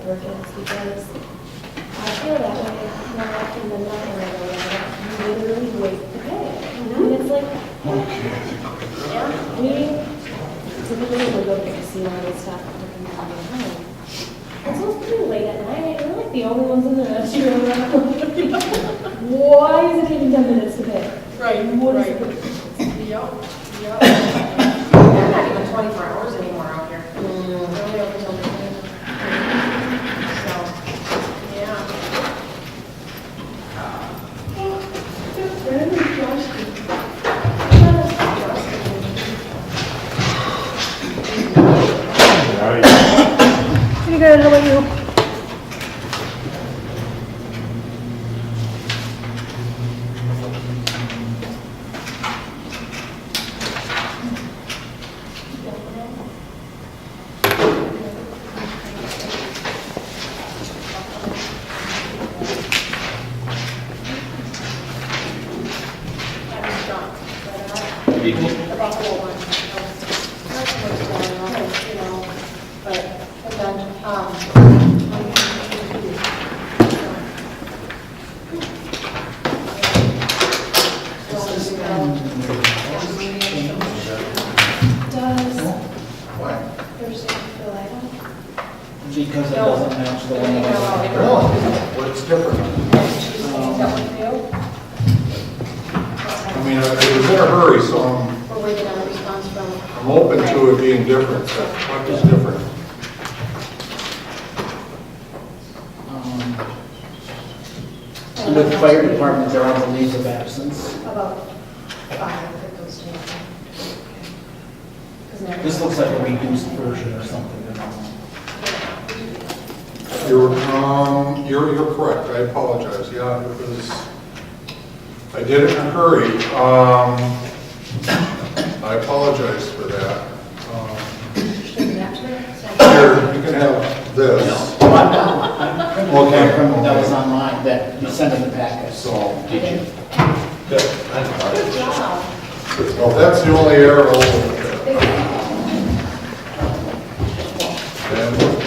work is because I feel that way more often than not when I go there. You literally wait to pay. And it's like, yeah, we typically will go to the casino and stuff and come home. And so it's pretty late at night. We're like the only ones in the restaurant. Why is it taking 10 minutes to pay? Right, What is right. it? Yep. They're not even 24 hours anymore out here. They're only open till midnight. So, yeah. Pretty good, how about you? About the whole one. Not too much going on, you know, but, and then, Does What? Thursday feel like that? Because it doesn't match the one that I Really? What's different? Is that what you do? I mean, I was in a hurry, so We're waiting on a response from. I'm open to it being different. So what is different? Under the fire department, they're on the leave of absence. About 5 if it goes to. This looks like a reduced version or something. I don't know. You're correct. I apologize. Yeah, it was, I did it in a hurry. I apologize for that. Here, you can have this. Oh, I'm not. Okay. That was on mine, that you sent in the packet. So, Good job. well, that's the only error.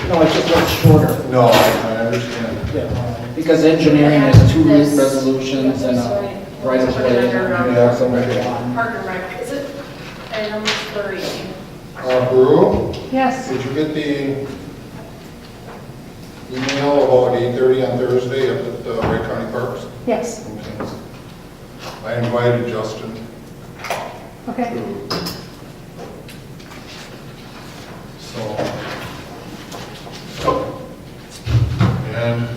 No, it just looks shorter. No, I understand. Yeah, because engineering has 2 resolutions and a right of way. Yeah, somebody. Park and Rec, is it item 3? Brew, Yes. did you get the email about 8:30 on Thursday up at the Wright County Parks? Yes. Okay. I invited Justin. Okay. So, and,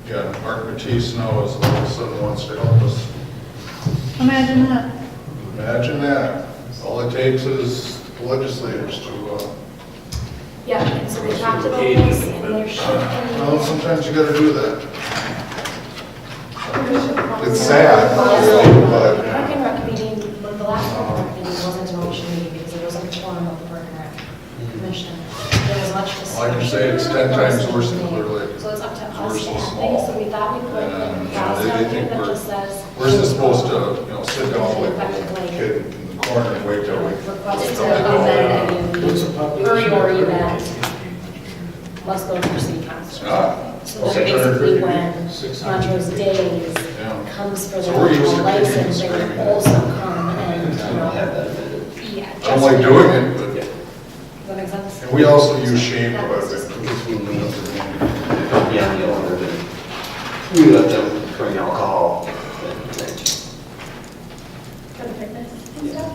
yeah, Mark Matisse now is all of a sudden wants to help us. Imagine that. Imagine that. All it takes is legislators to, Yeah, and so we talked about this, and there should well, be. sometimes you gotta do that. It's sad, but, Park and Rec meeting, the last Park and Rec meeting wasn't a motion meeting because it wasn't a forum of the Park and Rec Commission. There was much discussion. like you say, it's 10 times worse than Clear Lake. So it's up to It's us worse to than add small. things, so we thought we'd put And, a they clause down think here that we're- just says. Where's this supposed to, sit down like a kid in the corner and wait till we... Request to amend any or event must go through city council. Ah, So okay. basically when Montrose Days Yeah. comes for So their we're used to license, they creating would also come and, yeah. I don't like doing it, but, Does that make sense? and we also use shame quite a bit. We let them bring alcohol. For the fitness and stuff?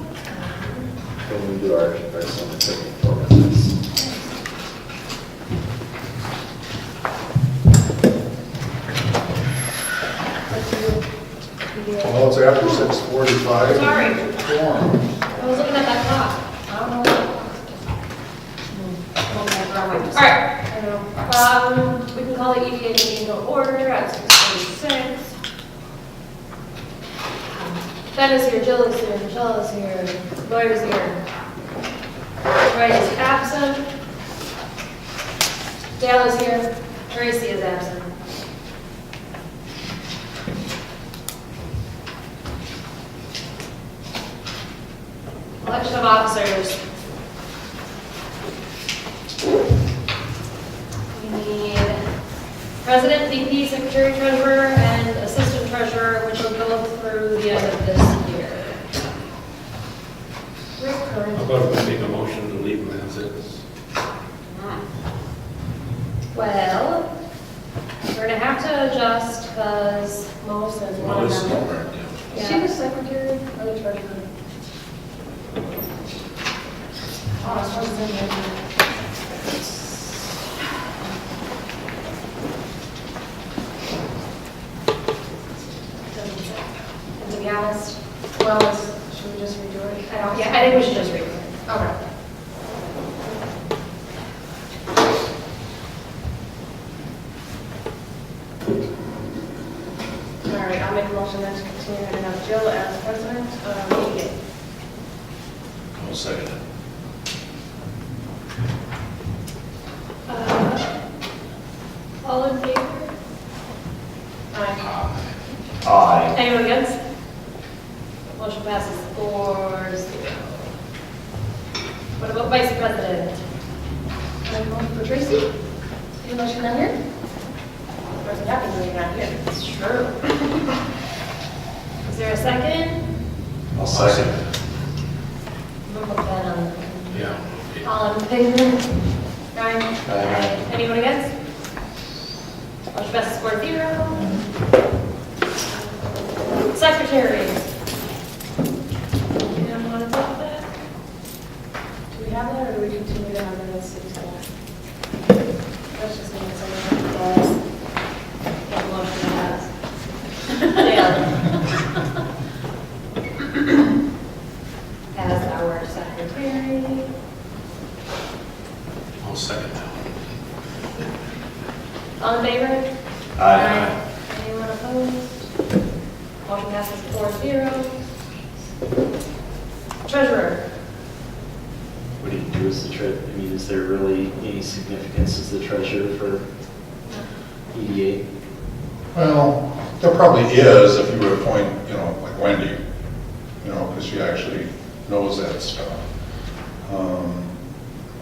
When we do our summer picnic programs. Well, it's after 6:45. Sorry. Forum. I was looking at that clock. I don't know. All right. I know. We can call the EDA meeting to order at 6:46. Ben is here, Jill is here, Michelle is here, Lloyd is here. Ray is absent. Dale is here. Tracy is absent. Election of officers. President, VP, Secretary Treasurer, and Assistant Treasurer, which will go through the end of this year. Rick, How current. about if we make a motion to leave them as is? Well, we're gonna have to adjust because Mo says one Well, of this is them. over, yeah. Is she the secretary or the treasurer? Oh, it's supposed to be in there. Doesn't say. And to be honest, well, should we just redo it? I think we should just redo it. Okay. All right, I'll make a motion then to continue and have Jill as president of EDA. I'll second it. All in favor? Aye. Aye. Anyone against? Motion passes 4-0. What about vice president? I'm voting for Tracy, even though she's not here? What's happening when you're not here? It's true. Is there a second? I'll second. We'll put that on. Yeah. All in favor? Aye. Aye. Anyone against? Motion passes 4-0. Secretary. Anyone want to talk about that? Do we have that, or do we continue to have it as city staff? Let's just make it so that it does. Get the motion to pass. Dale. As our secretary. I'll second that. All in favor? Aye. Anyone opposed? Motion passes 4-0. Treasurer. What do you do as the I mean, is there really any significance as the treasurer for EDA? Well, there probably is if you were to appoint, like Wendy, because she actually knows that stuff.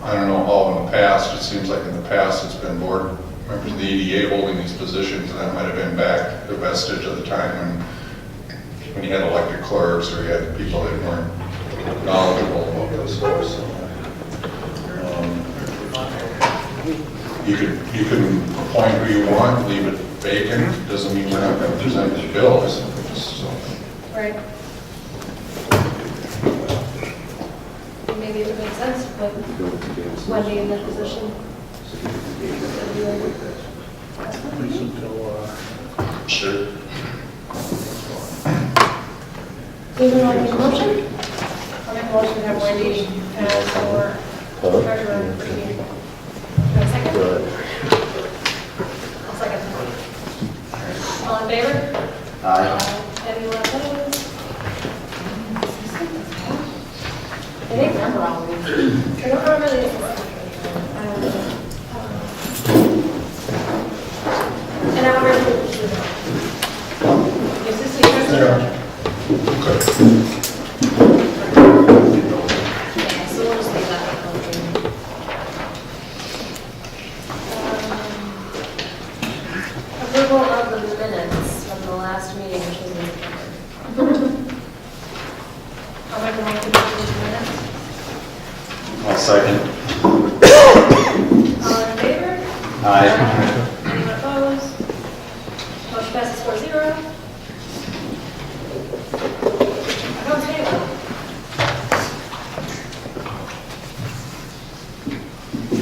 I don't know how in the past, it seems like in the past it's been board members of the EDA holding these positions, and that might have been back the vestige of the time when you had elected clerks or you had people that weren't knowledgeable about this stuff. So, you can appoint who you want, leave it vacant, doesn't mean we're not going to present the bills. So, Right. Maybe it would make sense to put Wendy in that position. Sure. Anyone want to make a motion? I'll make a motion to have Wendy as our treasurer for EDA. Do I have a second? I'll second. All in favor? Aye. Anyone opposed? I think remember all of these. I don't remember these. And I'm ready to do that. Is this the treasurer? okay. So we'll just leave that. Approval of the minutes from the last meeting, which was in September. I'll make a motion to approve the minutes. I'll second. All in favor? Aye. Anyone opposed? Motion passes 4-0. Accounts payable.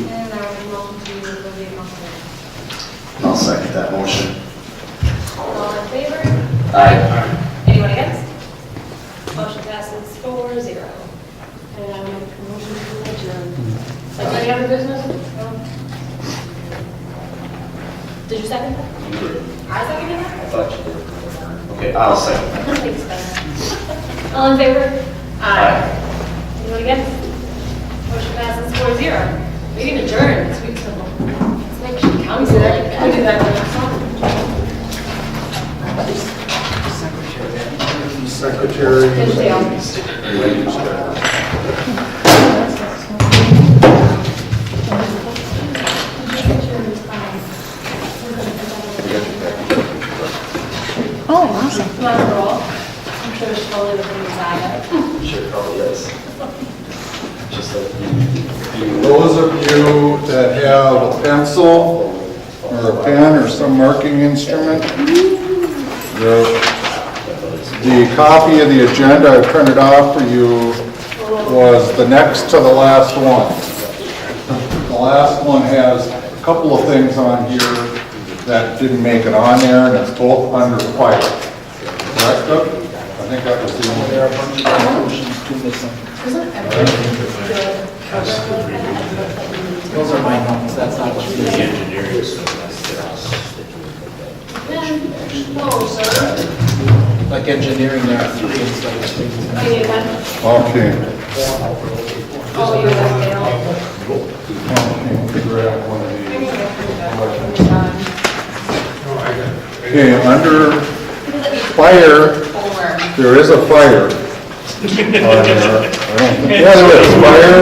And now we motion to approve the accounts payable. I'll second that motion. All in favor? Aye. Anyone against? Motion passes 4-0. And I make a motion to adjourn. Like any other business? No? Did you second that? You did. I seconded I that? thought you did. Okay, I'll second that. Thanks, Ben. All in favor? Aye. Anyone against? Motion passes 4-0. We can adjourn, it's sweet simple. Let's make sure council like that. We do that for next one. Secretary. Good deal. Secretary is fine. We're going to put that totally within the saga. I'm sure it probably is. Just like you. Those of you that have a pencil or a pen or some marking instrument, the copy of the agenda I printed off for you was the next to the last one. The last one has a couple of things on here that didn't make it on there, and it's both under fire. Correct, Doug? I think that was the only. There are a bunch of resolutions too missing. Isn't everything good? Those are my notes, that's not what's The missing. engineering stuff, No, sir. Like engineering, there are three instead of six. I need one. Okay. Oh, you have mail. Grab one of I these. need to print that when you're done. Okay, under fire, Homework. there is a fire. Yeah, there is fire.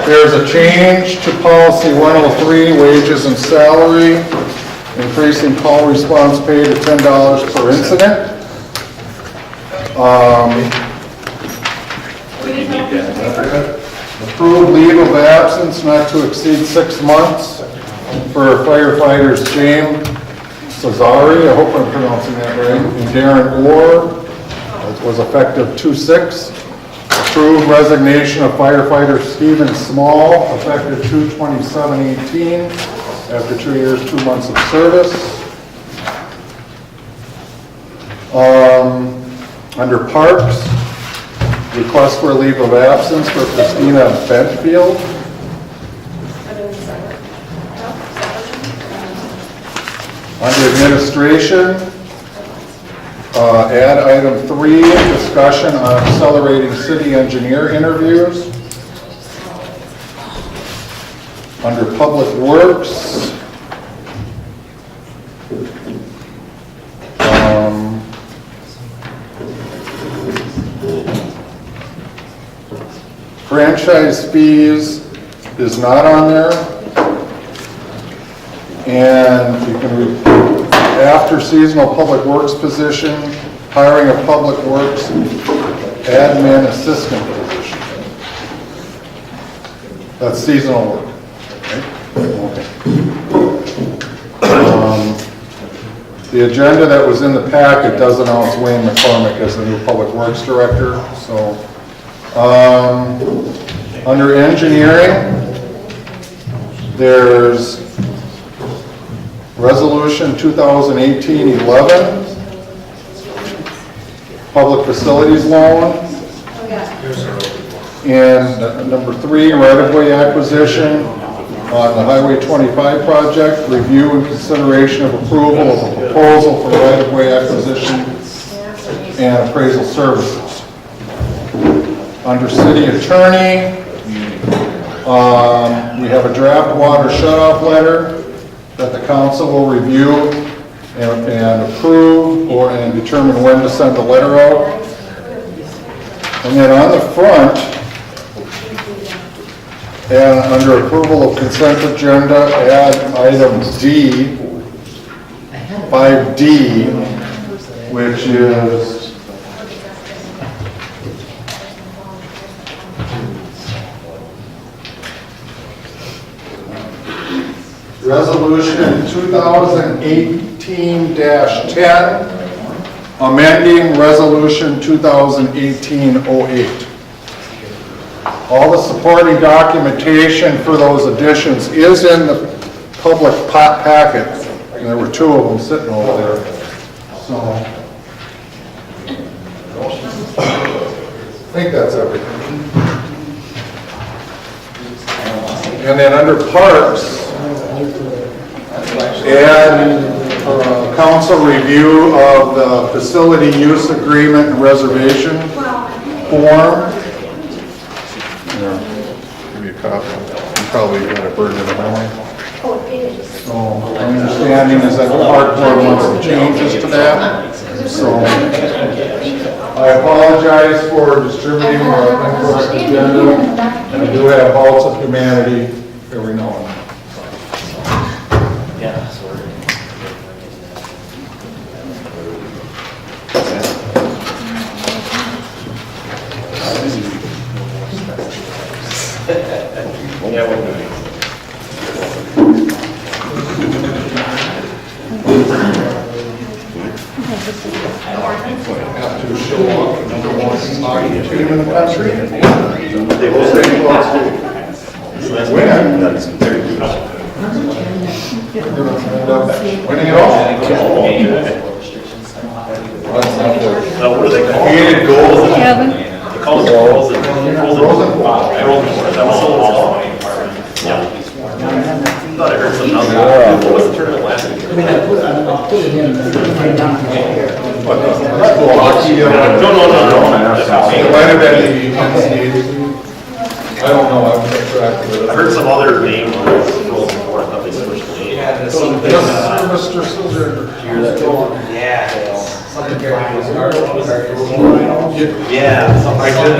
There's a change to policy 103, wages and salary, increasing call response pay to $10 per incident. Approved leave of absence not to exceed 6 months for firefighters James Cesari, I hope I'm pronouncing that right, and Darren Orr. It was effective 2/6. Approved resignation of firefighter Stephen Small, effective 2/27/18, after 2 years, 2 months of service. Under parks, request for a leave of absence for Christina Bentfield. Under administration, add item 3, discussion on accelerating city engineer interviews. Under public works, franchise fees is not on there. And you can read, after seasonal public works position, hiring a public works admin assistant position. That's seasonal work. Okay. The agenda that was in the packet does announce Wayne McCormick as the new public works director. So, under engineering, there's Resolution 2018-11, public facilities loan. And number 3, right-of-way acquisition on the Highway 25 project, review and consideration of approval of a proposal for right-of-way acquisition and appraisal services. Under city attorney, we have a draft water shutoff letter that the council will review and approve and determine when to send the letter out. And then on the front, and under approval of consent agenda, add item D, 5D, which is Resolution 2018-10, amending Resolution 2018-08. All the supporting documentation for those additions is in the public packet, and there were 2 of them sitting over there. So, I think that's everything. And then under parks, add council review of the facility use agreement and reservation form. Here, give me a copy. You probably got it burned in the memory. So, my understanding is that the park board wants some changes to that. So, I apologize for distributing our incorrect agenda, and I do have halts of humanity every now and then. Yeah, sorry. Yeah, we'll do Have to show up, number one hockey team in the country. They will say close too. Winning it all. What do they call it? Created goals. Kevin? They call it goals and Yeah. Thought I heard something else. What was the tournament last week? I put it in. Hockey, No. it might have been the NCAA. I don't know, I'm not track of it. I heard some other name was Frozen Four. I thought they switched the name. Yes, Mr. Silver. Yeah. I did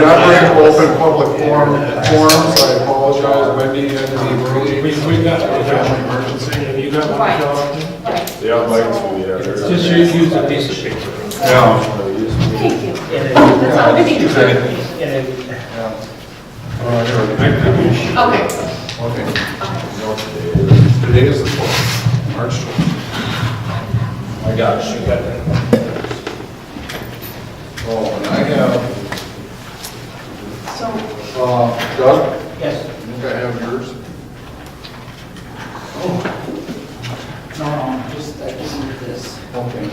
not bring open public forums, I apologize, Wendy had to leave early. We got, Family emergency. have you got one, Right. John? Right. Yeah, I'd like to, yeah. Just use a piece of paper. Yeah. Thank you. That's all we need. Okay. Okay. Okay. Today is the 12th, March 12th. I got it, you got that. Oh, and I have, So, Doug, Yes. I think I have yours. No, I just need this. Okay.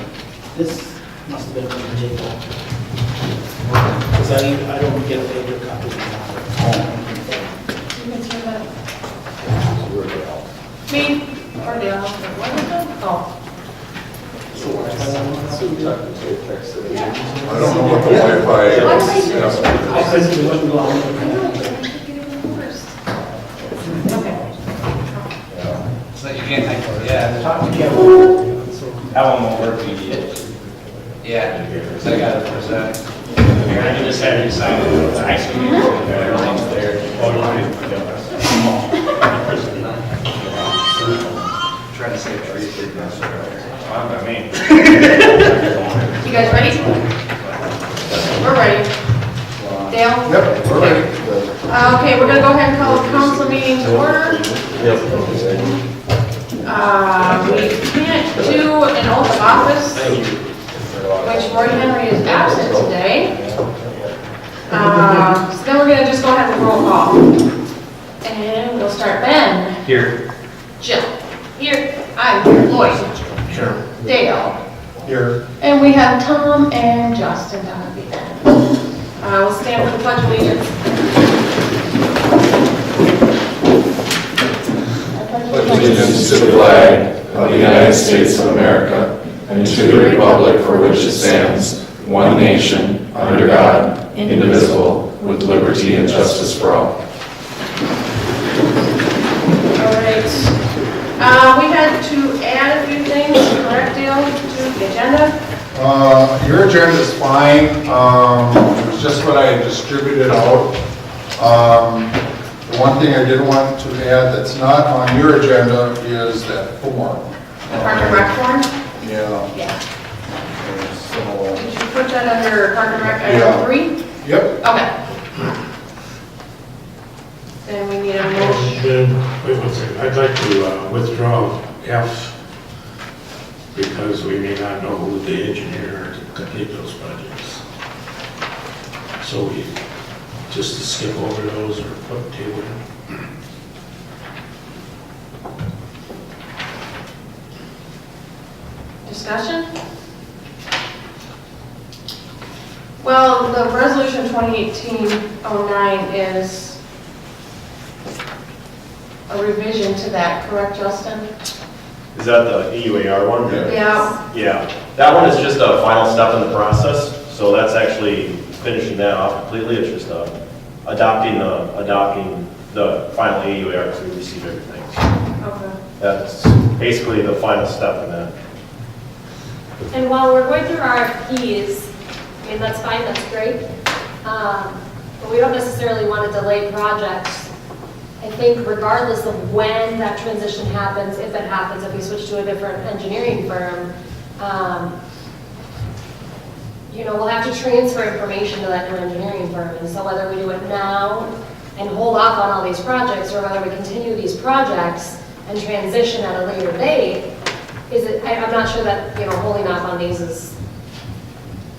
This must have been from Jacob. Because I don't get a paper copy. you can turn that. Me or Dale? What is it? Oh. I don't know what the Wi-Fi is. Why did I do Yeah. this? I couldn't do it long. I know, but I think it even worse. Okay. So you can't, yeah, Talk to Kevin. That one won't work. yeah, so I got it for a sec. Here, I can just have you sign it. It's actually, everything's there. Trying to save trees. Fine by me. You guys ready? We're ready. Dale? Yep, we're ready. Okay, we're gonna go ahead and call the council meeting to order. We can't do an oath of office, which Roy Henry is absent today. So then we're gonna just go ahead and roll call. And we'll start Ben. Here. Jill. Here. I'm here. Lloyd. Sure. Dale. Here. And we have Tom and Justin down at the end. We'll stand for the pledge of allegiance. Allegiance to the flag of the United States of America and to the republic for which it stands, one nation, under God, indivisible, with liberty and justice for all. All right. We had to add a few things, correct, Dale, to the agenda? Your agenda is fine. It was just what I distributed out. The one thing I did want to add that's not on your agenda is that form. The Park and Rec form? Yeah. Yeah. So, Did you put that under Park and Rec Yeah. item 3? yep. Okay. Then we need a motion. Then, wait one second, I'd like to withdraw F, because we may not know who the engineer to complete those projects. So we just skip over those or put table in. Discussion? Well, the resolution 2018-09 is a revision to that, correct, Justin? Is that the EUAR one? Yeah. Yeah, that one is just a final step in the process, so that's actually finishing that off completely. It's just adopting the final EUAR because we received everything. Okay. That's basically the final step in that. And while we're going through RFPs, I mean, that's fine, that's great. But we don't necessarily want to delay projects. I think regardless of when that transition happens, if it happens, if we switch to a different engineering firm, we'll have to transfer information to that new engineering firm. And so whether we do it now and hold off on all these projects, or whether we continue these projects and transition at a later date, I'm not sure that, holding off on these is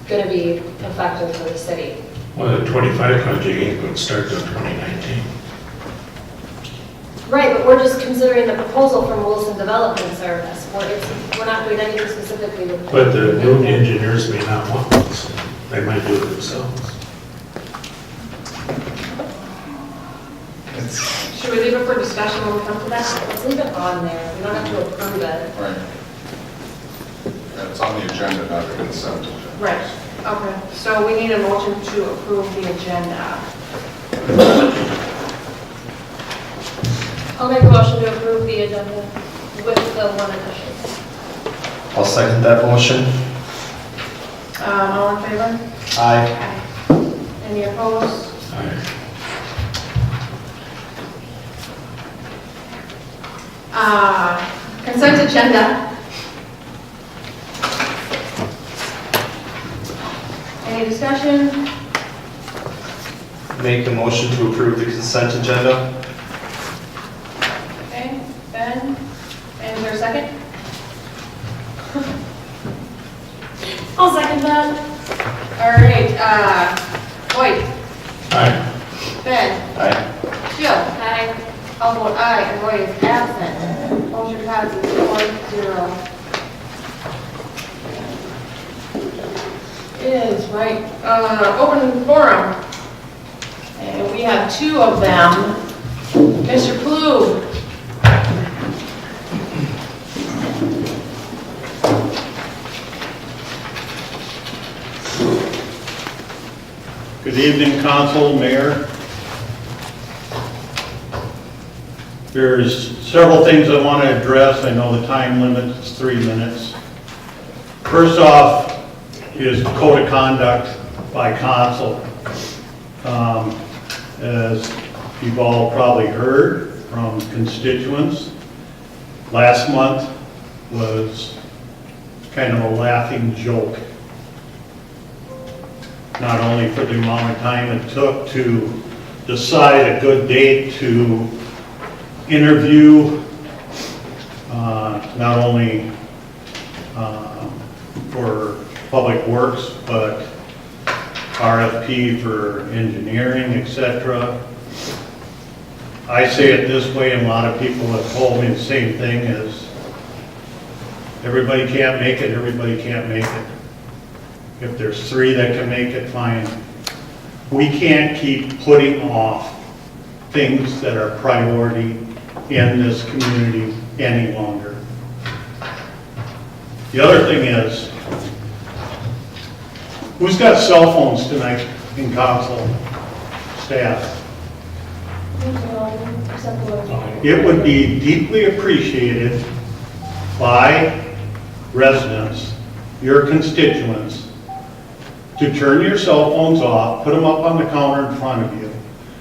gonna be effective for the city. Well, the 25 project ain't going to start till 2019. Right, but we're just considering the proposal from Wilson Development Service, we're not doing anything specifically with. But the new engineers may not want this. They might do it themselves. Should we leave it for discussion when we come to that? Let's leave it on there, we don't have to approve it. Right. Yeah, it's on the agenda, not the consent agenda. Right, okay. So we need a motion to approve the agenda. I'll make a motion to approve the agenda with the one addition. I'll second that motion. All in favor? Aye. Any opposed? Aye. Consent agenda. Any discussion? Make a motion to approve the consent agenda. Okay, Ben, and is there a second? I'll second that. All right, Lloyd, Aye. Ben, Aye. Jill. Aye. I'll vote aye, and Lloyd is absent. Motion passes 4-0. Is right, open forum. And we have two of them. Mr. Klug. Good evening, Council, Mayor. There's several things I want to address. I know the time limit is 3 minutes. First off is code of conduct by council. As you've all probably heard from constituents, last month was kind of a laughing joke. Not only for the amount of time it took to decide a good date to interview, not only for Public Works, but RFP for engineering, etc. I say it this way, and a lot of people have told me the same thing, is everybody can't make it, everybody can't make it. If there's 3 that can make it, fine. We can't keep putting off things that are priority in this community any longer. The other thing is, who's got cell phones tonight in council staff? It would be deeply appreciated by residents, your constituents, to turn your cell phones off, put them up on the counter in front of you,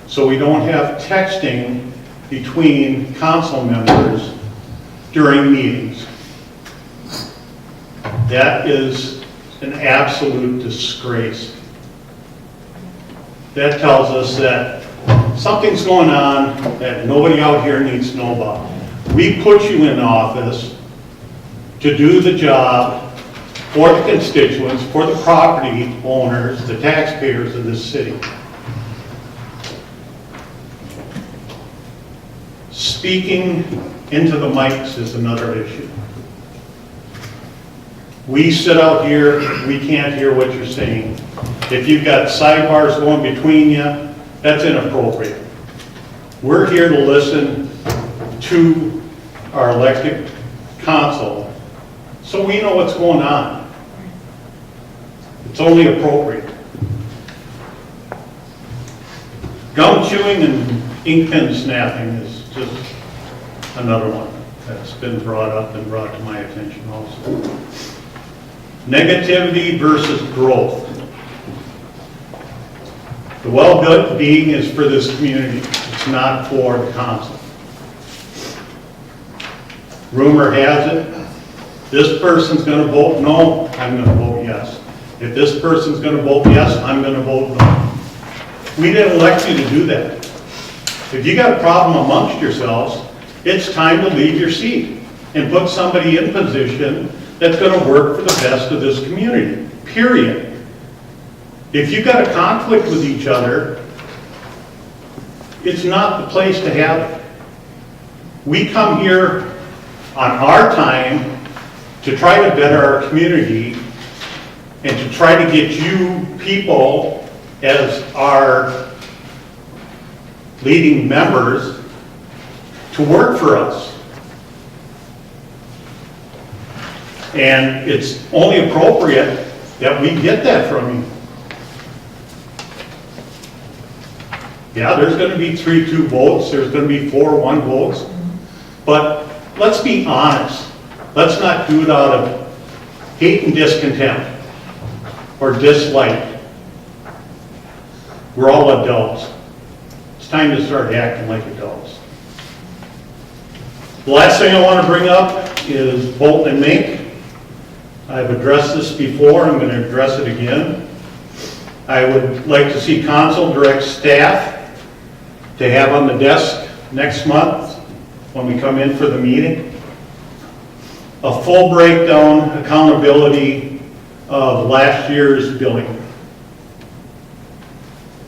so we don't have texting between council members during meetings. That is an absolute disgrace. That tells us that something's going on that nobody out here needs to know about. We put you in office to do the job for the constituents, for the property owners, the taxpayers of this city. Speaking into the mics is another issue. We sit out here, we can't hear what you're saying. If you've got sidebars going between you, that's inappropriate. We're here to listen to our elected council so we know what's going on. It's only appropriate. Gum chewing and ink pen snapping is just another one that's been brought up and brought to my attention also. Negativity versus growth. The well-being is for this community. It's not for the council. Rumor has it, this person's going to vote no, I'm going to vote yes. If this person's going to vote yes, I'm going to vote no. We didn't elect you to do that. If you got a problem amongst yourselves, it's time to leave your seat and put somebody in position that's gonna work for the best of this community, period. If you've got a conflict with each other, it's not the place to have it. We come here on our time to try to better our community and to try to get you people as our leading members to work for us. And it's only appropriate that we get that from you. Yeah, there's gonna be 3-2 votes, there's gonna be 4-1 votes, but let's be honest. Let's not do it out of hate and discontent or dislike. We're all adults. It's time to start acting like adults. The last thing I want to bring up is Bolton and Mink. I've addressed this before, I'm going to address it again. I would like to see council direct staff to have on the desk next month when we come in for the meeting a full breakdown, accountability of last year's billing.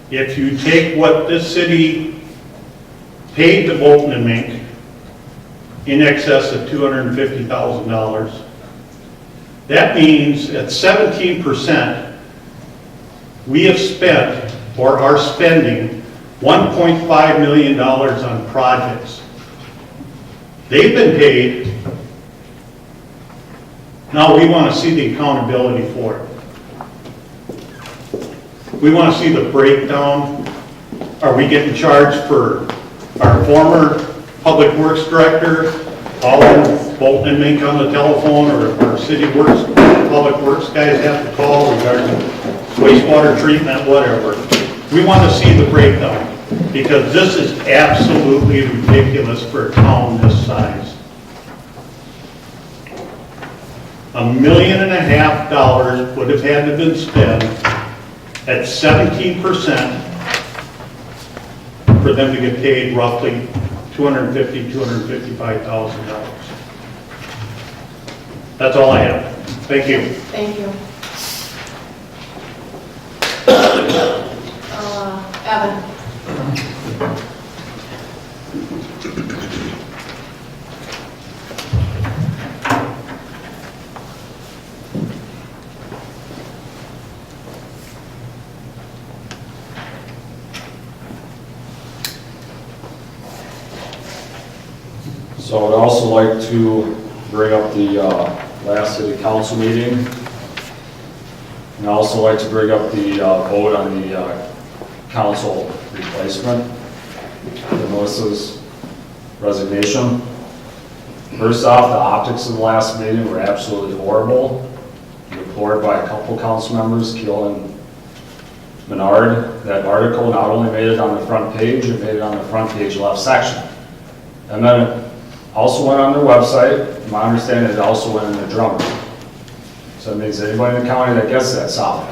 If you take what this city paid to Bolton and Mink, in excess of $250,000, that means at 17%, we have spent or are spending $1.5 million on projects. They've been paid. Now we want to see the accountability for it. We want to see the breakdown. Are we getting charged for our former Public Works Director, calling Bolton and Mink on the telephone, or our City Works, Public Works guys have to call regarding wastewater treatment, whatever. We want to see the breakdown, because this is absolutely ridiculous for a town this size. $1.5 million would have had to have been spent at 17% for them to get paid roughly $250,000, $255,000. That's all I have. Thank you. Thank you. Evan? So I'd also like to bring up the last city council meeting. And I'd also like to bring up the vote on the council replacement, Melissa's resignation. First off, the optics of the last meeting were absolutely horrible, deplored by a couple council members, Keel and Menard. That article not only made it on the front page, it made it on the front page left section. And then it also went on their website. My understanding, it also went in the drum. So it means anybody in the county that gets that, solid.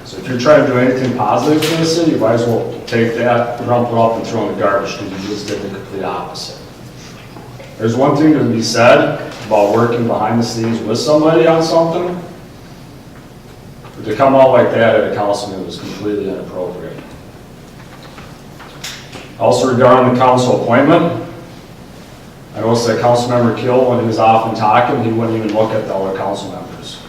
So if you're trying to do anything positive for the city, you might as well take that, rump it up, and throw it in the garbage, because you just did the complete opposite. There's one thing to be said about working behind the scenes with somebody on something, but to come out like that at a council meeting was completely inappropriate. Also regarding the council appointment, I noticed that Councilmember Kill, when he was off and talking, he wouldn't even look at the other council members,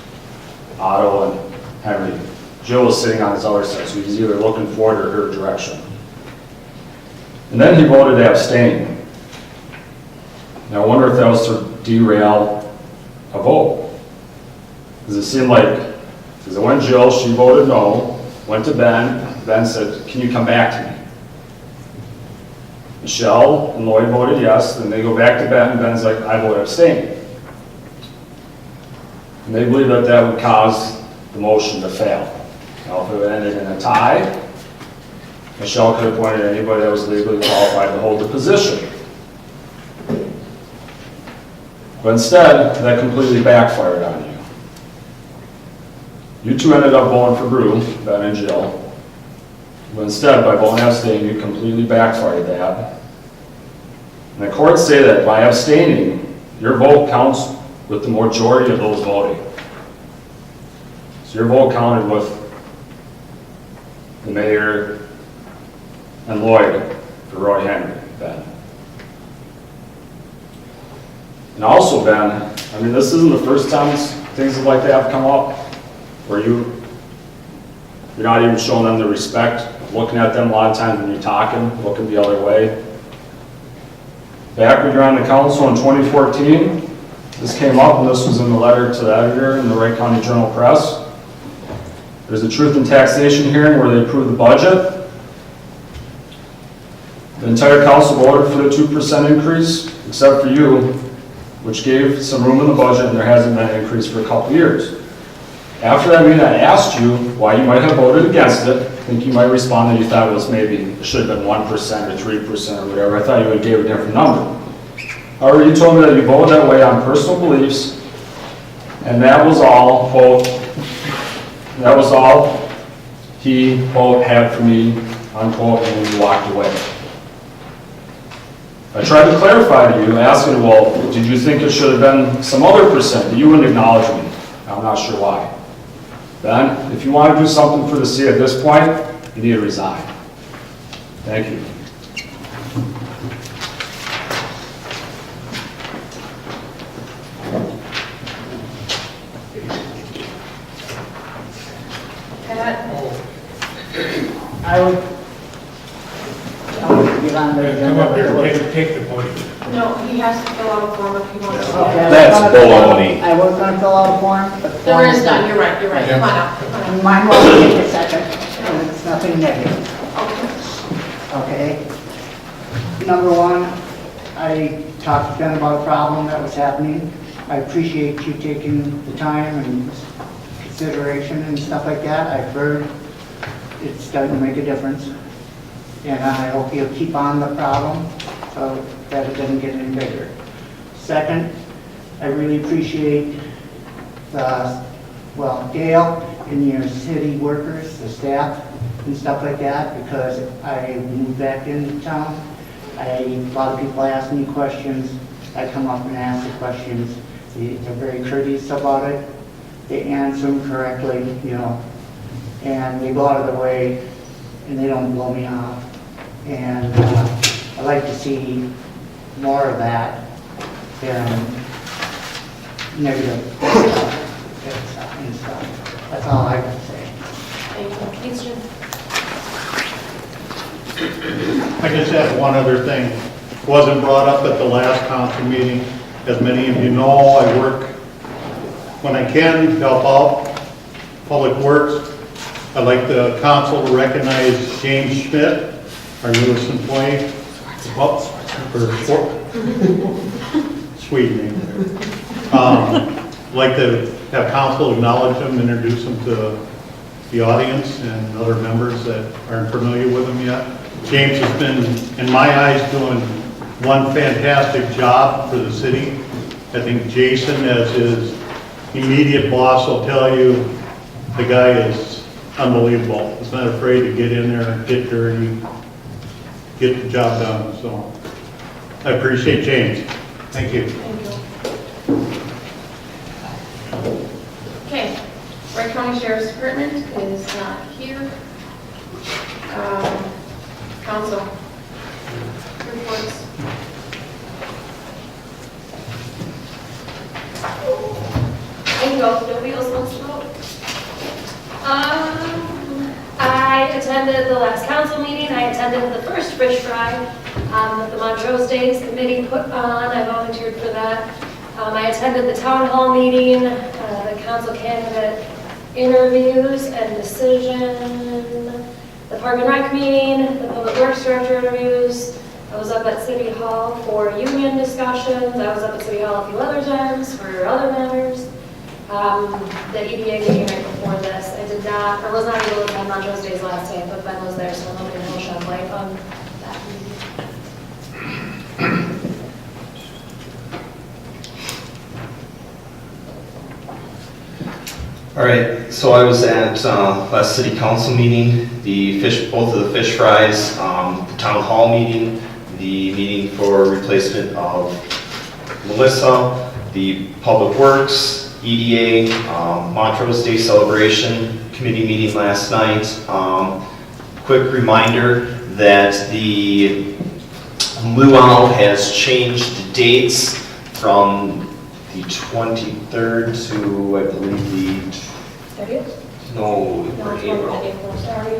Otto and Henry. Jill was sitting on his other side, so he's either looking forward or her direction. And then he voted to abstain. Now I wonder if that was to derail a vote. Because it seemed like, because it went Jill, she voted no, went to Ben, Ben said, can you come back to me? Michelle and Lloyd voted yes, then they go back to Ben, and Ben's like, I vote abstain. And they believe that that would cause the motion to fail. Now, if it ended in a tie, Michelle could have appointed anybody that was legally qualified to hold the position. But instead, that completely backfired on you. You two ended up voting for Brew, Ben and Jill. But instead, by voting abstaining, you completely backfired that. And the courts say that by abstaining, your vote counts with the majority of those voting. So your vote counted with the mayor and Lloyd for Roy Henry, Ben. And also, Ben, I mean, this isn't the first time things like that have come up, where you're not even showing them the respect, looking at them a lot of times when you're talking, looking the other way. Back when you were on the council in 2014, this came up, and this was in the letter to the editor in the Wright County Journal-Press. There's a truth and taxation hearing where they approved the budget. The entire council voted for the 2% increase, except for you, which gave some room in the budget, and there hasn't been an increase for a couple years. After that meeting, I asked you why you might have voted against it. I think you might respond that you thought it was maybe, it should have been 1% or 3% or whatever. I thought you would have gave a different number. However, you told me that you voted that way on personal beliefs, and that was all, quote, that was all he, quote, had for me, unquote, and then you walked away. I tried to clarify to you, asking, well, did you think it should have been some other percent? But you wouldn't acknowledge me. I'm not sure why. Ben, if you want to do something for the city at this point, you need to resign. Thank you. I would get on there. Come up here, take the podium. No, he has to fill out a form if he wants to. Okay, That's baloney. I was gonna fill out a form, but. the There form is none, you're right, come on up. And mine will take a second, and it's nothing negative, okay? Number one, I talked to Ben about a problem that was happening. I appreciate you taking the time and consideration and stuff like that. I've heard it's starting to make a difference. And I hope you'll keep on the problem so that it doesn't get any bigger. Second, I really appreciate Gail and your city workers, the staff and stuff like that, because I moved back into town. A lot of people ask me questions. I come up and ask the questions. They're very courteous about it. They answer them correctly, and they go out of their way and they don't blow me off. And I'd like to see more of that than negative stuff and stuff. That's all I can say. Thank you. Thanks, Jim. I just have one other thing. Wasn't brought up at the last council meeting. As many of you know, I work when I can, help out Public Works. I'd like the council to recognize James Schmidt, our newest employee. Sweet name. Like to have council acknowledge him, introduce him to the audience and other members that aren't familiar with him yet. James has been, in my eyes, doing one fantastic job for the city. I think Jason, as his immediate boss, will tell you the guy is unbelievable. He's not afraid to get in there and get dirty, get the job done. So I appreciate James. Thank you. Thank you. Okay, Wright County Sheriff's Department is not here. Council reports. I can go, nobody else wants to vote. I attended the last council meeting, I attended the first fish fry that the Montrose Days Committee put on, I volunteered for that. I attended the town hall meeting, the council candidate interviews and decision, the Park and Rec meeting, the Public Works Director interviews. I was up at City Hall for union discussions. I was up at City Hall a few other times for other matters. The EDA meeting right before this, I did not, or was not able to attend Montrose Days last day, but Ben was there, so I'm hoping he'll shed light on that meeting. All right, so I was at last city council meeting, both of the fish fries, the town hall meeting, the meeting for replacement of Melissa, the public works, EDA, Montrose Day celebration committee meeting last night. Quick reminder that the luau has changed dates from the 23rd to, I believe, the 30th? No, No, April. sorry.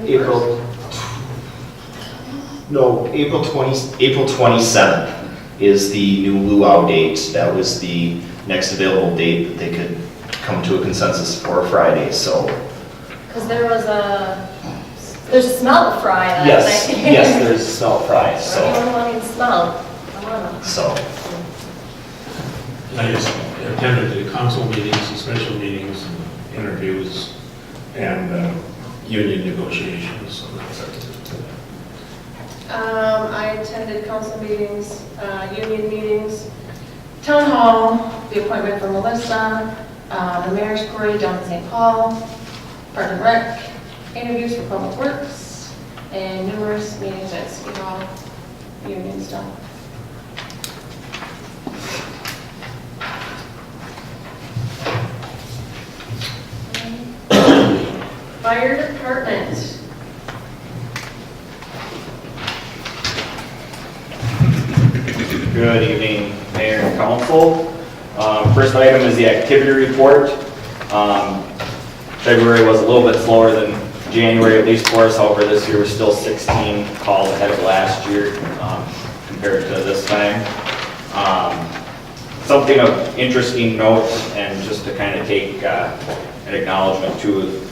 April 27th is the new luau date. That was the next available date that they could come to a consensus for Friday, so. Because there's a smell fry that Yes, night. yes, there's a smell fry, So so, anyone wanting to smell, I wanna. so. I just attended the council meetings, the special meetings, and interviews, and union negotiations, so that's it. I attended council meetings, union meetings, town hall, the appointment for Melissa, the mayor's parade down in St. Paul, Park and Rec, interviews for public works, and numerous meetings at City Hall, union stuff. Fire department. Good evening, Mayor and Council. First item is the activity report. February was a little bit slower than January, at least for us. However, this year we're still 16 calls ahead of last year compared to this time. Something of interesting note, and just to kind of take an acknowledgement to,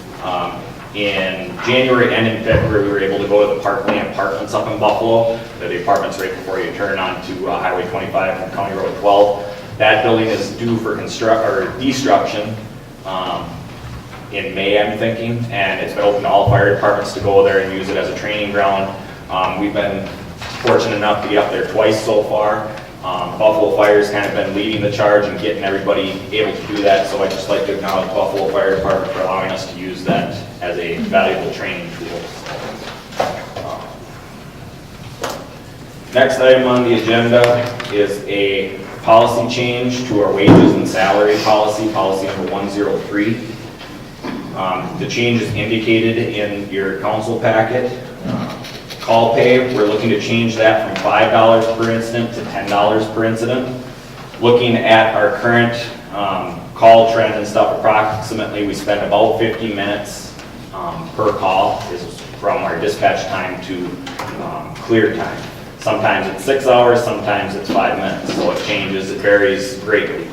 in January and in February, we were able to go to the Parkland Apartments up in Buffalo. They're the apartments right before you turn onto Highway 25 from County Road 12. That building is due for destruction in May, I'm thinking, and it's been open to all fire departments to go there and use it as a training ground. We've been fortunate enough to get up there twice so far. Buffalo Fire's kind of been leading the charge and getting everybody able to do that, so I'd just like to acknowledge Buffalo Fire Department for allowing us to use that as a valuable training tool. Next item on the agenda is a policy change to our wages and salary policy, policy number 103. The change is indicated in your council packet. Call pay, we're looking to change that from $5 per incident to $10 per incident. Looking at our current call trend and stuff, approximately we spend about 50 minutes per call is from our dispatch time to clear time. Sometimes it's 6 hours, sometimes it's 5 minutes, so it changes, it varies greatly.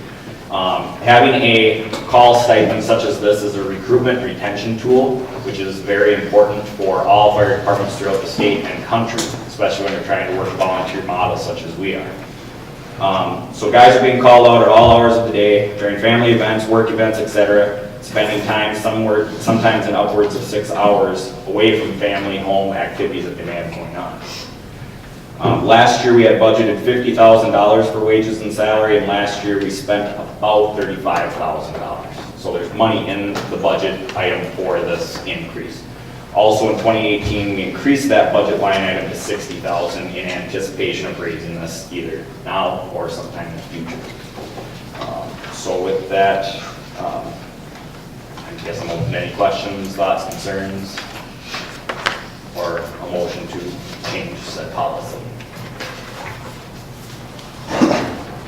Having a call stipend such as this is a recruitment retention tool, which is very important for all fire departments throughout the state and country, especially when they're trying to work a volunteer model such as we are. So guys are being called out at all hours of the day, during family events, work events, etc., spending time sometimes in upwards of 6 hours away from family, home activities that they may have going on. Last year we had budgeted $50,000 for wages and salary, and last year we spent about $35,000. So there's money in the budget item for this increase. Also in 2018, we increased that budget line item to $60,000 in anticipation of raising this either now or sometime in the future. So with that, I guess I'm open to any questions, thoughts, concerns, or a motion to change said policy.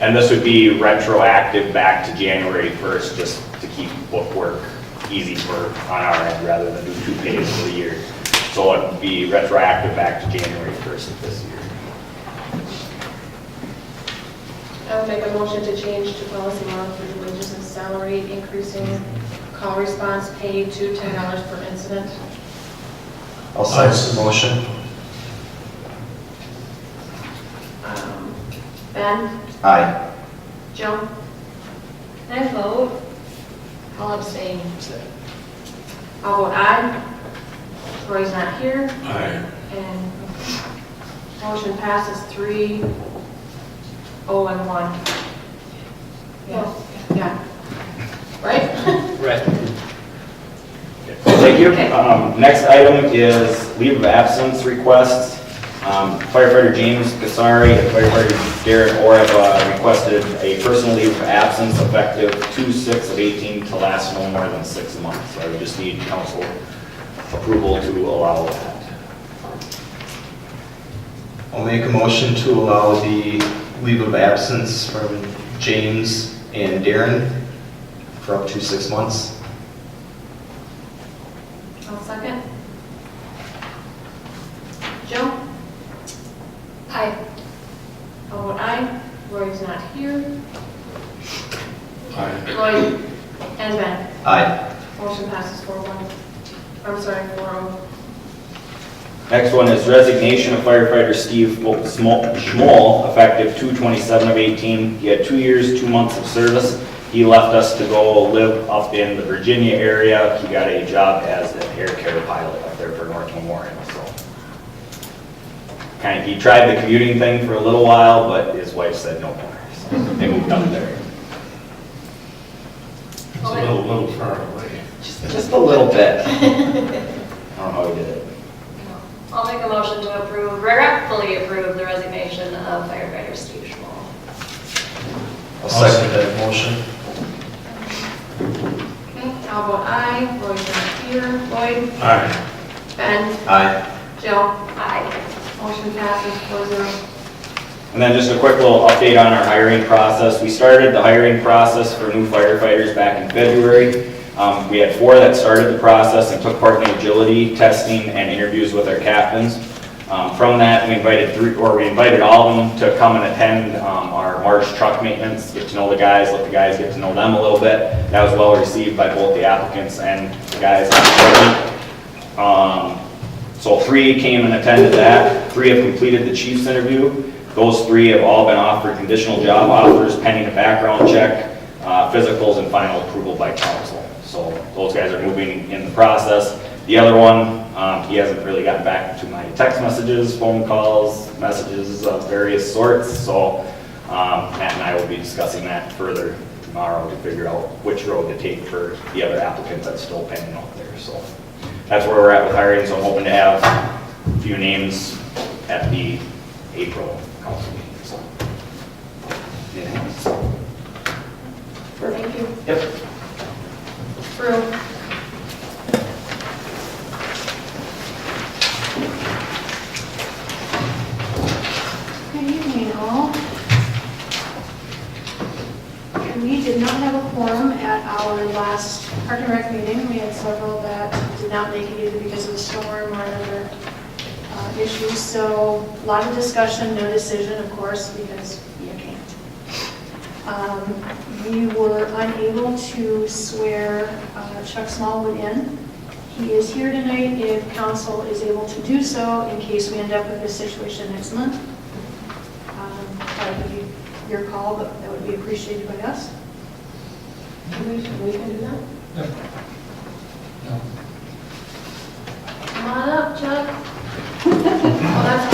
And this would be retroactive back to January 1st, just to keep book work easy on our end rather than do 2 pays for the year. So it would be retroactive back to January 1st of this year. I would make a motion to change to policy 103, wages and salary, increasing call response pay to $10 per incident. I'll second the motion. Ben? Aye. Joe? I vote. I'll abstain. I'll vote aye. Troy's not here. Aye. And motion passes 3-0-1. Yeah. Yeah. Right? Right. you. Next item is leave of absence requests. Firefighter James Gasari and firefighter Darren Orr have requested a personal leave of absence effective 2/6/18 to last no more than 6 months. So I would just need council approval to allow that. I'll make a motion to allow the leave of absence from James and Darren for up to 6 months. I'll second. Joe? Aye. How about aye? Roy's not here. Aye. Lloyd and Ben. Aye. Motion passes 4-1. I'm sorry, 4-0. Next one is resignation of firefighter Steve Schmoll, effective 2/27/18. He had 2 years, 2 months of service. He left us to go live up in the Virginia area. He got a job as an air care pilot up there for North Memorial, so. He tried the commuting thing for a little while, but his wife said no more, so they moved up there. It's a little far away. Just a little bit. I don't know how he did it. I'll make a motion to approve, regretfully approve the resignation of firefighter Steve Schmall. I'll second that motion. Okay, how about aye? Roy's not here. Lloyd? Aye. Ben? Aye. Joe? Aye. Motion passes 4-0. And then just a quick little update on our hiring process. We started the hiring process for new firefighters back in February. We had 4 that started the process and took part in the agility testing and interviews with our captains. From that, we invited all of them to come and attend our March truck maintenance, get to know the guys, let the guys get to know them a little bit. That was well received by both the applicants and the guys on the So 3 came and attended that. 3 have completed the chief's interview. Those 3 have all been offered conditional job offers pending a background check, physicals, and final approval by council. So those guys are moving in the process. The other one, he hasn't really gotten back to my text messages, phone calls, messages of various sorts. So Matt and I will be discussing that further tomorrow to figure out which road to take for the other applicant that's still pending out there. So that's where we're at with hiring. So I'm hoping to have a few names at the April council meeting. So. Yeah. Thank you. Yep. Through. Good evening, all. We did not have a quorum at our last Park and Rec meeting. We had several that did not make it either because of the storm or other issues. So a lot of discussion, no decision, of course, because you can't. We were unable to swear Chuck Smallwood in. He is here tonight if council is able to do so in case we end up with this situation next month. That would be your call, but that would be appreciated by us. We can do that? Come on up, Chuck. Oh, that's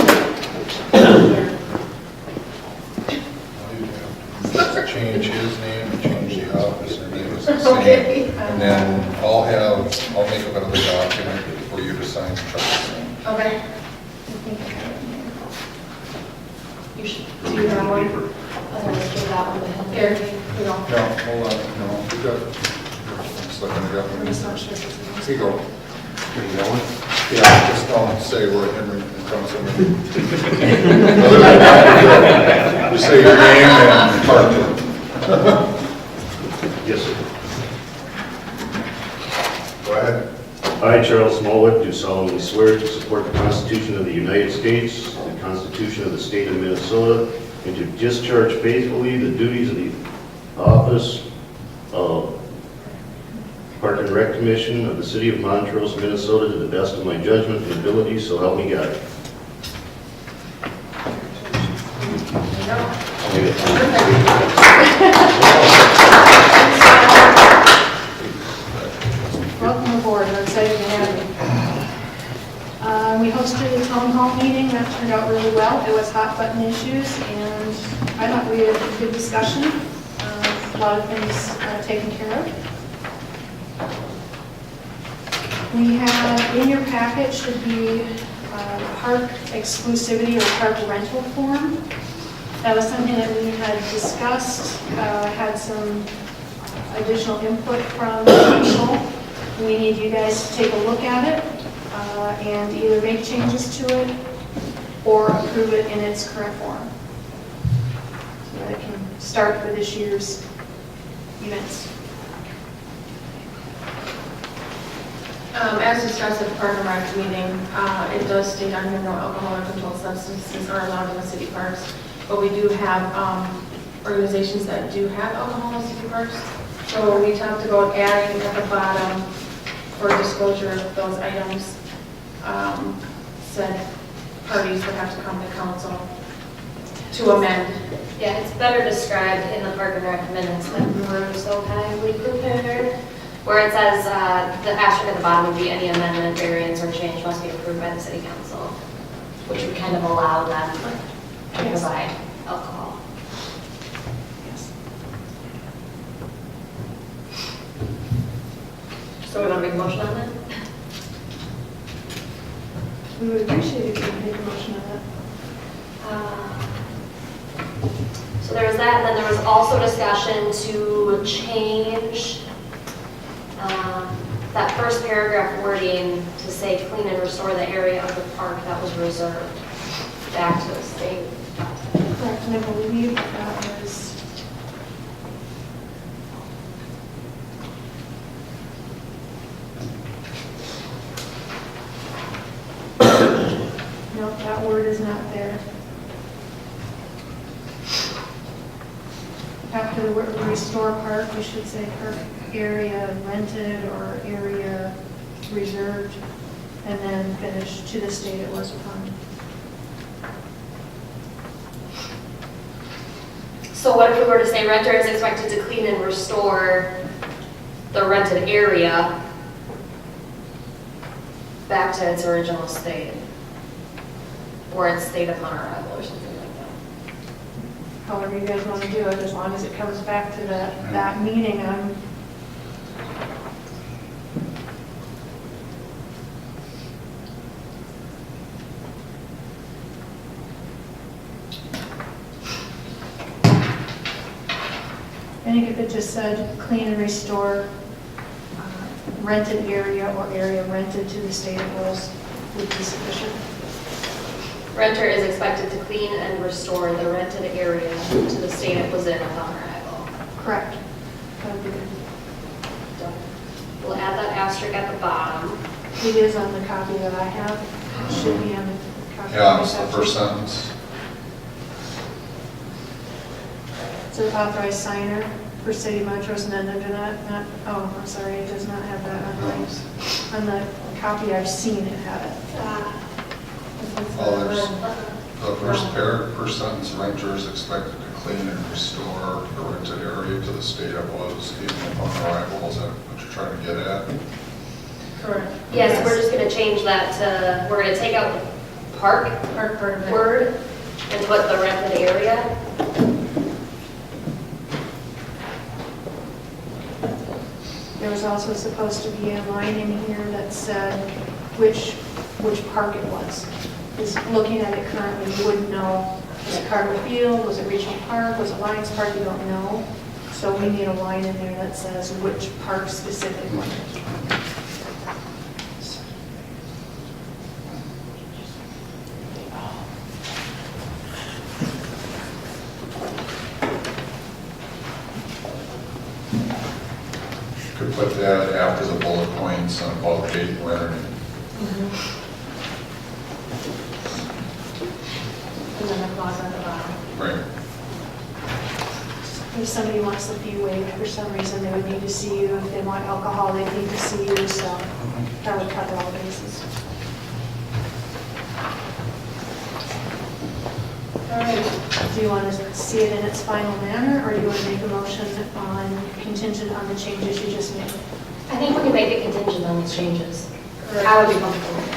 Change his name and change the office, their name is the same. Okay. And then I'll make up another document for you to sign, Chuck to sign. Okay. You should, do you have one? Otherwise, give that one to him. Here, you know. No, hold on, no, we got, I'm just looking it up. I'm just not sure if it's. Here you go. Here you go. Yeah, just don't say we're Henry and Councilman. Just say your name and party. Yes, sir. Go ahead. I, Charles Smallwood, do solemnly swear to support the Constitution of the United States, the Constitution of the State of Minnesota, and to discharge faithfully the duties of the office of Park and Rec Commission of the City of Montrose, Minnesota, to the best of my judgment and ability, so help me God. Welcome aboard, we're excited to have you. We hosted a town hall meeting that turned out really well. It was hot button issues, and I thought we had a good discussion. A lot of things taken care of. We have, in your packet should be park exclusivity or park rental form. That was something that we had discussed, had some additional input from council. We need you guys to take a look at it and either make changes to it or approve it in its current form, so that it can start for this year's events. As discussed at the Park and Rec meeting, it does state on here no alcohol or controlled substances are allowed in the city parks, but we do have organizations that do have alcohol in city parks. So we talked about adding at the bottom for disclosure of those items, said parties would have to come to council to amend. Yeah, it's better described in the Park and Rec minutes than we're so kindly prepared, where it says the asterisk at the bottom would be any amendment, variance, or change must be approved by the city council, which would kind of allow them to provide alcohol. Yes. So we want to make a motion on that? We would appreciate it if you could make a motion on that. So there was that, and then there was also discussion to change that first paragraph wording to say clean and restore the area of the park that was reserved back to the state. Correct, and I believe that was, no, that word is not there. After the word restore park, we should say park area rented or area reserved, and then finish to the state it was upon. So what if we were to say renter is expected to clean and restore the rented area back to its original state? Or its state upon arrival or something like that? However you guys want to do it, as long as it comes back to that meaning, I think if it just said clean and restore rented area or area rented to the state it was, would be sufficient. Renter is expected to clean and restore the rented area to the state it was in upon arrival. Correct. That would be good. We'll add that asterisk at the bottom. It is on the copy that I have. It should be on the copy. Yeah, it's the first sentence. It says authorized signer for city metros, and then under that, oh, I'm sorry, it does not have that on the copy I've seen it had it. Oh, there's the first sentence, renter is expected to clean and restore the rented area to the state it was even upon arrival. Is that what you're trying to get at? Correct. Yes, we're just going to change that to, we're going to take out the park word and put the rented area. There was also supposed to be a line in here that said which park it was. Because looking at it currently, you wouldn't know, was it Carter Field, was it Regional Park, was it Lions Park, you don't know. So we need a line in there that says which park specifically. Could put that after the bullet points on about date and rendering. And then the clause at the bottom. Right. If somebody wants the fee waived for some reason, they would need to see you. If they want alcohol, they need to see you, so that would cover all bases. All right. Do you want to see it in its final manner, or do you want to make a motion on contingent on the changes you just made? I think we can make it contingent on these changes. Correct. I would be comfortable with it.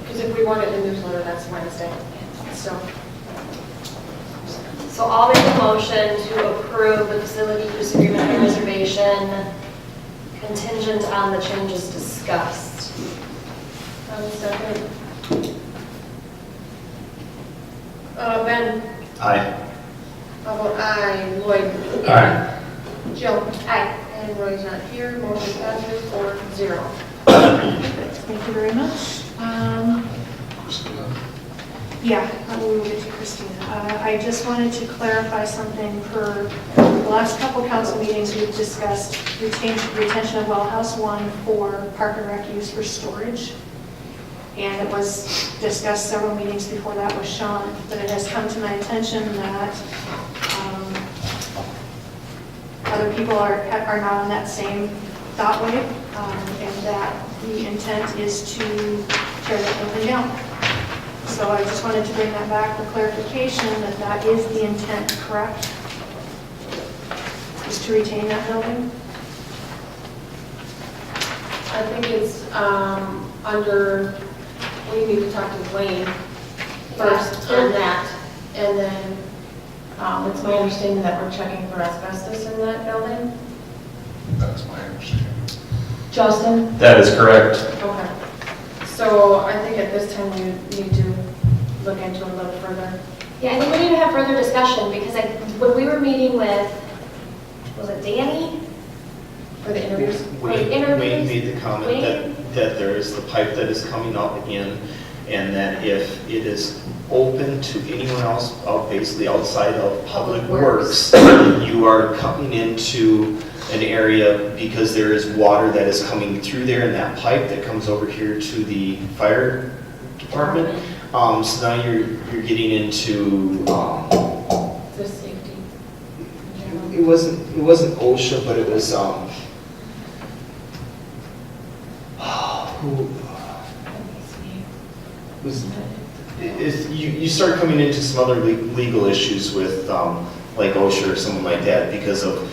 Because if we want it in the newsletter, that's Wednesday. So I'll make a motion to approve the facility use agreement and reservation contingent on the changes discussed. Second. Ben, Aye. how about aye? Lloyd? Aye. Jill? Aye. And Roy's not here, motion passes 4-0. Thank you very much. Yeah, we will get to Christina. I just wanted to clarify something. For the last couple council meetings, we've discussed retention of Well House 1 for Park and Rec use for storage. And it was discussed several meetings before that with Sean, but it has come to my attention that other people are not on that same thought wave, and that the intent is to tear that building down. So I just wanted to bring that back for clarification that that is the intent, correct? Is to retain that building? I think it's under, we need to talk to Dwayne first on that. And then it's my understanding that we're checking for asbestos in that building. That's my understanding. Justin? That is correct. Okay. So I think at this time we need to look into it a little further. Yeah, I think we need to have further discussion because when we were meeting with, was it Danny? For the interviews? Wayne made the comment that there is the pipe that is coming up again, and that if it is open to anyone else, basically outside of Public Works, you are coming into an area because there is water that is coming through there in that pipe that comes over here to the fire department. So now you're getting into The safety. it wasn't OSHA, but it was who was you start coming into some other legal issues with like OSHA or something like that because of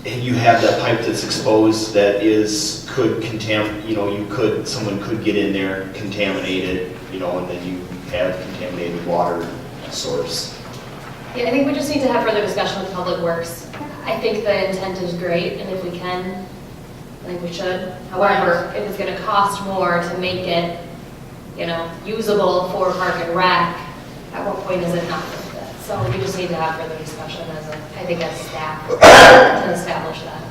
you have that pipe that's exposed that could contaminate, someone could get in there, contaminate it, and then you have contaminated water source. Yeah, I think we just need to have further discussion with Public Works. I think the intent is great, and if we can, I think we should. However, if it's gonna cost more to make it, usable for Park and Rec, at what point is it not worth it? So we just need to have further discussion as staff to establish that.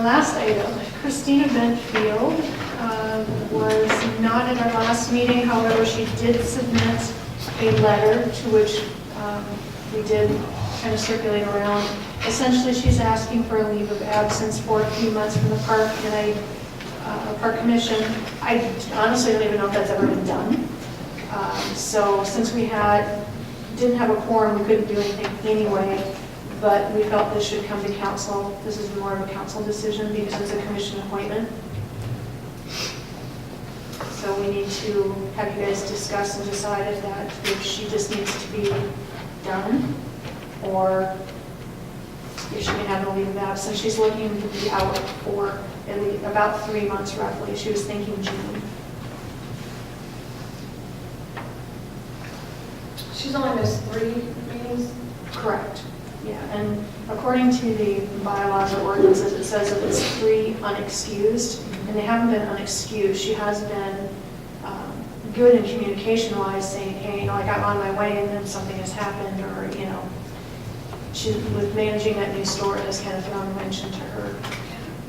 Last item, Christina Bentfield was not at our last meeting. However, she did submit a letter to which we did kind of circulate around. Essentially, she's asking for a leave of absence for a few months from the park and park commission. I honestly don't even know if that's ever been done. So since we didn't have a quorum, we couldn't do anything anyway, but we felt this should come to council. This is more of a council decision because it's a commission appointment. So we need to have you guys discuss and decide if she just needs to be done or if she can have a leave of absence. She's looking to be out for at least about 3 months roughly. She was thinking June. She's only missed 3 meetings? Correct. Yeah, and according to the bylaws or ordinances, it says that it's 3 unexcused, and they haven't been unexcused. She has been good in communication-wise, saying, hey, I got on my way and then something has happened, or, she, with managing that new store, it has kind of thrown a wrench into her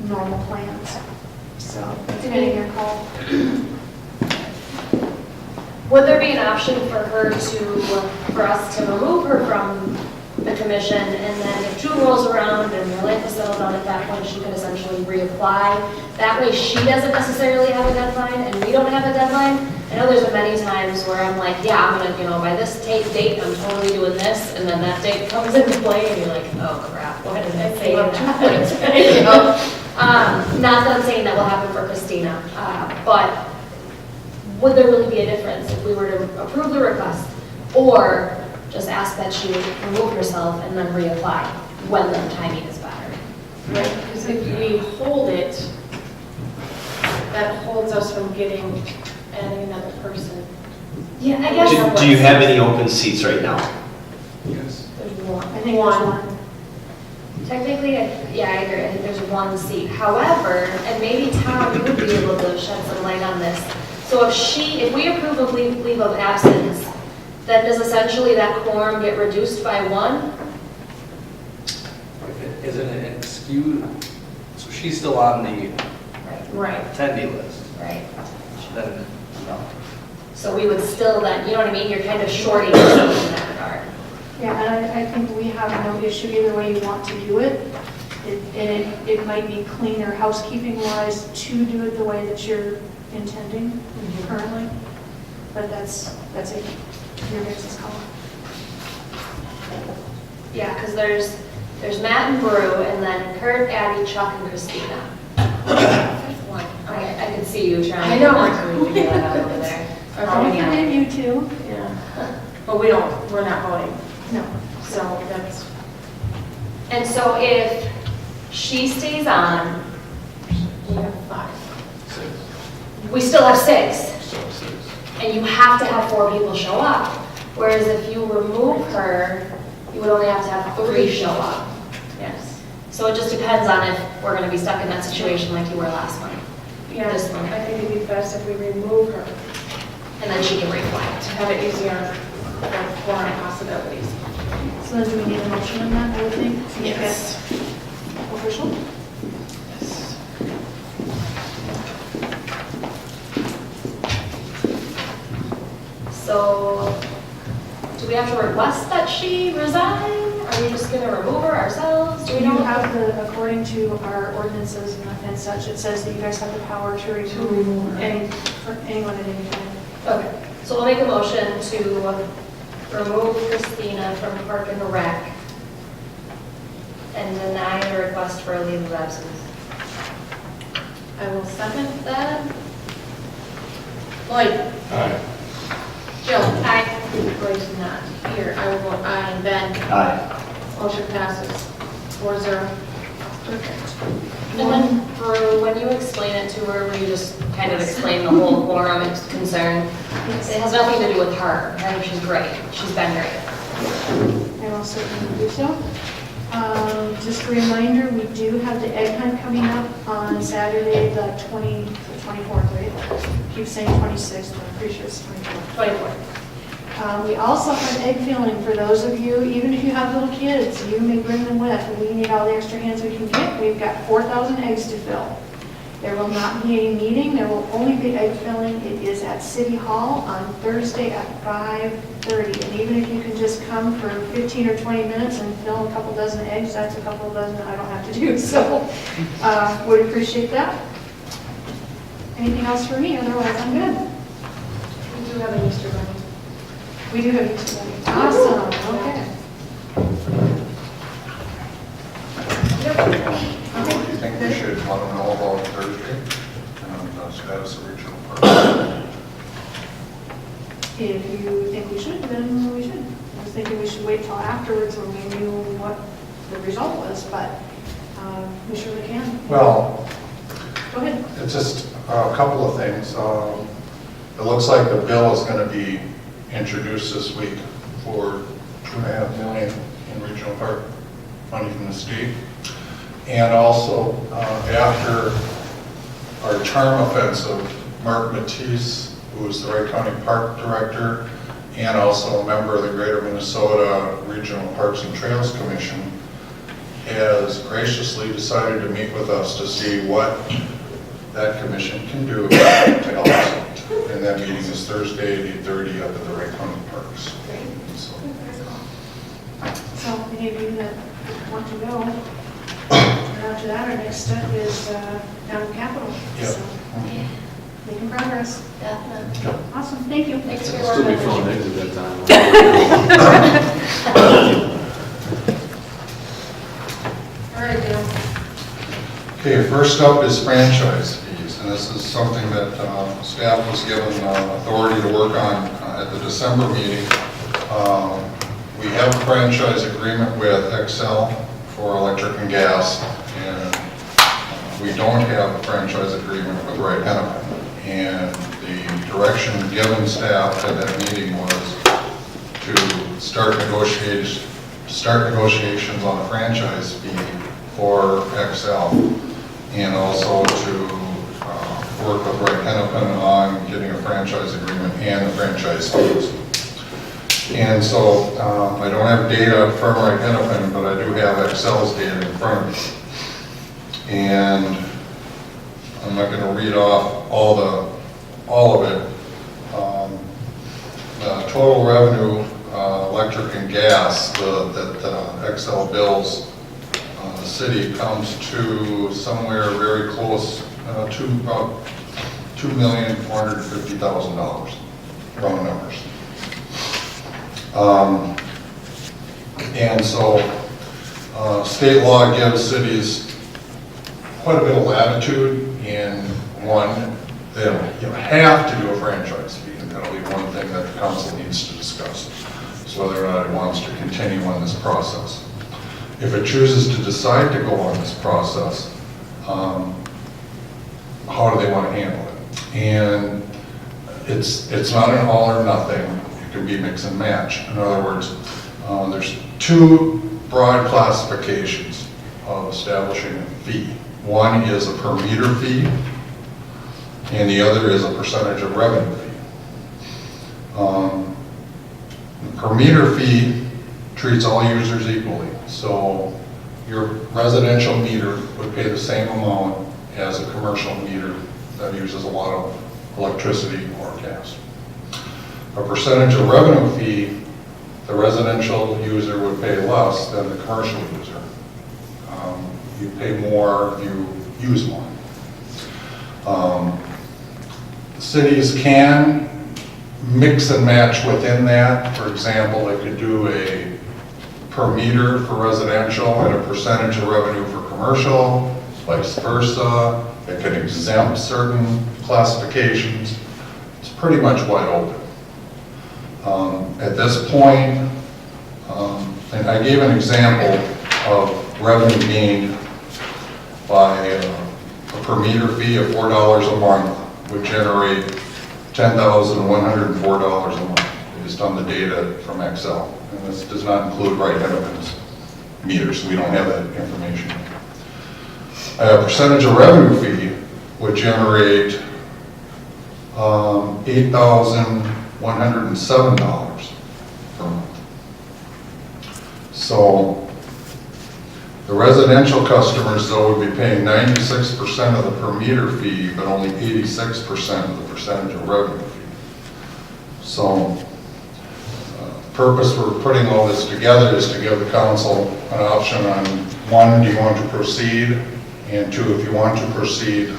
normal plans. So, it's kind of your call. Would there be an option for us to remove her from the commission, and then if June rolls around and her life is settled down at that point, she could essentially reapply? That way she doesn't necessarily have a deadline, and we don't have a deadline. I know there's been many times where I'm like, yeah, I'm gonna, by this date, I'm totally doing this, and then that date comes into play, and you're like, oh crap, why did I say that? Not that I'm saying that will happen for Christina, but would there really be a difference if we were to approve the request, or just ask that she remove herself and then reapply when the timing is better? Right, because if we hold it, that holds us from adding another person. Yeah, I guess. Do you have any open seats right now? Yes. There's one. I think there's one. Technically, yeah, I agree. I think there's one seat. However, and maybe Tom, you would be able to shed some light on this. So if we approve of leave of absence, then does essentially that quorum get reduced by one? Isn't it excused? So she's still on the Right. attendee list. Right. Then, no. So we would still then, you know what I mean? You're kind of shorting yourself in that regard. Yeah, and I think we have no issue either way you want to do it. It might be cleaner housekeeping wise to do it the way that you're intending currently, but that's your guys' call. Yeah, because there's Matt and Brew, and then Kurt, Abby, Chuck, and Christina. Fifth one. I can see you trying. I know. To figure that out over there. Don't forget you two. Yeah. But we're not voting. No. So that's, And so if she stays on, we have 5. we still have 6. So 6. And you have to have 4 people show up. Whereas if you remove her, you would only have to have 3 show up. Yes. So it just depends on if we're going to be stuck in that situation like you were last month. Yeah, This one. I think it'd be best if we remove her And then she can reflect. to have it easier for foreign possibilities. So then do we need a motion on that, I would think? to make Yes. that Official? So do we have to request that she resign? Are we just going to remove her ourselves? Do we You know? have the, according to our ordinances and such, it says that you guys have the power to remove anyone at any time. Okay, so we'll make a motion to remove Christina from Park and Rec and deny the request for a leave of absence. I will second that. Lloyd? Aye. Jill? Aye. Lloyd's not here. I will vote aye. And Ben? Aye. Motion passes 4-0. And then, Brew, when you explain it to her, will you just kind of explain the whole quorum and concern? It has nothing to do with her. I think she's great. She's been great. I will certainly do so. Just a reminder, we do have the egg hunt coming up on Saturday, the 24th, right? Keep saying 26th, but I'm pretty sure it's 24th. 24. We also have egg filling for those of you, even if you have little kids, you may bring them with. We need all the extra hands we can get. We've got 4,000 eggs to fill. There will not be a meeting, there will only be egg filling. It is at City Hall on Thursday at 5:30. And even if you can just come for 15 or 20 minutes and fill a couple dozen eggs, that's a couple dozen I don't have to do. So would appreciate that. Anything else for me? Otherwise, I'm good. We do have an Easter bunny. We do have Easter bunny. Awesome, okay. Do you think we should let them know about Thursday and the status of regional park? If you think we should, then we should. I was thinking we should wait till afterwards when we knew what the result was, but we surely can. Well, Go ahead. it's just a couple of things. It looks like the bill is going to be introduced this week for $2.5 million in regional park money from the state. And also, after our charm offensive, Mark Matisse, who is the Wright County Park Director and also a member of the Greater Minnesota Regional Parks and Trails Commission, has graciously decided to meet with us to see what that commission can do to help us out. And that meeting is Thursday at 8:30 up at the Wright County Parks. So, So any of you that want to go, and after that, our next step is down in Capitol. Yep. So, making progress. Definitely. Awesome, thank you. Thanks for your Still be work. filling eggs at that time. All right, Jill. okay, first up is franchise fees, and this is something that staff was given authority to work on at the December meeting. We have a franchise agreement with Excel for electric and gas, and we don't have a franchise agreement with Wright Hennepin. And the direction given staff at that meeting was to start start negotiations on a franchise fee for Excel, and also to work with Wright Hennepin on getting a franchise agreement and the franchise fees. And so I don't have data from Wright Hennepin, but I do have Excel's data in front of me. And I'm not going to read off all of it. The total revenue, electric and gas, that Excel bills the city comes to somewhere very close to about $2,450,000, round numbers. And so state law gives cities quite a bit of latitude in one, they don't have to do a franchise fee, and that'll be one thing that the council needs to discuss, is whether or not it wants to continue on this process. If it chooses to decide to go on this process, how do they want to handle it? And it's not an all or nothing. It can be mix and match. In other words, there's two broad classifications of establishing a fee. One is a per meter fee, and the other is a percentage of revenue fee. The per meter fee treats all users equally. So your residential meter would pay the same amount as a commercial meter that uses a lot of electricity or gas. A percentage of revenue fee, the residential user would pay less than the commercial user. You pay more if you use more. Cities can mix and match within that. For example, they could do a per meter for residential and a percentage of revenue for commercial, vice versa. It can exempt certain classifications. It's pretty much wide open. At this point, and I gave an example of revenue gained by a per meter fee of $4 a month would generate $10,104 a month based on the data from Excel. And this does not include Wright Hennepin's meters. We don't have that information. A percentage of revenue fee would generate $8,107 per month. So the residential customers, though, would be paying 96% of the per meter fee, but only 86% of the percentage of revenue fee. So purpose for putting all this together is to give the council an option on, one, do you want to proceed? And two, if you want to proceed,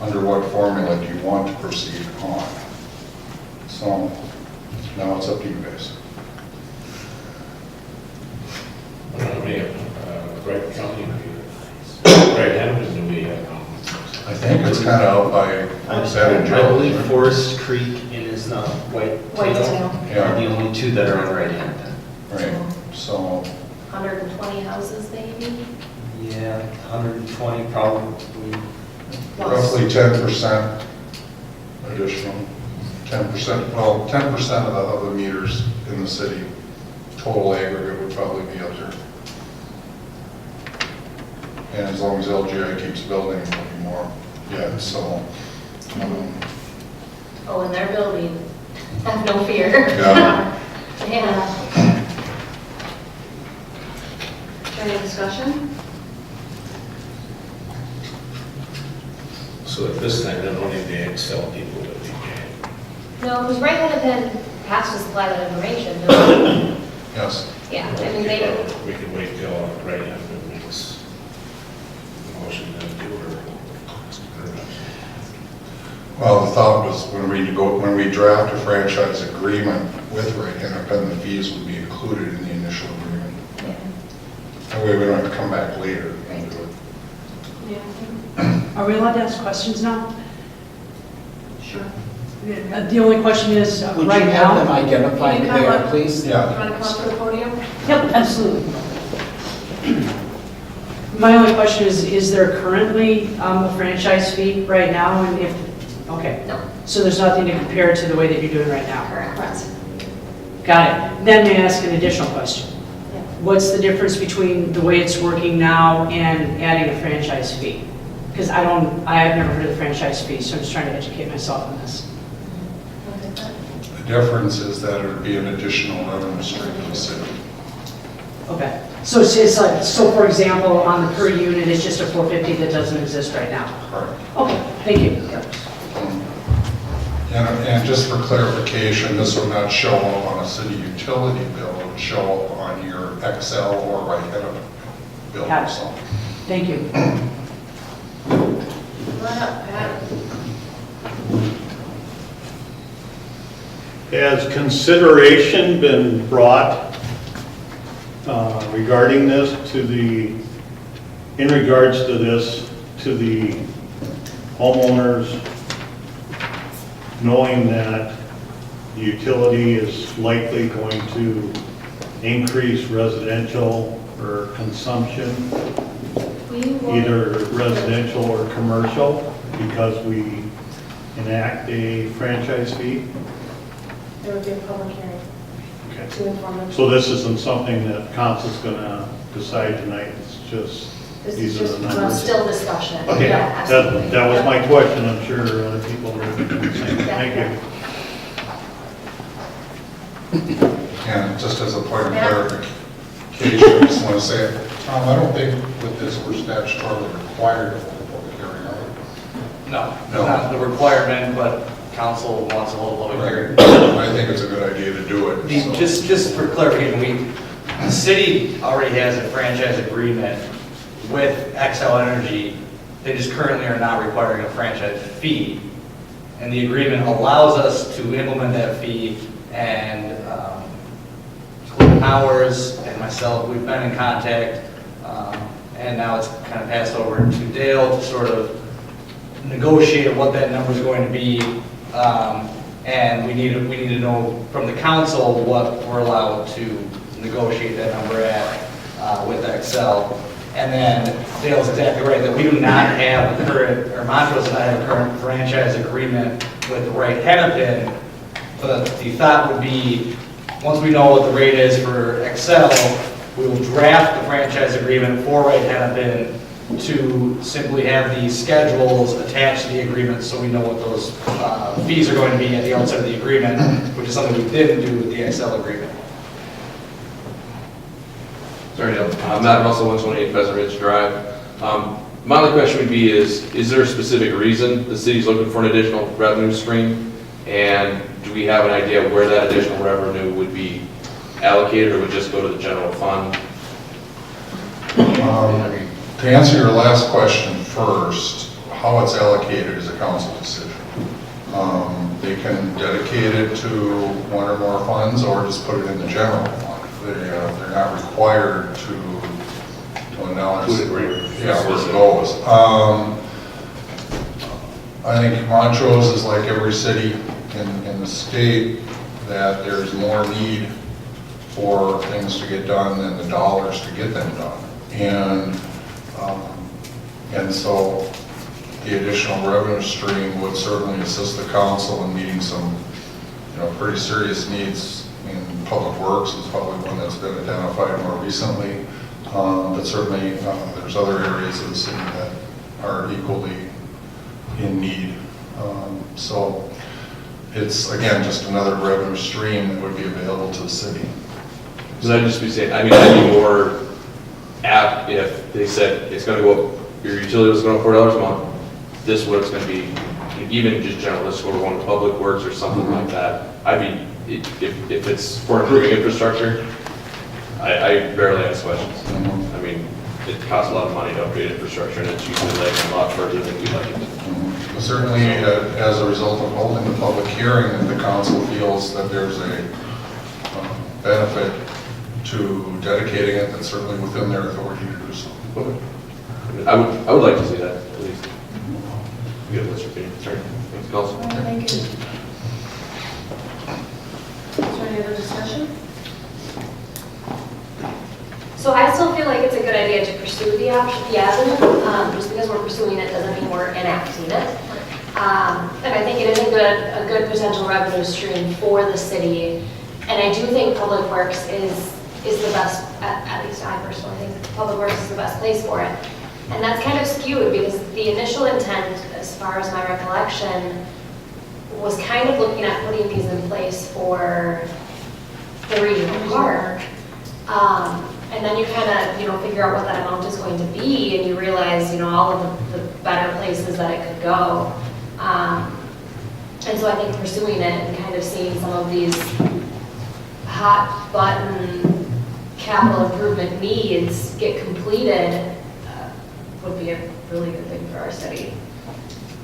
under what formula do you want to proceed on? So now it's up to you guys. Wright County, Wright Hennepin, do we have? I think it's kind of out by San I Joe. believe Forest Creek and is Whitetail are the only two that are on Wright Hennepin. Right, so 120 houses maybe? Yeah, 120 probably. roughly 10% additional. 10%, well, 10% of the meters in the city, total aggregate would probably be up there. And as long as LGI keeps building, it'll be more. Yeah, so. Oh, and they're building. Have no fear. Yeah. Yeah. Any discussion? So at this time, then only the Excel people would be paying. No, because Wright Hennepin has to supply that information, don't they? Yes. Yeah, I mean, they, We could wait till Wright Hennepin makes a motion to do her. Well, the thought was when we draft a franchise agreement with Wright Hennepin, the fees would be included in the initial agreement. That way we don't have to come back later and do it. Are we allowed to ask questions now? Sure. The only question is, Would right you have them now? identified Can you come there, up? please? Yeah. You want to come up to the podium? Yep, absolutely. My only question is there currently a franchise fee right now? And if, okay. No. So there's nothing to compare to the way that you're doing right now? correct. Got it. Then may I ask an additional question? what's the difference between the way it's working now and adding a franchise fee? Because I have never heard of the franchise fee, so I'm just trying to educate myself on this. The difference is that it would be an additional revenue stream to the city. Okay, so it's like, so for example, on the per unit, it's just a 450 that doesn't exist right now? Correct. Okay, thank you. And just for clarification, this would not show up on a city utility bill, it would show up on your Excel or right head of bill. Got it. So. Thank you. Come on up, Pat. Has consideration been brought regarding this in regards to this, to the homeowners, knowing that the utility is likely going to increase residential or consumption, either residential or commercial, because we enact a franchise fee? There would be a public hearing Okay. to inform them. So this isn't something that council's gonna decide tonight, it's just, This is these are just the numbers? Still discussion. Okay, Yeah, absolutely. that was my question, I'm sure other people are the same. Thank you. And just as a point of clarification, I just want to say, Tom, I don't think with this we're statutorily required to hold a public hearing, are we? No, not the requirement, but council wants to hold a public hearing. I think it's a good idea to do it. so. Just for clarification, the city already has a franchise agreement with Xcel Energy. They just currently are not requiring a franchise fee. And the agreement allows us to implement that fee, and Hours and myself, we've been in contact, and now it's kind of passed over to Dale to sort of negotiate what that number is going to be. And we need to know from the council what we're allowed to negotiate that number at with Xcel. And then Dale's exactly right, that we do not have a current, or Montrose does not have a current franchise agreement with Wright Hennepin. But the thought would be, once we know what the rate is for Xcel, we will draft the franchise agreement for Wright Hennepin to simply have the schedules attached to the agreement so we know what those fees are going to be at the outset of the agreement, which is something we didn't do with the Xcel agreement. Sorry, Dale. Matt Russell, 128 Pheasant Ridge Drive. My only question would be is there a specific reason the city's looking for an additional revenue stream? And do we have an idea where that additional revenue would be allocated, or would just go to the general fund? To answer your last question first, how it's allocated is a council decision. They can dedicate it to one or more funds or just put it in the general fund. They're not required to announce where it goes. I think Montrose is like every city in the state, that there's more need for things to get done than the dollars to get them done. And so the additional revenue stream would certainly assist the council in meeting some, pretty serious needs. Public Works is probably one that's been identified more recently, but certainly there's other areas of the city that are equally in need. So it's, again, just another revenue stream that would be available to the city. So I'd just be saying, I'd be more apt if they said it's going to go up, your utility was going up $4 a month, this is what it's going to be, even just general, let's go to one of Public Works or something like that. I'd be, if it's for improving infrastructure, I rarely ask questions. I mean, it costs a lot of money to upgrade infrastructure, and it's usually lagging a lot further than we'd like it to. Certainly, as a result of holding the public hearing, if the council feels that there's a benefit to dedicating it, that's certainly within their authority to do so. I would like to see that, at least. Good, what's your opinion? Sorry. Thanks, Council. Thank you. Is there any other discussion? So I still feel like it's a good idea to pursue the option, the avenue. Just because we're pursuing it doesn't mean we're enacting it. And I think it is a good potential revenue stream for the city. And I do think Public Works is is the best, at least I personally think Public Works is the best place for it. And that's kind of skewed because the initial intent, as far as my recollection, was kind of looking at putting these in place for the regional park. And then you kind of, figure out what that amount is going to be, and you realize, all of the better places that it could go. And so I think pursuing it and kind of seeing some of these hot button capital improvement needs get completed would be a really good thing for our city.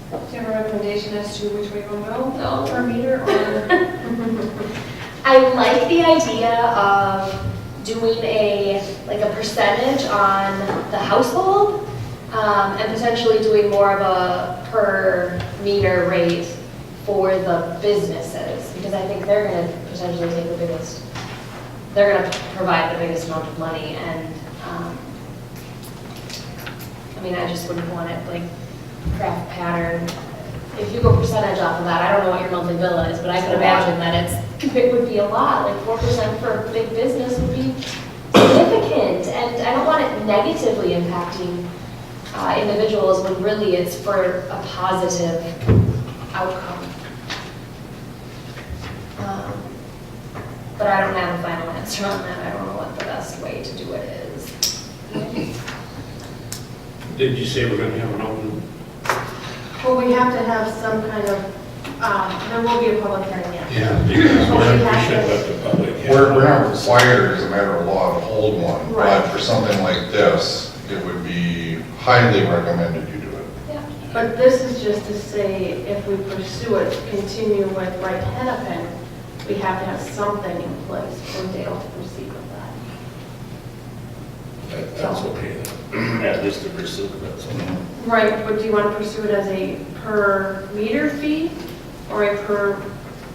Do you have a recommendation as to which way you want to go? No. Per meter or? I like the idea of doing a percentage on the household, and potentially doing more of a per meter rate for the businesses, because I think they're going to potentially take the biggest, they're going to provide the biggest amount of money, and I just wouldn't want it like craft pattern. If you go percentage off of that, I don't know what your monthly bill is, but I can imagine that it would be a lot. Like 4% for a big business would be significant, and I don't want it negatively impacting individuals when really it's for a positive outcome. But I don't have a final answer on that. I don't know what the best way to do it is. Did you say we're going to have an open? Well, we have to have some kind of, there will be a public hearing, yes. Yeah, because we should let the public. We're not required as a matter of law to hold one, but Right. for something like this, it would be highly recommended you do it. But this is just to say, if we pursue it, continue with right Hennepin, we have to have something in place for Dale to proceed with that. That's okay then. At least to pursue it, that's okay. Right, but do you want to pursue it as a per meter fee or a per,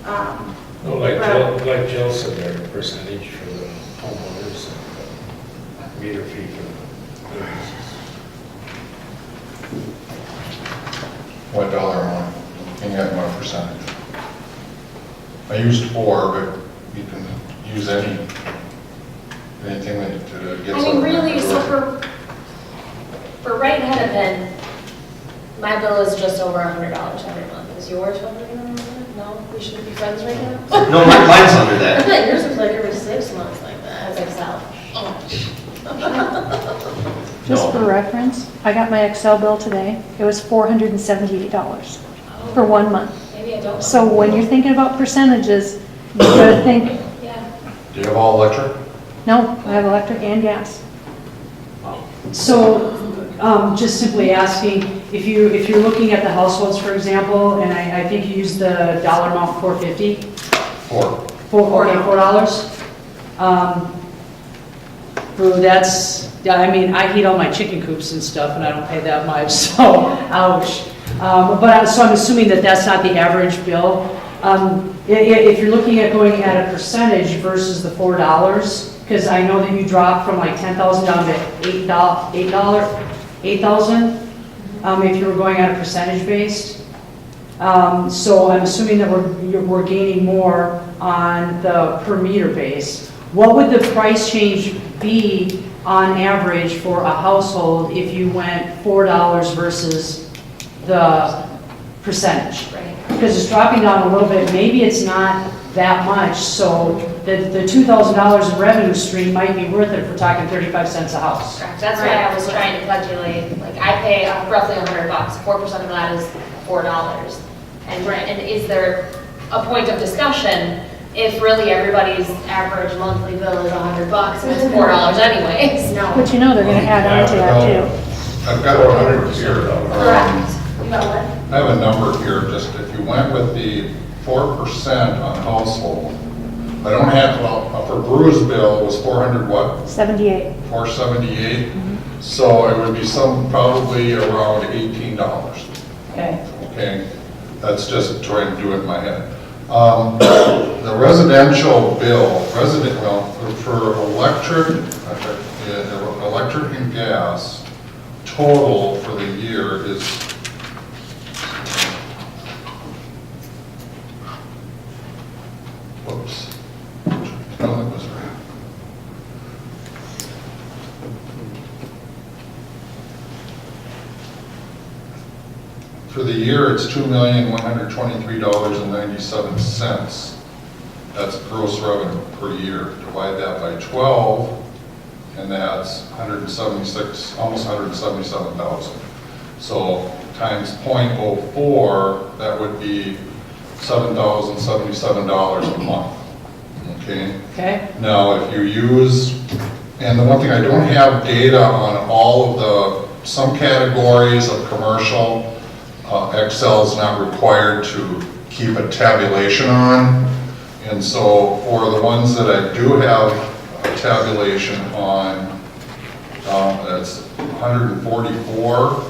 No, like Jill said, there, a percentage for the homeowners and a meter fee for the businesses. What dollar amount? And you got what percentage? I used 4, but you can use anything that gets. Really, so for right Hennepin, my bill is just over $100 every month. Is yours over $100? No, we shouldn't be friends right now. No, mine's under I that. thought yours was like every 6 months like that, as Excel. Just for reference, I got my Excel bill today. It was $478 for 1 month. Maybe I don't. So when you're thinking about percentages, you gotta think, Yeah. Do you have all electric? no, I have electric and gas. So, just simply asking, if you're looking at the households, for example, and I think you used the dollar amount $4.50? 4. $4. That's, I heat all my chicken coops and stuff, and I don't pay that much, so, ouch. So I'm assuming that that's not the average bill. If you're looking at going at a percentage versus the $4, because I know that you dropped from like 10,000 down to $8,000, if you were going at a percentage based. So I'm assuming that we're gaining more on the per meter base. What would the price change be on average for a household if you went $4 versus the percentage? Right. Because it's dropping down a little bit, maybe it's not that much, so the $2,000 in revenue stream might be worth it if we're talking 35 cents a house. Correct. That's why I was trying to calculate, like I pay roughly $100, 4% of that is $4. And is there a point of discussion if really everybody's average monthly bill is $100 and it's $4 anyways? No. But they're gonna add on to that too. I've got 100 here. Correct. You got what? I have a number here, just if you went with the 4% on household, I don't have, for Brew's bill was 400 what? 78. 478. So it would be probably around $18. Okay. Okay, that's just trying to do it in my head. The residential bill, for electric and gas, total for the year is whoops. No, that was right. for the year, it's $2,123.97. That's gross revenue per year. Divide that by 12, and that's 176, almost 177,000. So times 0.04, that would be $7,077 a month. Okay? Okay. Now, if you use, and the one thing, I don't have data on all of some categories of commercial, Excel is not required to keep a tabulation on. And so for the ones that I do have a tabulation on, that's 144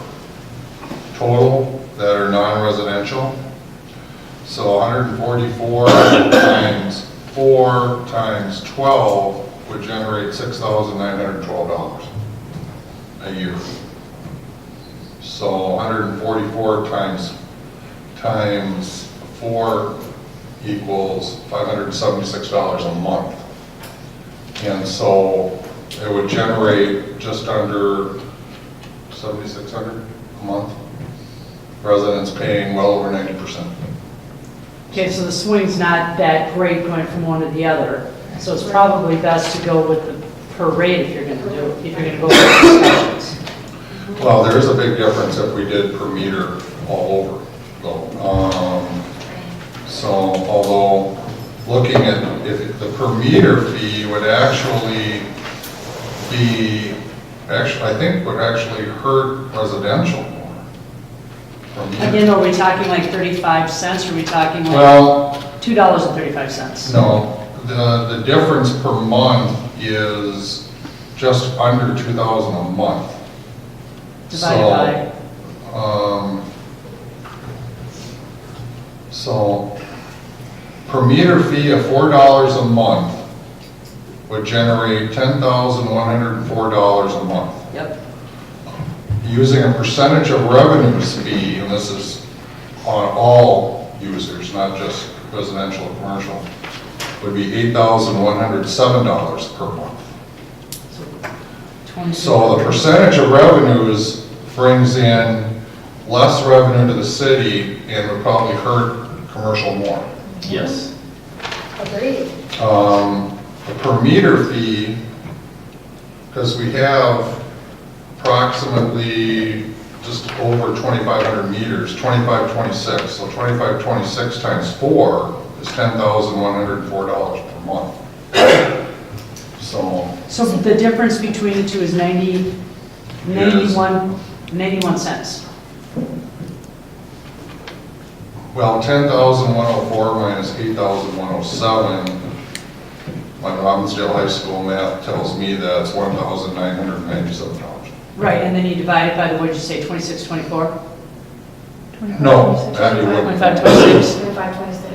total that are non-residential. So 144 times 4 times 12 would generate $6,912 a year. So 144 times 4 equals $576 a month. And so it would generate just under $7,600 a month. Residents paying well over 90%. Okay, so the swing's not that great going from one to the other. So it's probably best to go with the per rate if you're going to do it, if you're going to go with discussions. Well, there is a big difference if we did per meter all over, though. So, although looking at if the per meter fee would actually be, I think would actually hurt residential more. Again, are we talking like 35 cents, or are we talking like $2.35? No, the difference per month is just under $2,000 a month. Divided by? So per meter fee of $4 a month would generate $10,104 a month. Yep. Using a percentage of revenues fee, and this is on all users, not just residential or commercial, would be $8,107 per month. So the percentage of revenues brings in less revenue to the city and would probably hurt commercial more. Yes. Agreed. A per meter fee, because we have approximately just over 2,500 meters, 2,526. So 2,526 times 4 is $10,104 per month. So the difference between the two is 91 cents. Well, 10,104 minus 8,107, my Robbinsdale High School math tells me that's $1,997. Right, and then you divide it by the, what did you say, 26, 24? No, that you wouldn't. 25, 26? 25, 26.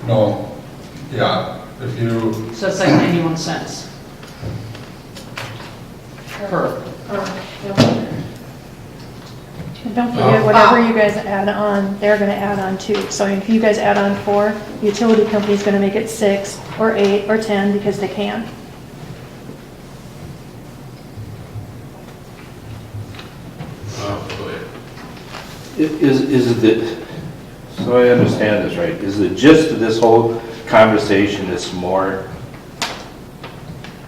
No, yeah, if you, So it's like 91 cents per. And don't forget, whatever you guys add on, they're gonna add on too. So if you guys add on 4, the utility company's gonna make it 6 or 8 or 10 because they can. Is it that, so I understand this right, is the gist of this whole conversation is more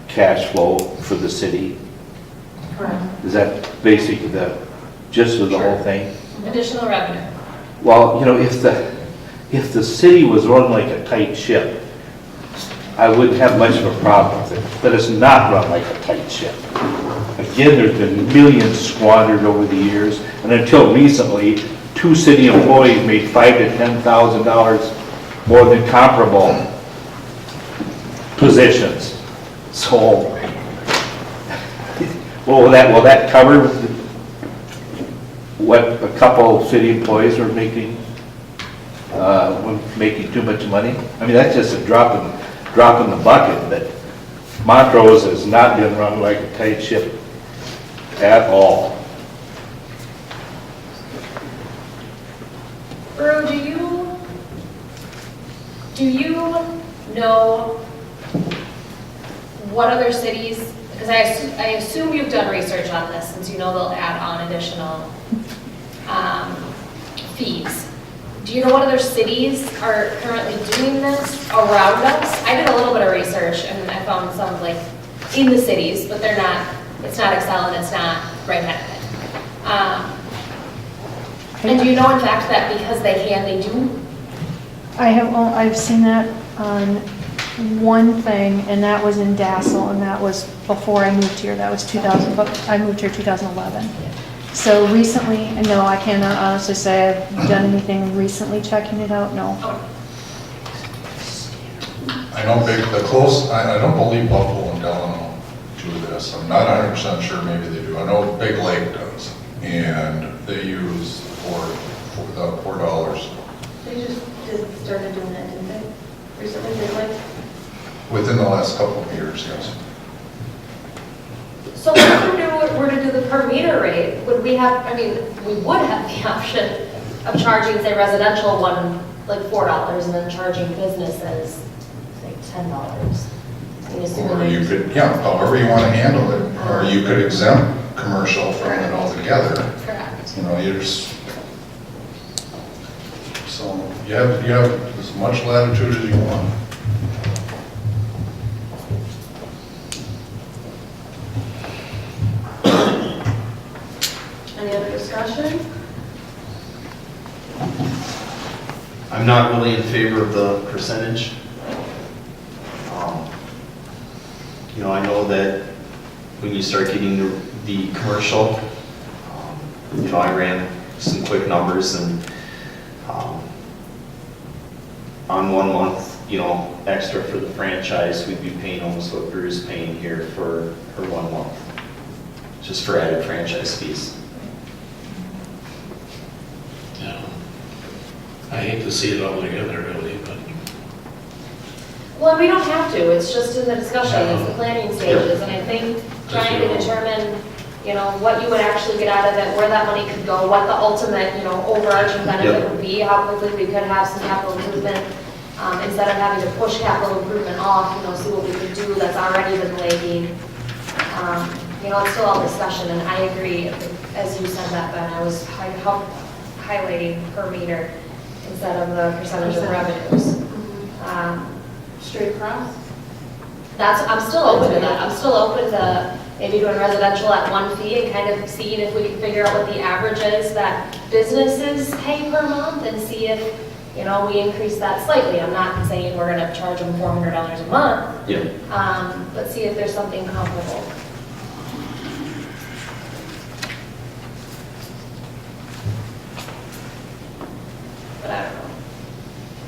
cash flow for the city? Correct. Is that basically the gist of the whole thing? Additional revenue. Well, you know, if the city was run like a tight ship, I wouldn't have much of a problem with it, but it's not run like a tight ship. Again, there's been millions squandered over the years, and until recently, 2 city employees made $5,000 to $10,000 more than comparable positions. So, will that cover what a couple city employees were making, making too much money? I mean, that's just a drop in the bucket, but Montrose has not been run like a tight ship at all. Brew, do you know what other cities, because I assume you've done research on this, since you know they'll add on additional fees. Do you know what other cities are currently doing this around us? I did a little bit of research and I found some like in the cities, but they're not, it's not Excel and it's not right at it. And do you know in fact that because they can, they do? I've seen that on one thing, and that was in Dassel, and that was before I moved here. That was 2000, but I moved here 2011. So recently, no, I cannot honestly say I've done anything recently checking it out, no. I know I don't believe Buffalo and Delano do this. I'm not 100% sure, maybe they do. I know Big Lake does, and they use the $4. They just started doing that, didn't they? Recently, they like. Within the last couple of years, yes. So if we were to do the per meter rate, would we have, I mean, we would have the option of charging, say, residential one like $4 and then charging businesses like $10. I mean, assuming Or you could, however you want to handle it, or you could exempt commercial from it altogether. Correct. You know, so you have as much latitude as you want. Any other discussion? I'm not really in favor of the percentage. You know, I know that when you start getting the commercial, you know, I ran some quick numbers and on 1 month, you know, extra for the franchise, we'd be paying almost what Drew's paying here for 1 month, just for added franchise fees. Yeah. I hate to see it all together, really, but. Well, we don't have to, it's just in the discussion, it's the planning stages, and I think trying to determine, you know, what you would actually get out of it, where that money could go, what the ultimate, you know, overarching benefit would be, how quickly we could have some capital improvement, instead of having to push capital improvement off, you know, see what we could do that's already been lagging. You know, it's still all discussion, and I agree, as you said that, Ben, I was highlighting per meter instead of the percentage of revenues. Straight across? I'm still open to that. I'm still open to maybe doing residential at 1 fee and kind of seeing if we can figure out what the average is that businesses pay per month and see if, you know, we increase that slightly. I'm not saying we're going to charge them $400 a month. Yeah. But see if there's something comparable. But I don't know.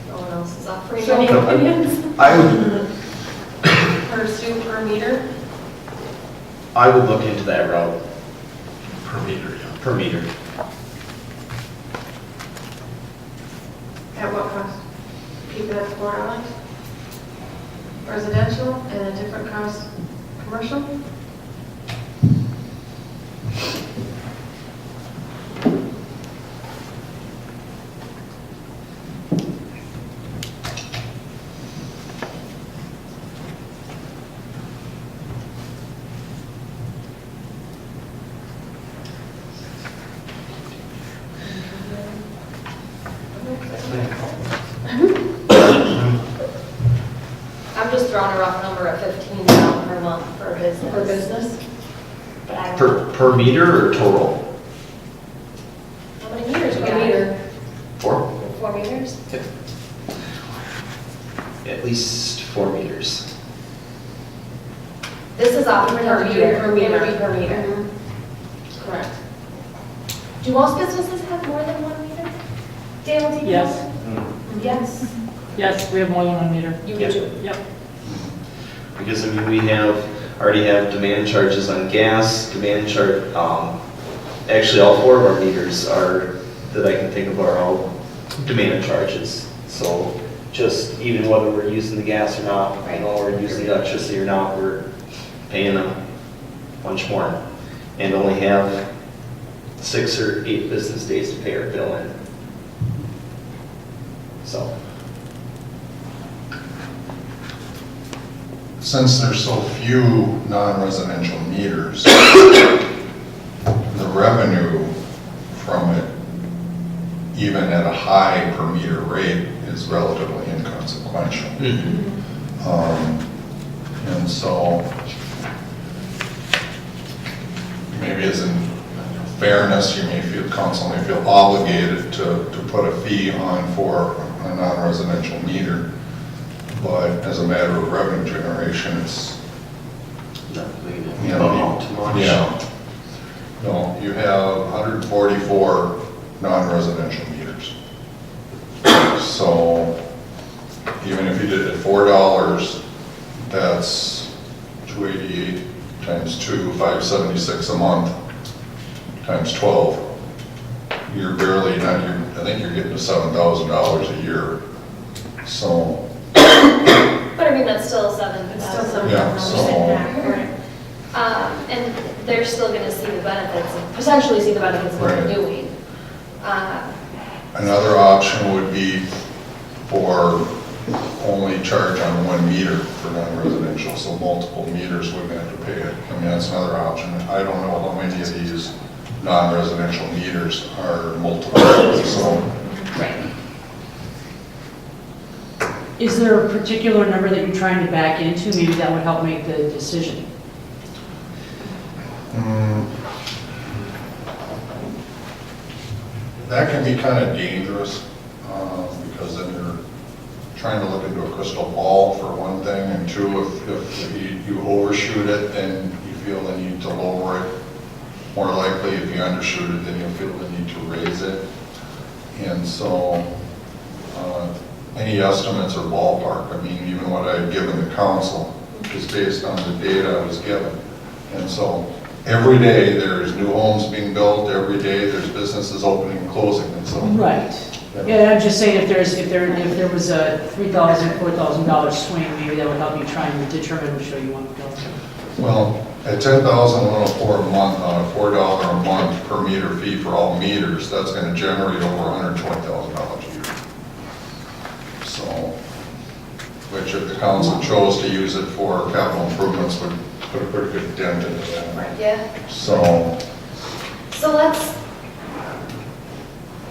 No one else is offering any opinions? I would, Per meter? I would look into that route. Per meter, yeah. Per meter. At what cost? Keep it at $4? Residential and a different cost commercial? I'm just throwing a rough number at $15 per month for business. For business? But I don't know. Per meter or total? How many meters we Per got? meter. 4? 4 meters? At least 4 meters. This is off per Per meter. meter. It would be per meter. Correct. Do most businesses have more than 1 meter? Dale, do you know? Yes. Yes. Yes, we have more than 1 meter. You do too? Yep. Because, I mean, we already have demand charges on gas, actually all 4 of our meters that I can think of are all demand charges. So just even whether we're using the gas or not, you know, or using the electricity or not, we're paying a bunch more. And only have 6 or 8 business days to pay our bill in. So. Since there's so few non-residential meters, the revenue from it, even at a high per meter rate, is relatively inconsequential. And so maybe as in fairness, you may feel, council may feel obligated to put a fee on for a non-residential meter, but as a matter of revenue generation, it's, you know, yeah. No, you have 144 non-residential meters. So even if you did it at $4, that's 288 times 2, 576 a month, times 12. You're barely, not, I think you're getting to $7,000 a year. So. But I mean, that's still $7,000. Yeah, so. And they're still gonna see the benefits, potentially see the benefits of what they're Right. doing. Another option would be for only charge on one meter for non-residential, so multiple meters wouldn't have to pay it. I mean, that's another option. I don't know how many of these non-residential meters are multiple, so. Right. Is there a particular number that you're trying to back into? Maybe that would help make the decision. That can be kind of dangerous, because then you're trying to look into a crystal ball for one thing, and two, if you overshoot it, then you feel the need to lower it. More likely, if you undershoot it, then you'll feel the need to raise it. And so, any estimates are ballpark. I mean, even what I've given the council is based on the data I was given. And so, every day there's new homes being built, every day there's businesses opening and closing, and so. Right. Yeah, I'm just saying if there was a $3,000, $4,000 swing, maybe that would help you try and determine which way you want to go. Well, at $10,104 a month on a $4 a month per meter fee for all meters, that's going to generate over $120,000 a year. So, which if the council chose to use it for capital improvements would put a pretty good dent into that. Yeah. So let's,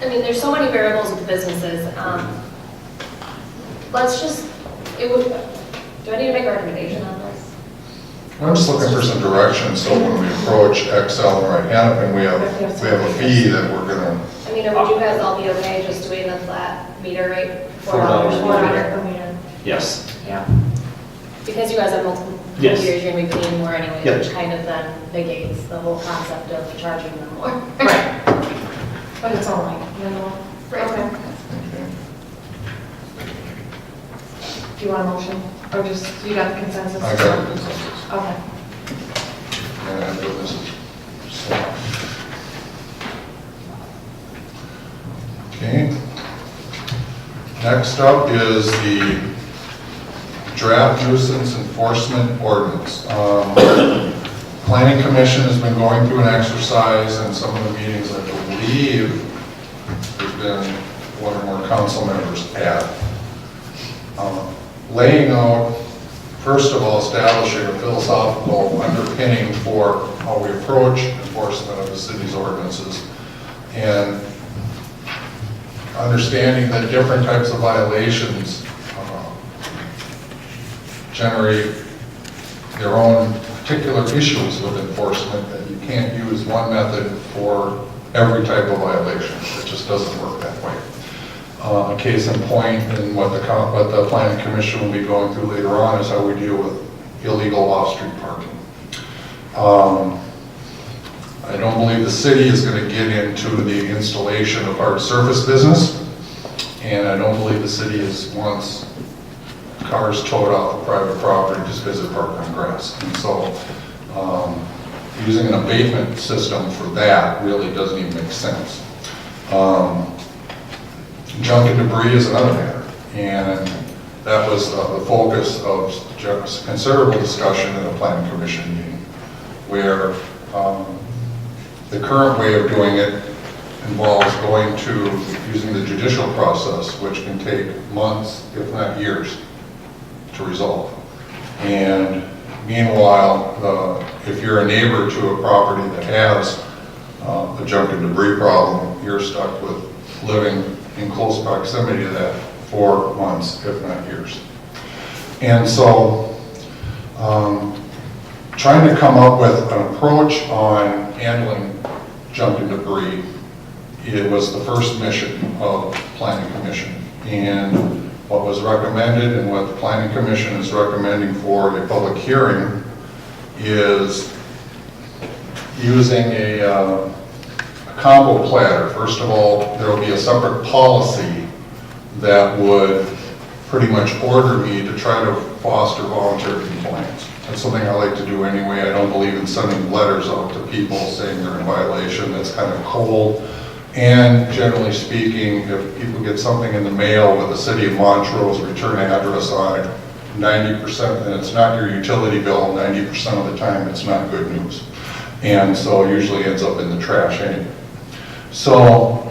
I mean, there's so many variables with the businesses. Let's just, do I need to make a recommendation on this? I'm just looking for some direction, so when we approach Excel and Wright Hennepin, we have a fee that we're gonna. I mean, would you guys all be okay just doing the flat meter rate? $4 per meter. Yes. Yeah. Because you guys have multiple Yes. meters, you're gonna be paying more anyway, Yep. which kind of then negates the whole concept of charging them more. Right. But it's only, you know. Right. Okay. Do you want a motion? Or just, you got the consensus? I got the consensus. Okay. And I do this. So. Okay. Next up is the draft nuisance enforcement ordinance. Planning Commission has been going through an exercise, and some of the meetings, I believe, there's been one or more council members at. Laying out, first of all, establishing a philosophical underpinning for how we approach enforcement of the city's ordinances, and understanding that different types of violations generate their own particular issues with enforcement, that you can't use one method for every type of violation. It just doesn't work that way. A case in point, and what the Planning Commission will be going through later on, is how we deal with illegal off-street parking. I don't believe the city is going to get into the installation of hard surface business, and I don't believe the city wants cars towed off of private property just because they're parked on grass. And so using an abatement system for that really doesn't even make sense. Junk and debris is another matter, and that was the focus of considerable discussion in a Planning Commission meeting, where the current way of doing it involves going to using the judicial process, which can take months, if not years, to resolve. And meanwhile, if you're a neighbor to a property that has a junk and debris problem, you're stuck with living in close proximity to that for months, if not years. And so, trying to come up with an approach on handling junk and debris, it was the first mission of Planning Commission. And what was recommended and what the Planning Commission is recommending for a public hearing is using a combo platter. First of all, there will be a separate policy that would pretty much order me to try to foster voluntary compliance. That's something I like to do anyway. I don't believe in sending letters out to people saying they're in violation. That's kind of cold. And generally speaking, if people get something in the mail with the city of Montrose return address on it, 90%, and it's not your utility bill, 90% of the time it's not good news. And so it usually ends up in the trash anyway. So,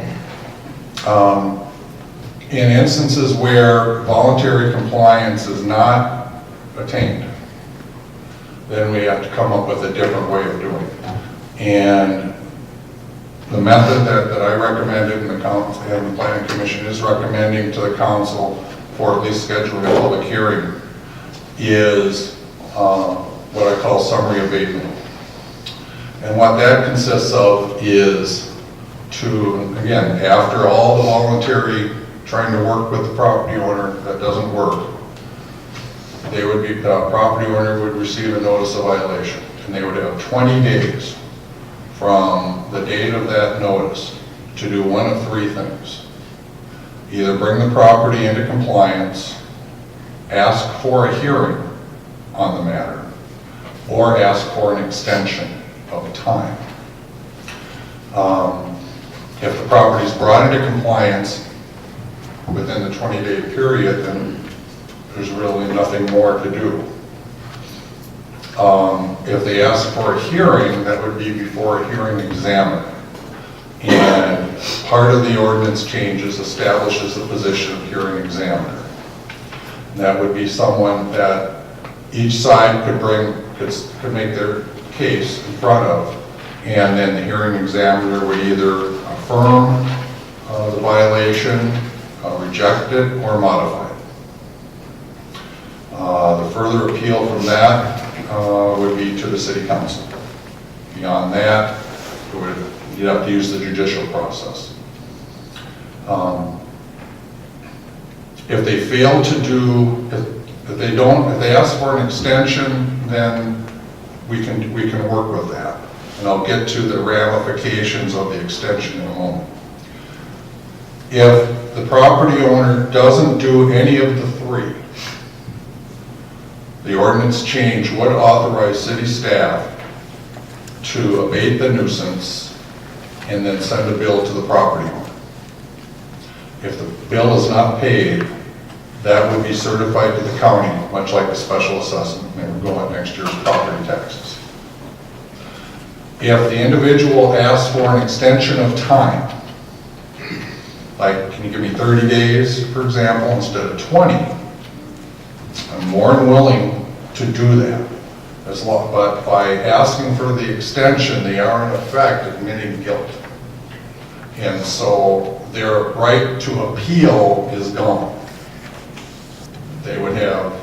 in instances where voluntary compliance is not attained, then we have to come up with a different way of doing it. And the method that I recommended and the council and the Planning Commission is recommending to the council for at least scheduling a public hearing is what I call summary abatement. And what that consists of is to, again, after all the voluntary trying to work with the property owner that doesn't work, they would be, the property owner would receive a notice of violation, and they would have 20 days from the date of that notice to do one of three things. Either bring the property into compliance, ask for a hearing on the matter, or ask for an extension of time. If the property is brought into compliance within the 20-day period, then there's really nothing more to do. If they ask for a hearing, that would be before a hearing examiner. And part of the ordinance changes establishes the position of hearing examiner. That would be someone that each side could make their case in front of, and then the hearing examiner would either affirm the violation, reject it, or modify it. The further appeal from that would be to the city council. Beyond that, you'd have to use the judicial process. If they fail to do, if they ask for an extension, then we can work with that. And I'll get to the ramifications of the extension in a moment. If the property owner doesn't do any of the three, the ordinance change would authorize city staff to abate the nuisance and then send a bill to the property owner. If the bill is not paid, that would be certified to the county, much like a special assessment, and it would go on next year's property taxes. If the individual asks for an extension of time, like, can you give me 30 days, for example, instead of 20, I'm more than willing to do that. But by asking for the extension, they are in effect admitting guilt. And so their right to appeal is gone. They would have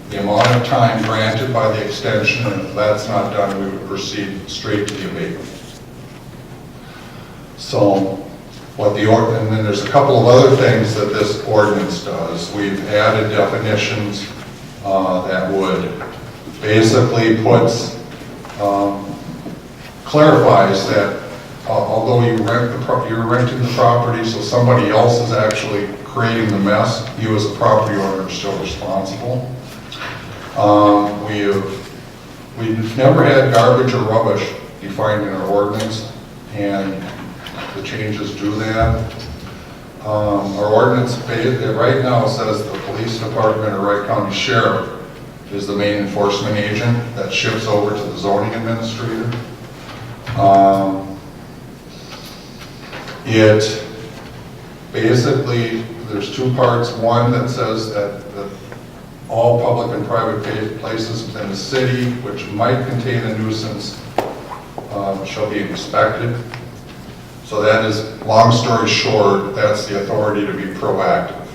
the amount of time granted by the extension, and if that's not done, we would proceed straight to the abatement. So and then there's a couple of other things that this ordinance does. We've added definitions that would basically clarifies that although you're renting the property, so somebody else is actually creating the mess, you as a property owner are still responsible. We've never had garbage or rubbish defined in our ordinance, and the changes do that. Our ordinance right now says the police department or Wright County Sheriff is the main enforcement agent that shifts over to the zoning administrator. It basically, there's two parts. One that says that all public and private places within the city which might contain a nuisance shall be inspected. So that is, long story short, that's the authority to be proactive.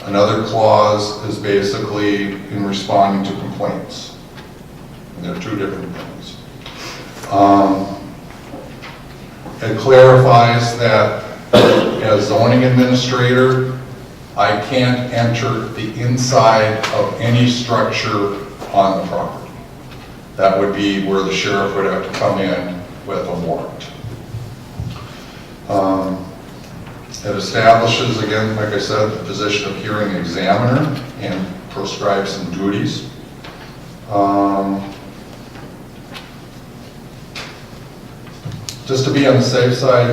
Another clause is basically in responding to complaints. And they're two different things. It clarifies that as zoning administrator, I can't enter the inside of any structure on the property. That would be where the sheriff would have to come in with a warrant. It establishes, again, like I said, the position of hearing examiner and prescribes some duties. Just to be on the safe side,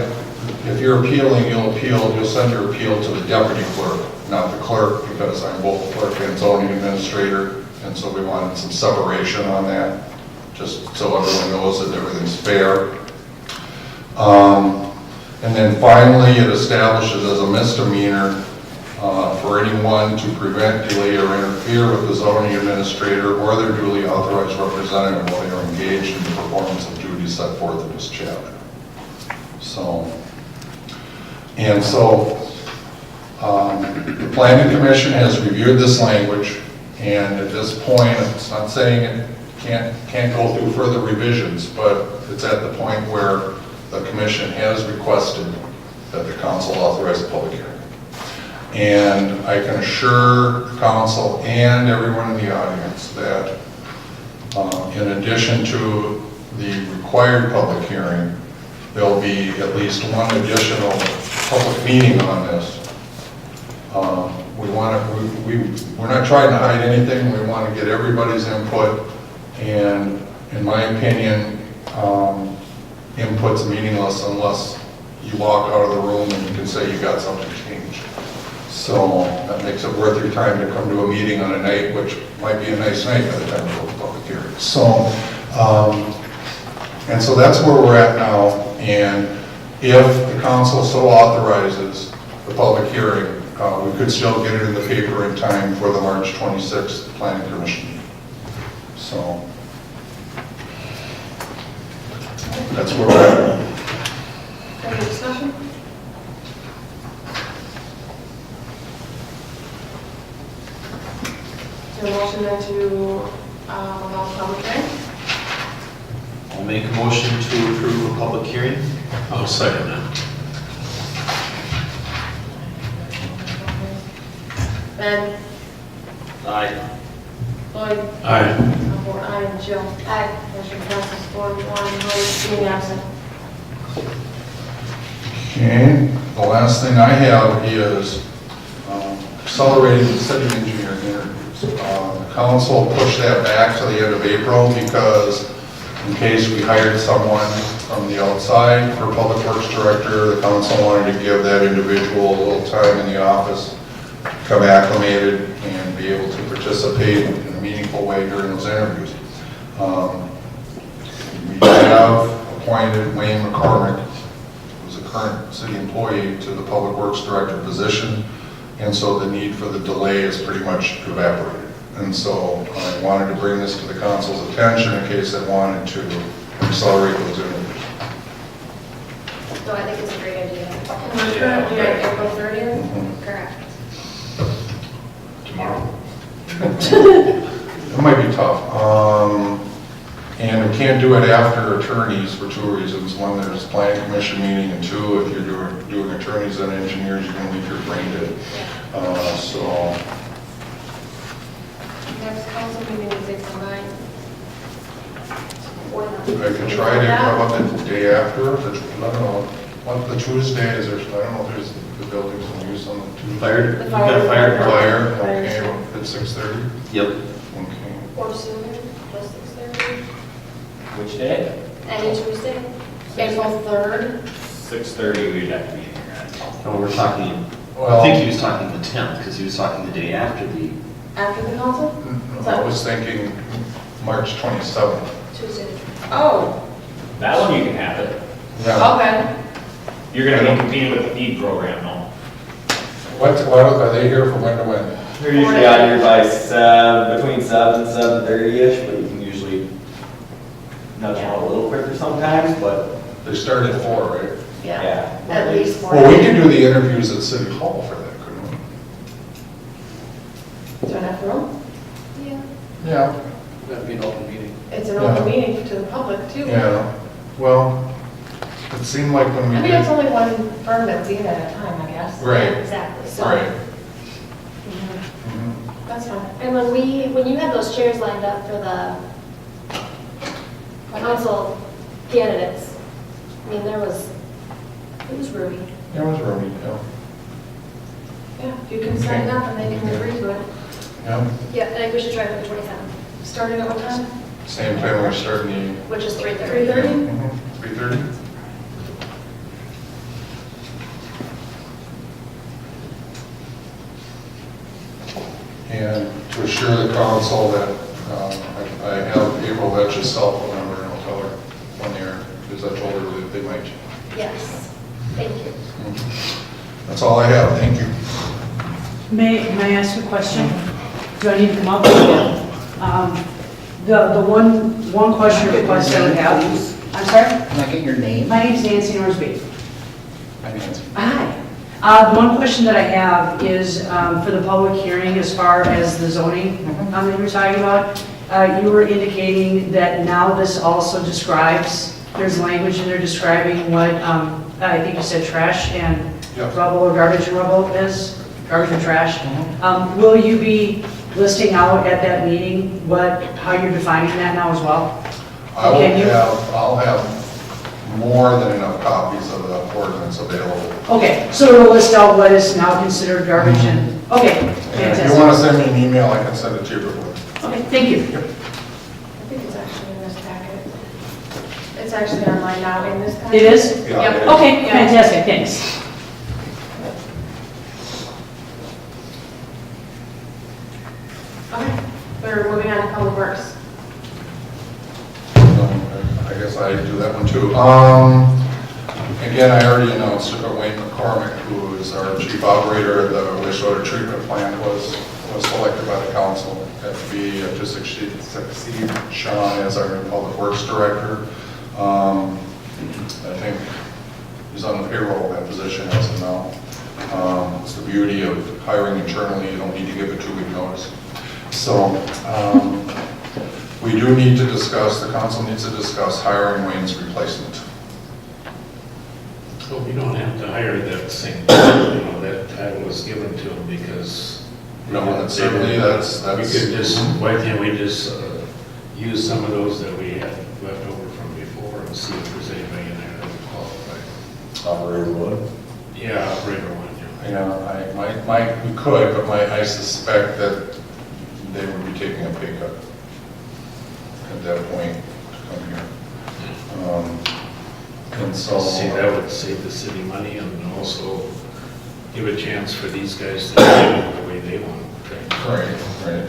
if you're appealing, you'll send your appeal to the deputy clerk, not the clerk, because I'm both clerk and zoning administrator, and so we wanted some separation on that, just so everyone knows that everything's fair. And then finally, it establishes as a misdemeanor for anyone to prevent, delay, or interfere with the zoning administrator or their duly authorized representative while they are engaged in the performance of duties set forth in this chapter. So, the Planning Commission has reviewed this language, and at this point, it's not saying it can't go through further revisions, but it's at the point where the commission has requested that the council authorize a public hearing. And I can assure the council and everyone in the audience that in addition to the required public hearing, there'll be at least one additional public meeting on this. We're not trying to hide anything. We want to get everybody's input, and in my opinion, input's meaningless unless you walk out of the room and you can say you got something changed. So that makes it worth your time to come to a meeting on a night, which might be a nice night by the time you go to public hearing. So, and so that's where we're at now. And if the council so authorizes the public hearing, we could still get it in the paper in time for the March 26th Planning Commission meeting. So that's where we're at. Any discussion? Is there a motion then to allow public hearing? I'll make a motion to approve a public hearing. I'll second that. Ben? Aye. Lloyd? Aye. I'll vote aye, and Jill? Aye. Motion passes 4-1, Lloyd being absent. Okay, the last thing I have is accelerating the city engineer interviews. The council pushed that back to the end of April because in case we hired someone from the outside for public works director, the council wanted to give that individual a little time in the office, become acclimated, and be able to participate in a meaningful way during those interviews. We have appointed Wayne McCormick, who's a current city employee, to the public works director position, and so the need for the delay is pretty much evaporated. And so I wanted to bring this to the council's attention in case they wanted to accelerate those interviews. So I think it's a great idea. And we're currently at April 30th? Correct. Tomorrow. It might be tough. And we can't do it after attorneys for two reasons. One, there's planning commission meeting, and two, if you're doing attorneys and engineers, you can leave your brain dead. So Next council meeting is April 9th. I could try to, how about the day after? I don't know, what the Tuesday is, there, I don't know if there's the buildings in use on the Tuesday. Fire? The fire. Fire, okay, at 6:30? Yep. Okay. Or sooner, just 6:30. Which day? Any Tuesday? April 3rd. 6:30, we'd have to be here. No, we're talking, I Well, think he was talking the 10th, because he was talking the day after the, After the council? I was thinking March 27th. Tuesday. Oh, That one you can have it. Yeah. okay. You're gonna be competing with the feed program, though. What are they here from when to when? They're usually out here by between 7 and 7:30-ish, but you can usually nudge them out a little quicker sometimes, but They start at 4, right? Yeah, at least 4. Well, we could do the interviews at City Hall for that, couldn't we? Do I have room? Yeah. Yeah. That'd be an open meeting. It's an open meeting to the public too. Yeah, well, it seemed like when we I mean, did. it's only one firm that's in at a time, I guess. Right. Exactly, so. Right. Mhm. That's fine. And when you had those chairs lined up for the council candidates, I mean, it was roomy. It was roomy, yeah. Yeah, if you can sign up and they can agree to it. Yeah, Yeah, I think we should try for the 27th, Starting at what time? same time we're starting which is 3:30. 3:30? the, 3:30? And to assure the council that I have April Vetch's cell phone number, and I'll tell her when they're, because I told her that they might. Yes, thank you. That's all I have, thank you. May I ask a question? Do I need to come up? The one question or request I would have. I'm sorry? Can I get your name? My name's Nancy Norsby. Hi, Nancy. Hi. The one question that I have is for the public hearing as far as the zoning that you were talking about. You were indicating that now this also describes, there's language in there describing what, I think you said trash and Yep. rubble or garbage and rubble is, garbage and trash. Will you be listing out at that meeting how you're defining that now as well? I'll have more than enough copies of the ordinance available. Okay, so it'll list out what is now considered garbage and, okay, And if you fantastic. want to send me an email, I can send it to you before. Okay, thank you. I think it's actually in this packet. It's actually online now in this packet. It is? Yeah, Yep. it is. Okay, fantastic, thanks. Okay, we're moving on to Public Works. I guess I do that one too. Again, I already announced that Wayne McCormick, who is our chief operator of the wastewater treatment plant, was selected by the council to succeed Sean as our new public works director. I think he's on the payroll in that position as of now. It's the beauty of hiring internally, you don't need to give a 2-week notice. So, we do need to discuss, the council needs to discuss hiring Wayne's replacement. So we don't have to hire that same, that title was given to him because. No, certainly that's. We could just, why can't we just use some of those that we had left over from before and see if there's anybody in there that would qualify? Operator one. Yeah, operator one, yeah. We could, but I suspect that they would be taking a pay cut at that point to come here. And so. See, that would save the city money and also give a chance for these guys to do it the way they want to train. Right.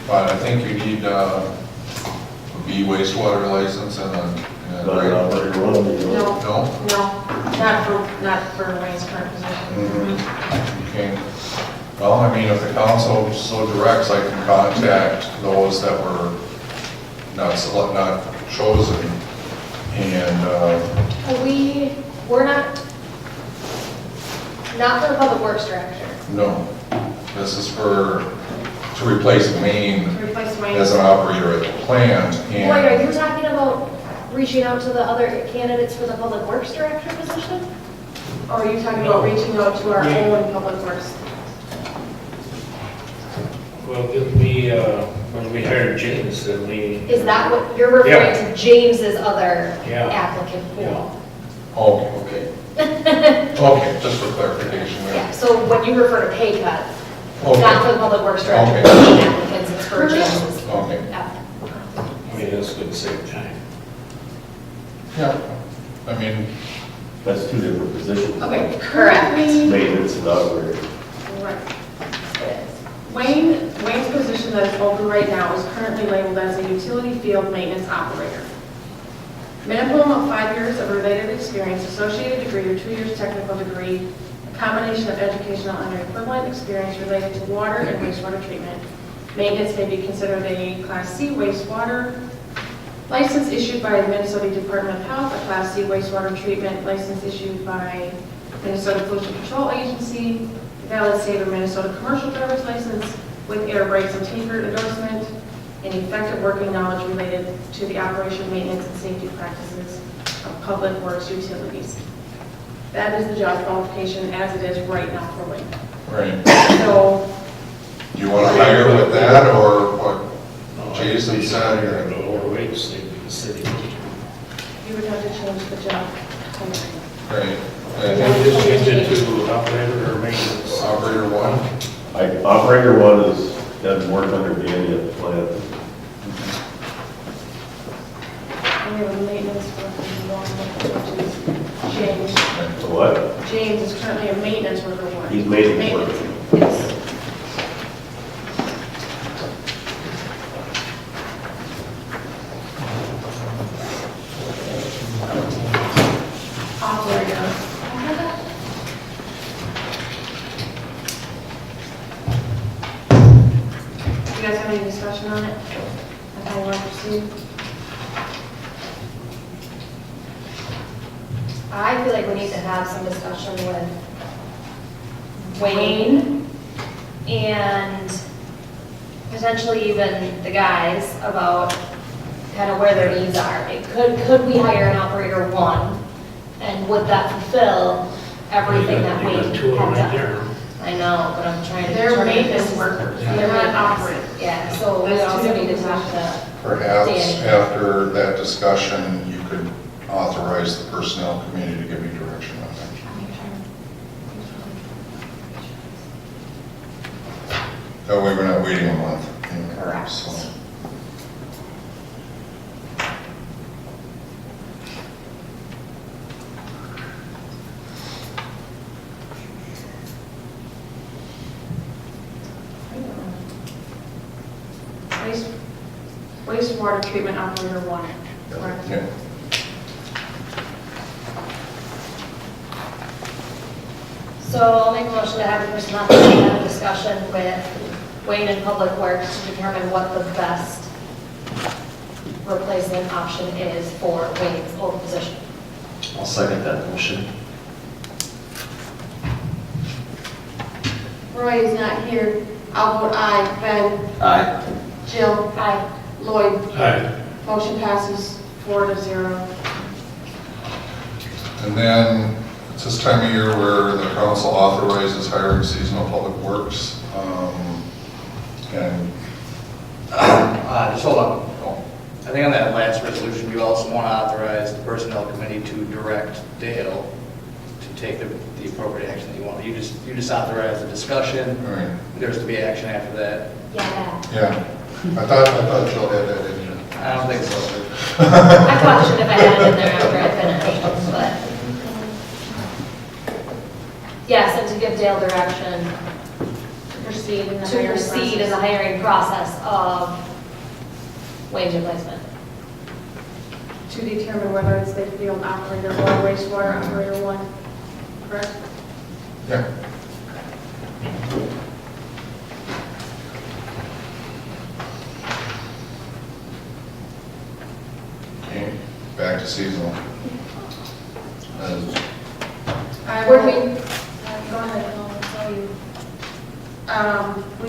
But I think you need a B wastewater license and a. Operator one. No, No? not for Wayne's current position. Okay. Well, I mean, if the council so directs, I can contact those that were not chosen. And, We're not for the public works director. no, this is to replace Wayne To replace Wayne. as an operator at the plant. Wait, are you talking about reaching out to the other candidates for the public works director position? Or are you talking about reaching out to our own Public Works? Well, when we hired James, then we. Is that what, you're referring Yeah. to James's other Yeah. applicant pool? Okay. Okay, just for clarification. Yeah, so when you refer to pay cut, it's Okay. not for the public works director Okay. applicants, it's for James's. Okay. applicant. I mean, this would save time. Yeah, I mean, That's 2 different positions. Okay, Correct. Maintenance and operator. Right. Wayne's position that is open right now is currently labeled as a utility field maintenance operator. Minimum of 5 years of related experience, associated degree or 2 years technical degree, a combination of educational and equivalent experience related to water and wastewater treatment. Maintenance may be considered a Class C wastewater License issued by the Minnesota Department of Health, a Class C wastewater treatment license issued by Minnesota Pollution Control Agency, valid state of Minnesota commercial driver's license with air brakes and taper endorsement, and effective working knowledge related to the operation, maintenance, and safety practices of public works utilities. That is the job qualification as it is right now for Wayne. Right. So, Do you want to hire with that, or what Jason said? Or the lower wage thing in the city. you would have to change the job. Right. And then just change it to operator or maintenance. Operator one? Operator one is, doesn't work under Danny at the plant. And we have a maintenance worker one, which is James. So what? James is currently a maintenance worker one. He's maintenance worker. Yes. Operator. You guys have any discussion on it? On how you want to proceed? I feel like we need to have some discussion with Wayne and potentially even the guys about kind of where their needs are. Could we hire an operator one, and would that fulfill everything that Wayne had two of them right done? there. I know, but I'm trying to. They're determine if maintenance this is- workers. They're They're not maintenance. operators. Yeah, so we That's two also need to different talk to Perhaps Danny. after that discussion, you could authorize the personnel committee to give you direction on that. That way we're not waiting a month. Correct. So. Wastewater treatment operator one, correct? Yeah. So I'll make a motion to have the personnel committee have a discussion with Wayne and Public Works to determine what the best replacement option is for Wayne's old position. I'll second that motion. Roy is not here. I'll vote aye. Ben? Aye. Jill? Aye. Lloyd? Aye. Motion passes 4-0. And then it's this time of year where the council authorizes hiring seasonal public works. And Just hold on. I think on that last resolution, you also want to authorize the personnel committee to direct Dale to take the appropriate action that you want. You just authorize the discussion. Right. There's to be action after that. Yeah, I thought Jill had that in there. I don't think so. I probably should have had it in there after I finished, but. Yes, and to give Dale direction Proceed in the to hiring proceed in the process. hiring process of wage replacement. To determine whether it's the field operator or wastewater operator one, correct? Yeah. Okay, back to seasonal. Where we, Go ahead, I'll tell you.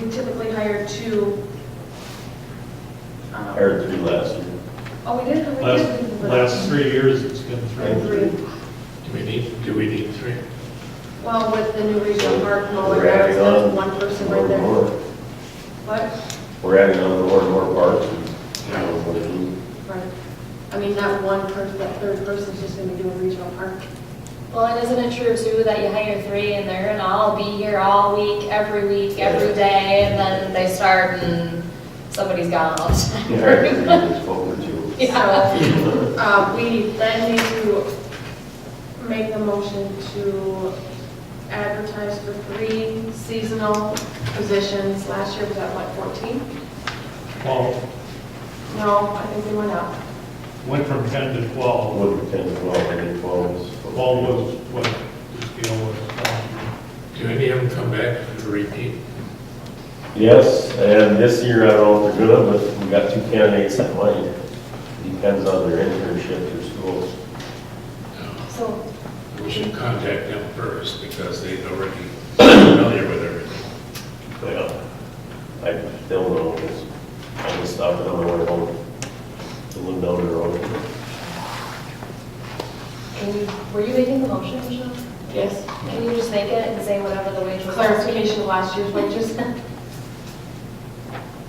We typically hire two. Hired three last year. Oh, we did? Last 3 years, it's been three. Do we need three? Well, with the new regional park mower, We're adding that's on one person more right and there. more. What? We're adding on more and more parts. And, what it is. Right. I mean, that one person, that third person's just gonna be doing regional park. well, and isn't it true too that you hire three and they're gonna all be here all week, every day, and then they start and somebody's gone all the time? Yeah, spoken to. Yeah. So, we then need to make the motion to advertise for 3 seasonal positions. Last year was at what, 14? Well, No, I think we went up. went from 10 to 12. What, 10 to 12, I think 12 is. 12 was what the scale was. Do any of them come back to repeat? Yes, and this year, I don't know if they're good, but we got 2 candidates that might. Depends on their internships or schools. So, We should contact them first because they're already familiar with everything. Yeah. I still know this, all this stuff, I don't know where to go. The one down the road. were you making the motion, Michelle? Yes. Can you just make it and say whatever the wage was? Clarification of last year's wages.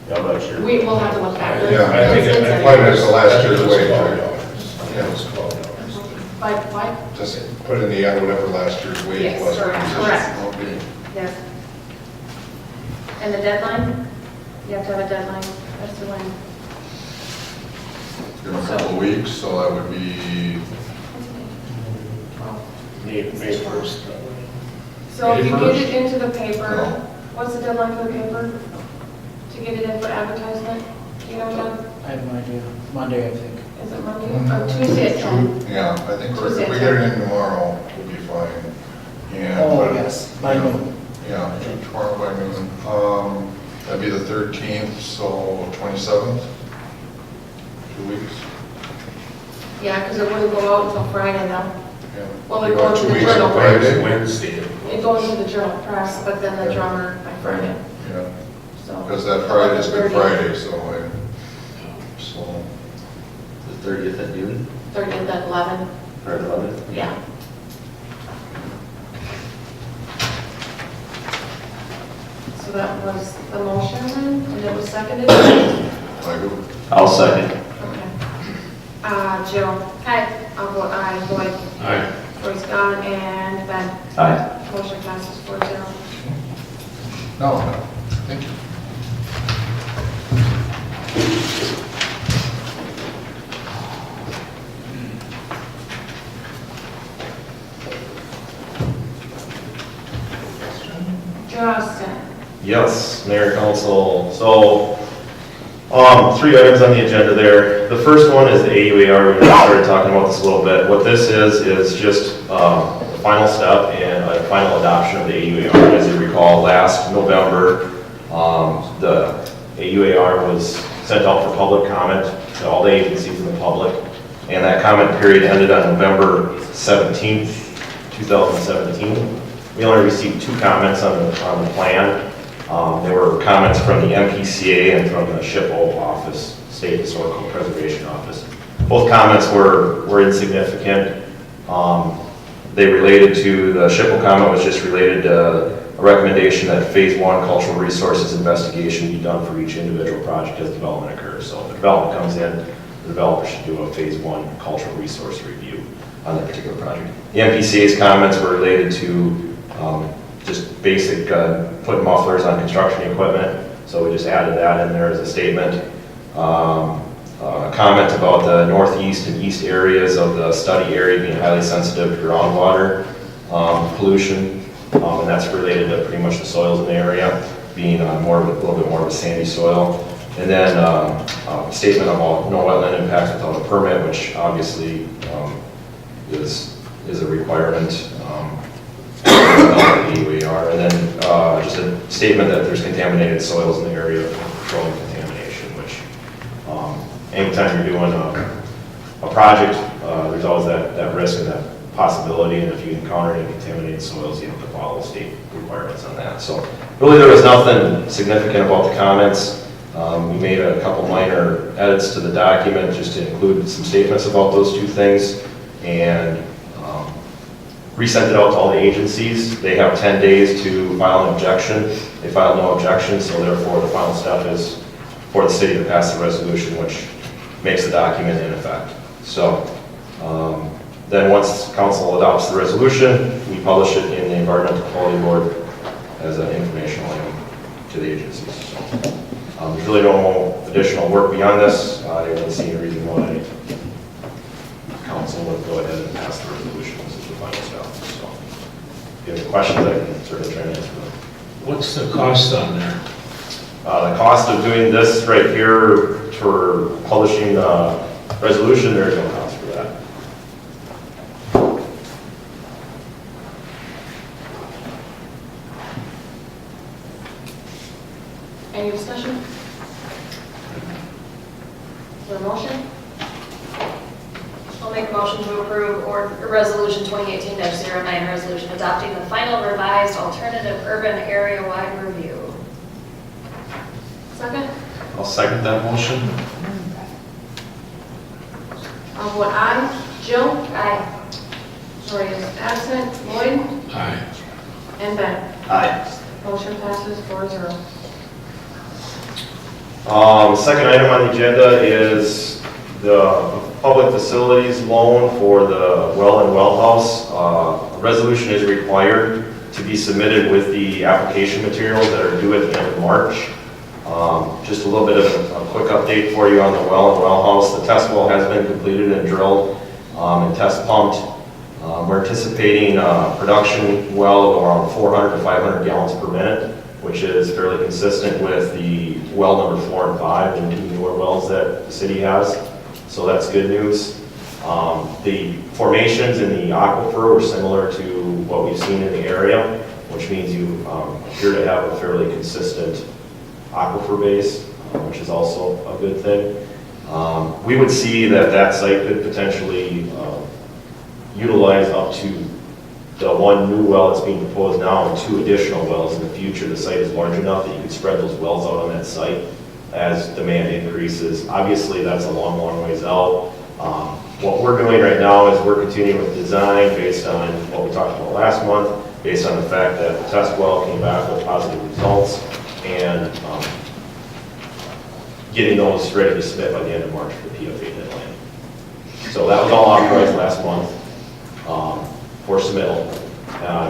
Yeah, I'm not sure. We will have to look back. Yeah, I think it, I find it's the last year's wage. Yeah, it was $12. By what? Just put in the end whatever last year's wage Yes, was. correct. Okay. Yes. And the deadline? You have to have a deadline as to when. Give them a couple of weeks, so that would be, May 1st. So if you May get 1st. it into the paper, No. what's the deadline for the paper? To get it in for advertisement? Do you know, John? I have no idea. Monday, I think. Is it Monday or Tuesday at 10? yeah, I think Tuesday if we at get 10. it in tomorrow, we'll be fine. And, Oh, but, yes, by you know, noon. Yeah, tomorrow by noon. That'd be the 13th, so 27th, 2 weeks. Yeah, because it wouldn't go out until Friday now. Yeah. Well, it You goes got to 2 the weeks journal. on Friday. Wednesday. It goes to the journal press, but then the drummer by Friday. Yeah, So. because that Friday is Good 30th. Friday, so The 30th at noon, 30th at 11. or 11? Yeah. So that was the motion then, and it was seconded? I go. I'll second. Okay. Jill? Aye. I'll vote aye. Lloyd? Aye. Roy's gone, and Ben? Aye. Motion passes 4-0. No, thank you. Justin? Yes, Mayor, Council. So, 3 items on the agenda there. The first one is the AUAR. We started talking about this a little bit. What this is just the final step and a final adoption of the AUAR. As you recall, last November, the AUAR was sent out for public comment to all the agencies in the public. And that comment period ended on November 17th, 2017. We only received 2 comments on the plan. There were comments from the MPCA and from the SHPO office, State Historical Preservation Office. Both comments were insignificant. They related to, the SHPO comment was just related to a recommendation that Phase 1 cultural resources investigation be done for each individual project as development occurs. So if the development comes in, the developer should do a Phase 1 cultural resource review on that particular project. The MPCA's comments were related to just basic putting mufflers on construction equipment, so we just added that in there as a statement. A comment about the northeast and east areas of the study area being highly sensitive to groundwater pollution, and that's related to pretty much the soils in the area being a little bit more of a sandy soil. And then a statement about no wetland impacts without a permit, which obviously is a requirement. EUAR, and then just a statement that there's contaminated soils in the area of controlling contamination, which anytime you're doing a project, there's always that risk and that possibility, and if you encounter any contaminated soils, you have to follow state requirements on that. So really there was nothing significant about the comments. We made a couple minor edits to the document just to include some statements about those 2 things, and resent it out to all the agencies. They have 10 days to file an objection. They filed no objection, so therefore the final step is for the city to pass the resolution, which makes the document in effect. So then once council adopts the resolution, we publish it in the Environmental Quality Board as an informational item to the agencies. So, there's really no additional work beyond this. I don't see any reason why council would go ahead and pass the resolution. This is the final step. So if you have any questions, I can certainly try and answer them. What's the cost on there? The cost of doing this right here for publishing the resolution, there is no cost for that. Any discussion? Is there a motion? make a motion to approve or resolution 2018-09, resolution adopting the final revised alternative urban area-wide review. Second? I'll second that motion. I'll vote aye. Jill? Aye. Lori is absent. Lloyd? Aye. And Ben? Aye. Motion passes 4-0. Second item on the agenda is the public facilities loan for the well and well house. A resolution is required to be submitted with the application materials that are due at the end of March. Just a little bit of a quick update for you on the well and well house. The test well has been completed and drilled and test pumped. We're anticipating a production well of around 400 to 500 gallons per minute, which is fairly consistent with the well number 4 and 5, the two newer wells that the city has. So that's good news. The formations in the aquifer were similar to what we've seen in the area, which means you appear to have a fairly consistent aquifer base, which is also a good thing. We would see that that site could potentially utilize up to the one new well that's being proposed now and 2 additional wells in the future. The site is large enough that you could spread those wells out on that site as demand increases. Obviously, that's a long, long ways out. What we're doing right now is we're continuing with design based on what we talked about last month, based on the fact that the test well came back with positive results, and getting those ready to submit by the end of March for the PFA deadline. So that was all authorized last month for submittal.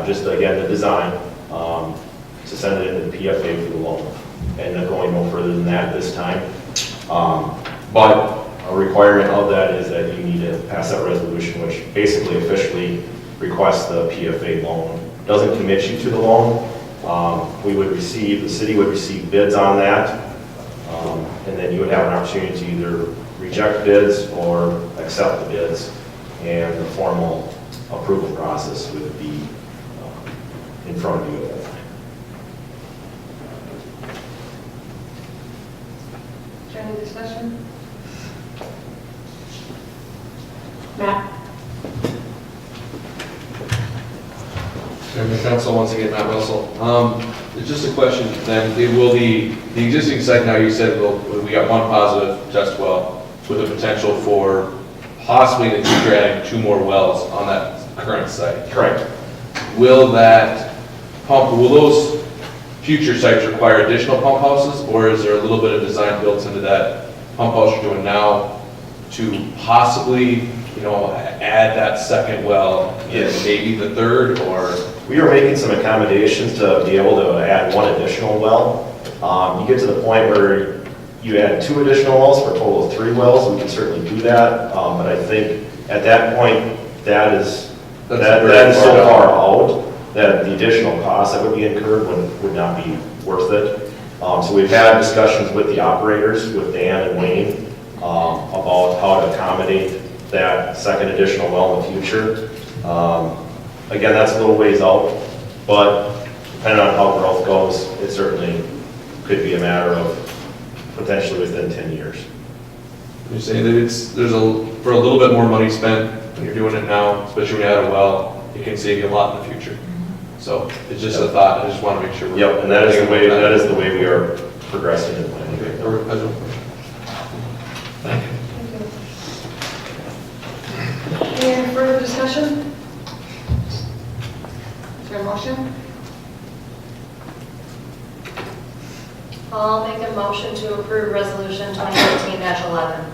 Just again, the design to send it into the PFA for the loan, and going no further than that this time. But a requirement of that is that you need to pass that resolution, which basically officially requests the PFA loan. Doesn't commit you to the loan. The city would receive bids on that, and then you would have an opportunity to either reject bids or accept the bids, and the formal approval process would be in front of you at that time. Is there any discussion? Matt? Chairman, Council, once again, Matt Russell. It's just a question then, will the existing site now, you said, we got one positive test well with a potential for possibly in the future adding 2 more wells on that current site. Correct. Will those future sites require additional pump houses, or is there a little bit of design built into that pump house you're doing now to possibly, add that second well, and maybe the third, or? We are making some accommodations to be able to add 1 additional well. You get to the point where you add 2 additional wells for a total of 3 wells, we can certainly do that. But I think at that point, that is so far out that the additional costs that would be incurred would not be worth it. So we've had discussions with the operators, with Dan and Wayne, about how to accommodate that second additional well in the future. Again, that's a little ways out, but depending on how growth goes, it certainly could be a matter of potentially within 10 years. You're saying that for a little bit more money spent when you're doing it now, especially when you add a well, it can save you a lot in the future. So it's just a thought. I just want to make sure. Yep, and that is the way we are progressing and planning. Thank you. Any further discussion? Is there a motion? I'll make a motion to approve resolution 2018-11.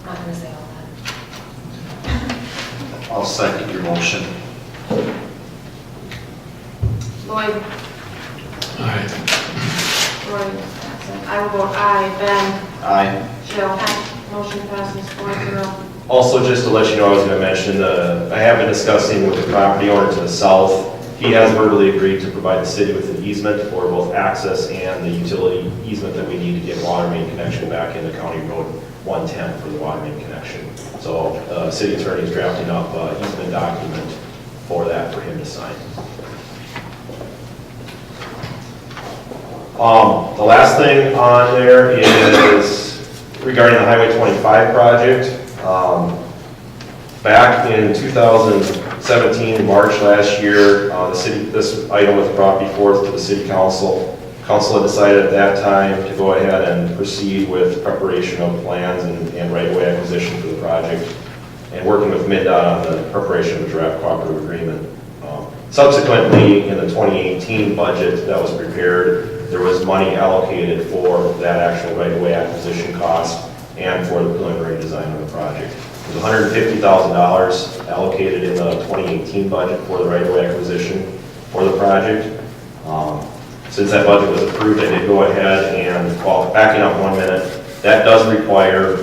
Not going to say all that. I'll second your motion. Lloyd? Aye. Lori is absent. I will vote aye. Ben? Aye. Jill? Aye. Motion passes 4-0. Also, just to let you know, I was going to mention, I have been discussing with the property owner to the south. He has verbally agreed to provide the city with an easement for both access and the utility easement that we need to get water main connection back into County Road 110 for the water main connection. So the city attorney is drafting up an easement document for that for him to sign. The last thing on there is regarding the Highway 25 project. Back in 2017, March last year, this item was brought before to the city council. Council had decided at that time to go ahead and proceed with preparation of plans and right-of-way acquisition for the project, and working with MIDDOT on the preparation of a draft cooperative agreement. Subsequently, in the 2018 budget that was prepared, there was money allocated for that actual right-of-way acquisition cost and for the preliminary design of the project. There's $150,000 allocated in the 2018 budget for the right-of-way acquisition for the project. Since that budget was approved, I did go ahead and, well, backing up 1 minute, that does require,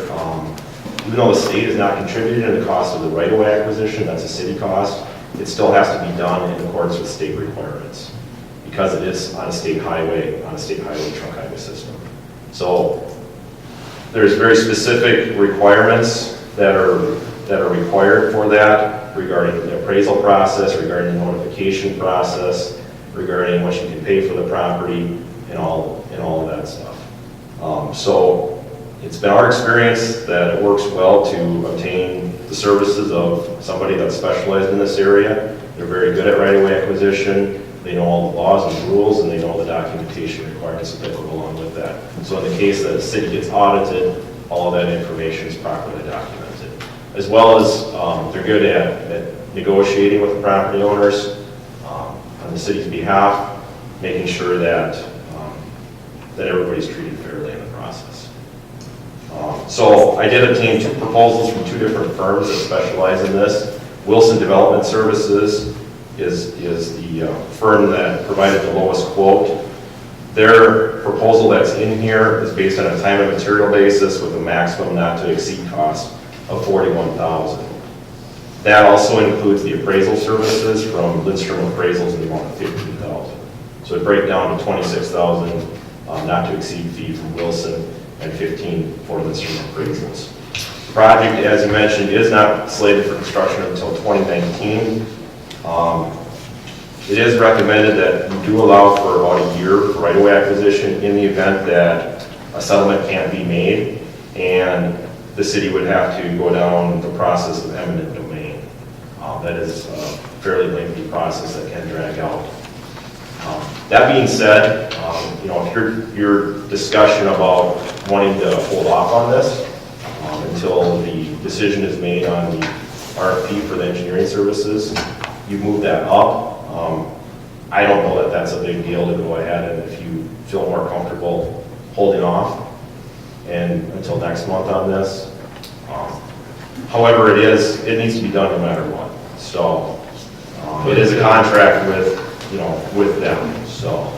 even though the state is not contributing to the cost of the right-of-way acquisition, that's a city cost, it still has to be done in accordance with state requirements, because it is on a state highway truck highway system. So there's very specific requirements that are required for that, regarding the appraisal process, regarding the notification process, regarding what you can pay for the property, and all of that stuff. So it's been our experience that it works well to obtain the services of somebody that's specialized in this area. They're very good at right-of-way acquisition. They know all the laws and rules, and they know the documentation requirements that go along with that. So in the case that the city gets audited, all of that information is properly documented. As well as they're good at negotiating with the property owners on the city's behalf, making sure that everybody's treated fairly in the process. So I did obtain 2 proposals from 2 different firms that specialize in this. Wilson Development Services is the firm that provided the lowest quote. Their proposal that's in here is based on a time and material basis with a maximum not to exceed cost of $41,000. That also includes the appraisal services from Lindstrom Appraisals in the amount of $15,000. So it breaks down to $26,000 not to exceed fee from Wilson and $15,000 for Lindstrom Appraisals. The project, as you mentioned, is not slated for construction until 2019. It is recommended that we do allow for about a year for right-of-way acquisition in the event that a settlement can't be made, and the city would have to go down the process of eminent domain. That is a fairly lengthy process that can drag out. That being said, your discussion about wanting to hold off on this until the decision is made on the RFP for the engineering services, you move that up. I don't know that that's a big deal to go ahead, and if you feel more comfortable holding off and until next month on this. However, it needs to be done no matter what. So it is a contract with them. So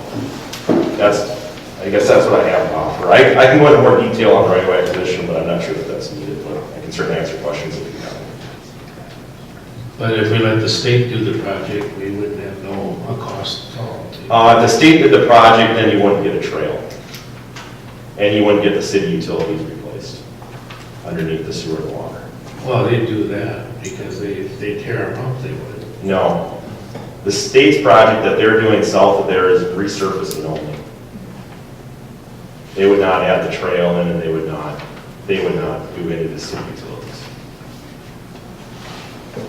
I guess that's what I have to offer. I can go into more detail on the right-of-way acquisition, but I'm not sure that that's needed, but I can certainly answer questions if you have them. But if we let the state do the project, we wouldn't have no cost at all. If the state did the project, then you wouldn't get a trail. And you wouldn't get the city utilities replaced underneath the sewer and water. Well, they do that because if they tear them up, they would. No. The state's project that they're doing south of there is resurfacing only. They would not add the trail in, and they would not do any of the city utilities.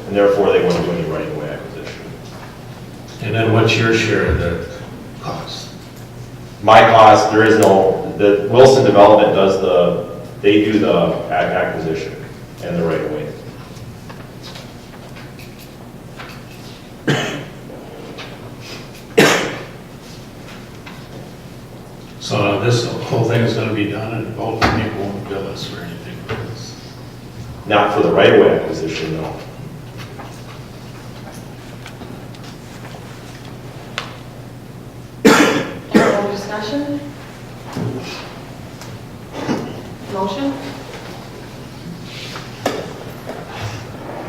And therefore, they wouldn't do any right-of-way acquisition. And then what's your share of the cost? My cost, there is no, the Wilson Development they do the acquisition and the right-of-way. So this whole thing is going to be done, and both people won't bill us for anything for this. Not for the right-of-way acquisition, no. Any more discussion? Motion?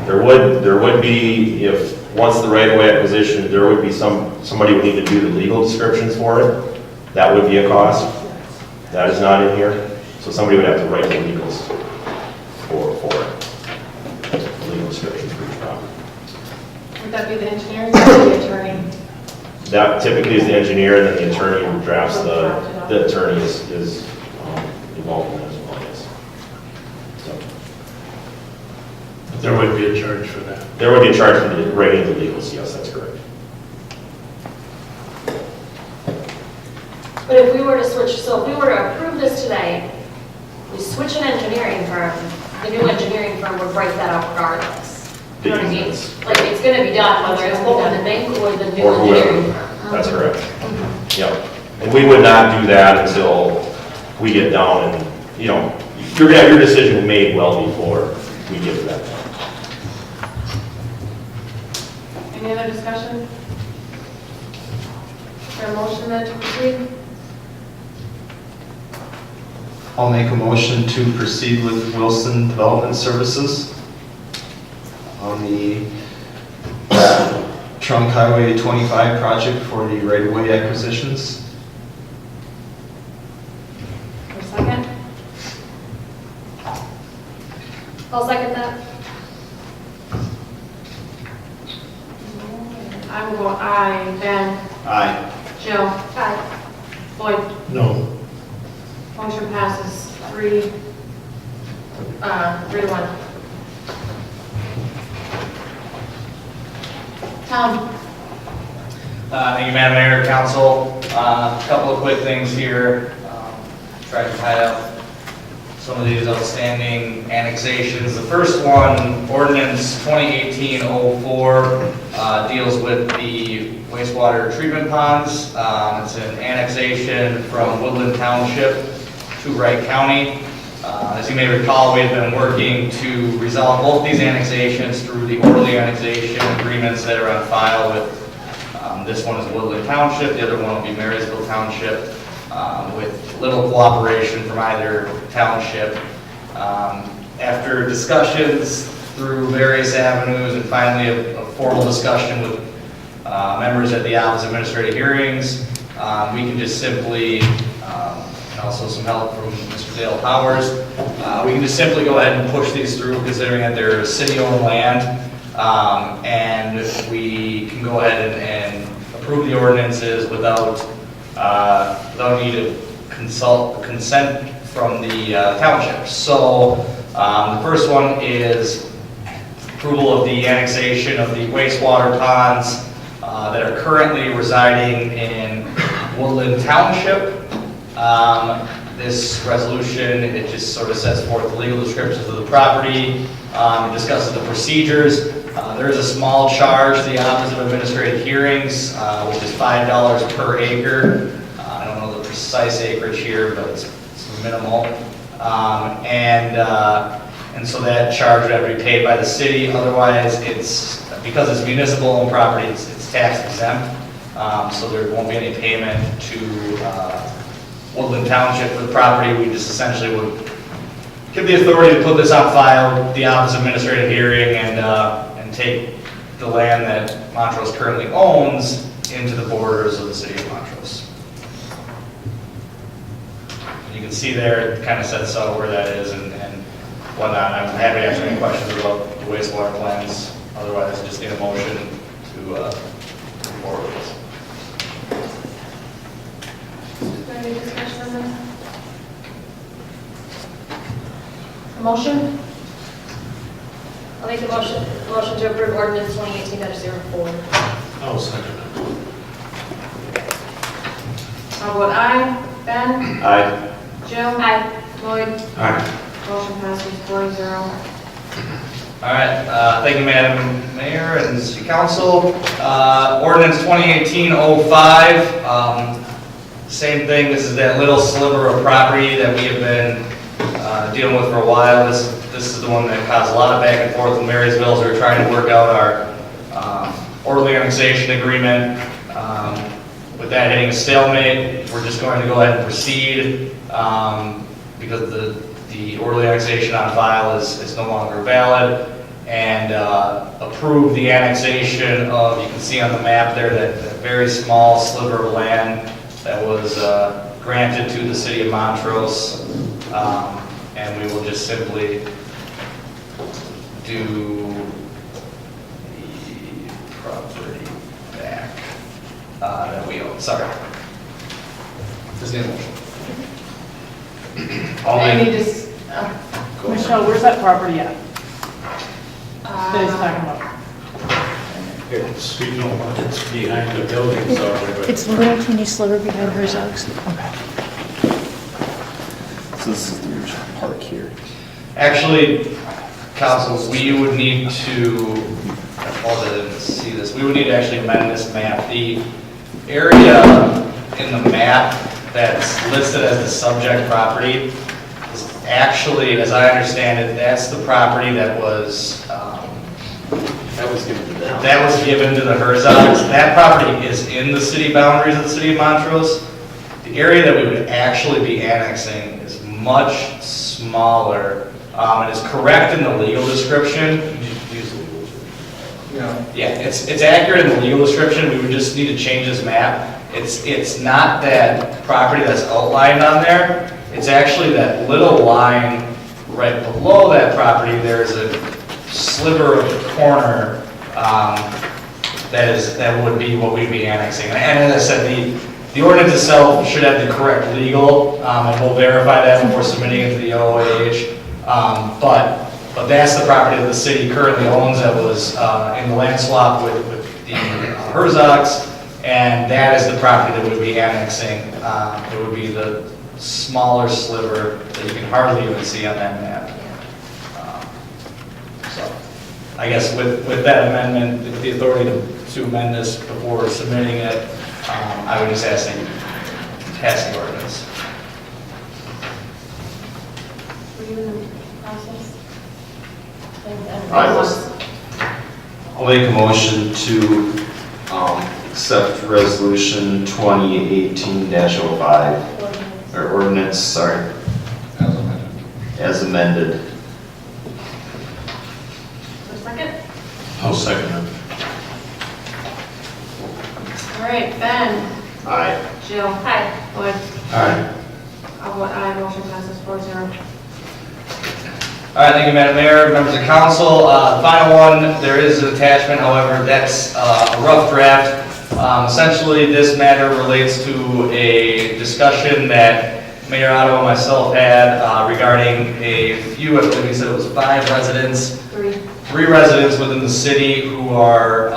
There would be, once the right-of-way acquisition, there would be somebody would need to do the legal descriptions for it. That would be a cost. That is not in here. So somebody would have to write the legals for it. Legal descriptions for each property. Would that be the engineering or the attorney? That typically is the engineer, and then the attorney who drafts the attorney is involved in that as well, yes. So. But There would be a charge for that. There would be a charge for the writing of the legals, yes, that's correct. But if we were to switch, so if we were to approve this today, we switch an engineering firm, the new engineering firm would write that out regardless. You know what I mean? Like, it's gonna be done, whether it's Bolton and Bank or the new Or whoever. engineering firm. That's correct. Yep. And we would not do that until we get down and, you know, you're gonna have your decision made well before we get to that point. Any other discussion? Is there a motion then to proceed? I'll make a motion to proceed with Wilson Development Services on the Trunk Highway 25 project for the right-of-way acquisitions. For a second? I'll second that. I will go aye. Ben? Aye. Jill? Aye. Lloyd? No. Motion passes 3 to 1. Tom? Thank you, Madam Mayor, Council. A couple of quick things here. Try to tie up some of these outstanding annexations. The first one, ordinance 2018-04, deals with the wastewater treatment ponds. It's an annexation from Woodland Township to Wright County. As you may recall, we have been working to resolve both these annexations through the orderly annexation agreements that are on file with, this one is Woodland Township, the other one will be Marysville Township, with little cooperation from either township. After discussions through various avenues and finally a formal discussion with members at the Office of Administrative Hearings, we can just simply, and also some help from Mr. Dale Powers, we can just simply go ahead and push these through considering that they're city-owned land. And we can go ahead and approve the ordinances without need of consent from the township. So the first one is approval of the annexation of the wastewater ponds that are currently residing in Woodland Township. This resolution, it just sort of sets forth the legal descriptions of the property, discusses the procedures. There is a small charge to the Office of Administrative Hearings, which is $5 per acre. I don't know the precise acreage here, but it's minimal. And so that charge would have to be paid by the city. Otherwise, because it's municipal-owned property, it's tax exempt. So there won't be any payment to Woodland Township for the property. We just essentially would give the authority to put this on file, the Office of Administrative Hearing, and take the land that Montrose currently owns into the borders of the city of Montrose. You can see there, it kind of sets out where that is and whatnot. I'm happy to answer any questions about the wastewater plans. Otherwise, just need a motion to move forward with this. Is there any discussion on this? A motion? I'll make a motion to approve ordinance 2018-04. I'll second it. I'll vote aye. Ben? Aye. Jill? Aye. Lloyd? Aye. Motion passes 4-0. All right, thank you, Madam Mayor and City Council. Ordinance 2018-05, same thing. This is that little sliver of property that we have been dealing with for a while. This is the one that caused a lot of back and forth in Marysville as we were trying to work out our orderly annexation agreement. With that hitting a stalemate, we're just going to go ahead and proceed because the orderly annexation on file is no longer valid, and approve the annexation of, you can see on the map there, that very small sliver of land that was granted to the city of Montrose. And we will just simply do the property back that we own. Sorry. Just need a motion. Any Michelle, where's that property at? that he's talking about. It's, you know, it's behind the building, so everybody. It's the little teeny sliver behind Herzog's. So this is the original park here. Actually, council, we would need to, I apologize, I didn't see this, we would need to actually amend this map. The area in the map that's listed as the subject property is actually, as I understand it, that's the property that was given to them. That was given to the Herzogs. That property is in the city boundaries of the city of Montrose. The area that we would actually be annexing is much smaller. It is correct in the legal description. Yeah, it's accurate in the legal description. We would just need to change this map. It's not that property that's outlined on there. It's actually that little line right below that property. There's a sliver of the corner that would be what we'd be annexing. And as I said, the ordinance itself should have the correct legal, and we'll verify that before submitting it to the OAH. But that's the property that the city currently owns that was in the land swap with the Herzogs, and that is the property that we'd be annexing. It would be the smaller sliver that you can hardly even see on that map. So I guess with that amendment, with the authority to amend this before submitting it, I would just ask that you pass the ordinance. Were you in the process? I'll make a motion to accept resolution 2018-05, or ordinance, sorry, as amended. For a second? I'll second it. All right, Ben. Aye. Jill. Hi. Lloyd. Aye. I'll vote aye, motion passes 4-0. All right, thank you, Madam Mayor, members of council. The final one, there is an attachment, however, that's a rough draft. Essentially, this matter relates to a discussion that Mayor Otto and myself had regarding a few, I believe he said it was 5 residents. Three residents within the city who are,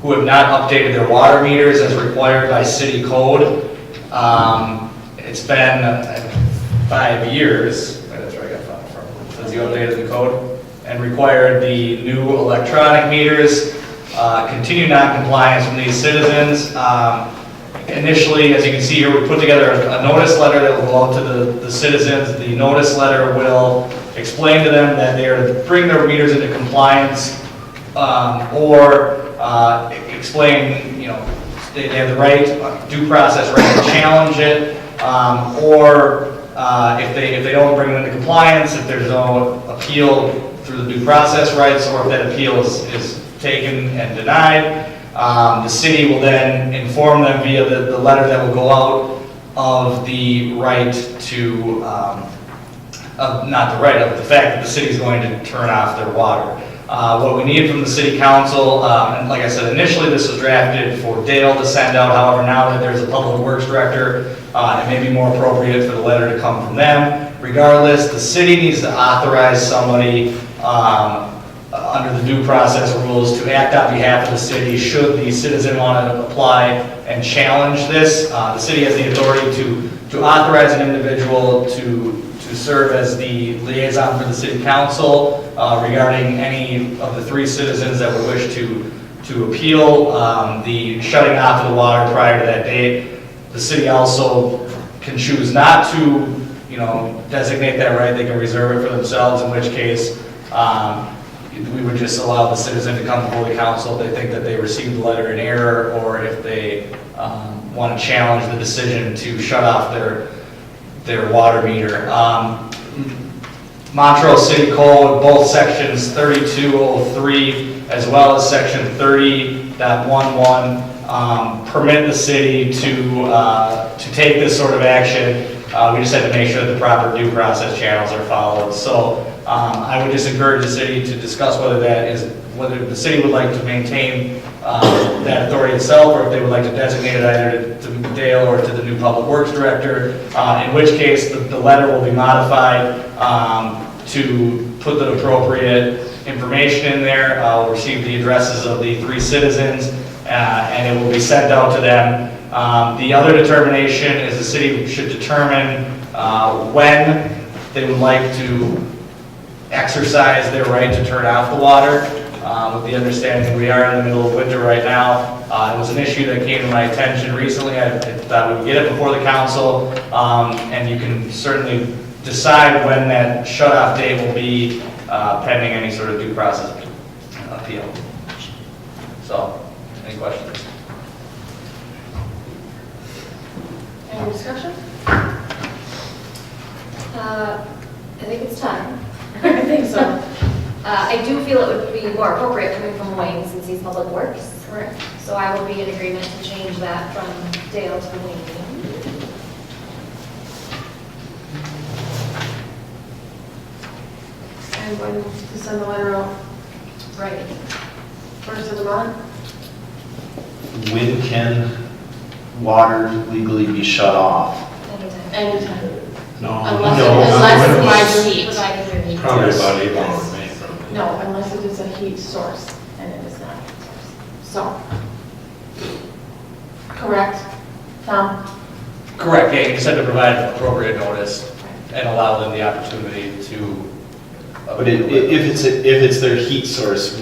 who have not updated their water meters as required by city code. It's been 5 years. That's where I got that from. Since you updated the code and required the new electronic meters, continue non-compliance from these citizens. Initially, as you can see here, we put together a notice letter that will go out to the citizens. The notice letter will explain to them that they are to bring their meters into compliance, or explain, you know, they have the right, due process right to challenge it, or if they don't bring them into compliance, if there's no appeal through the due process rights, or if that appeal is taken and denied, the city will then inform them via the letter that will go out of the right to, not the right, of the fact that the city is going to turn off their water. What we need from the city council, and like I said, initially this was drafted for Dale to send out. However, now that there's a public works director, it may be more appropriate for the letter to come from them. Regardless, the city needs to authorize somebody under the due process rules to act on behalf of the city should the citizen want to apply and challenge this. The city has the authority to authorize an individual to serve as the liaison for the city council regarding any of the 3 citizens that would wish to appeal the shutting off of the water prior to that date. The city also can choose not to, you know, designate that right. They can reserve it for themselves, in which case we would just allow the citizen to come before the council if they think that they received the letter in error, or if they want to challenge the decision to shut off their water meter. Montrose City Code, both sections 3203 as well as section 30.11 permit the city to take this sort of action. We just have to make sure that the proper due process channels are followed. So I would just encourage the city to discuss whether whether the city would like to maintain that authority itself, or if they would like to designate it either to Dale or to the new Public Works Director, in which case the letter will be modified to put the appropriate information in there. We'll receive the addresses of the 3 citizens, and it will be sent out to them. The other determination is the city should determine when they would like to exercise their right to turn off the water, with the understanding we are in the middle of winter right now. It was an issue that came to my attention recently. I thought we would get it before the council, and you can certainly decide when that shut-off date will be, pending any sort of due process appeal. So, any questions? Any discussion? I think it's time. I think so. I do feel it would be more appropriate coming from Wayne since he's Public Works. Correct. So I would be in agreement to change that from Dale to Wayne. And when to send the letter out? Right. First of the month? When can water legally be shut off? Anytime. No. Unless it provides heat. Providing your needs. Probably about April or May. probably. No, unless it is a heat source, and it is not a heat source. So. Correct? Tom? Correct, yeah, you said to provide appropriate notice and allow them the opportunity to. But if it's their heat source,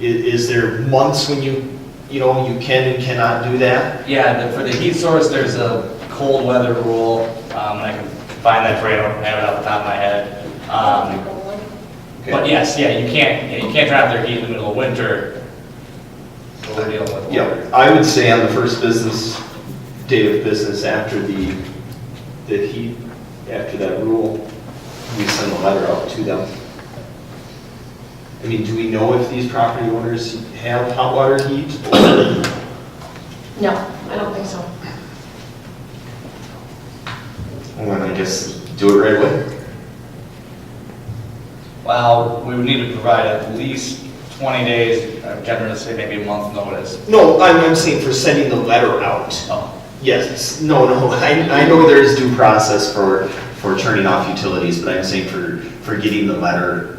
is there months when you can and cannot do that? Yeah, for the heat source, there's a cold weather rule, and I can find that for you, I don't have it off the top of my head. But yes, you can't turn off their heat in the middle of winter. But we're dealing with water. Yeah, I would say on the first day of business after the heat, after that rule, we send a letter out to them. I mean, do we know if these property owners have hot water heat? No, I don't think so. Well, then I guess do it right away. Well, we would need to provide at least 20 days, I'm generally say maybe a month notice. No, I'm saying for sending the letter out. Oh. Yes, no, I know there is due process for turning off utilities, but I'm saying for getting the letter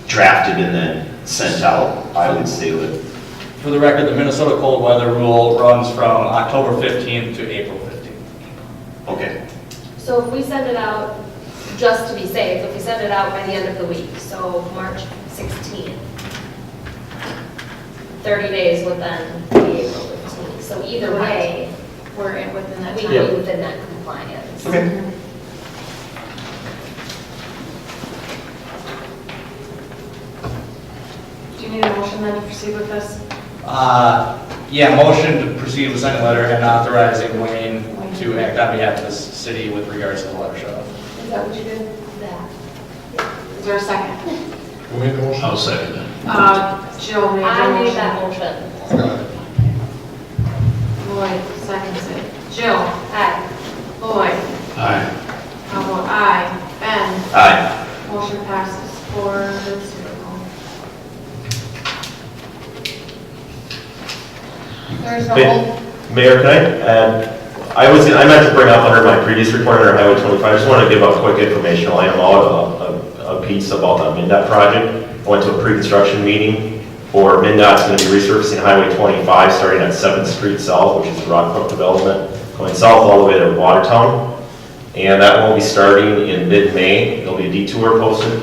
drafted and then sent out, I would say would. For the record, the Minnesota cold weather rule runs from October 15th to April 15th. Okay. So if we send it out, just to be safe, if we send it out by the end of the week, so March 16th, 30 days would then be April 15th. So either way, We're within that we time. be within that compliance. Okay. Do you need a motion then to proceed with this? Yeah, motion to proceed with sending a letter and authorizing Wayne to act on behalf of the city with regards to the water shut off. Is that what you did? That. Is there a second? Who made the motion? I'll second it. Jill made the I made motion. that motion. Lloyd seconds it. Jill? Aye. Lloyd? Aye. I'll vote aye. Ben? Aye. Motion passes 4-0. There's no Mayor, can I meant to bring up under my previous report under Highway 25, I just wanted to give a quick informational item out, a piece about the MnDOT project. I went to a pre-construction meeting for MnDOT's going to be resurfacing Highway 25 starting at 7th Street South, which is the Rock Brook development, going south all the way to Watertown. And that will be starting in mid-May. There'll be a detour posted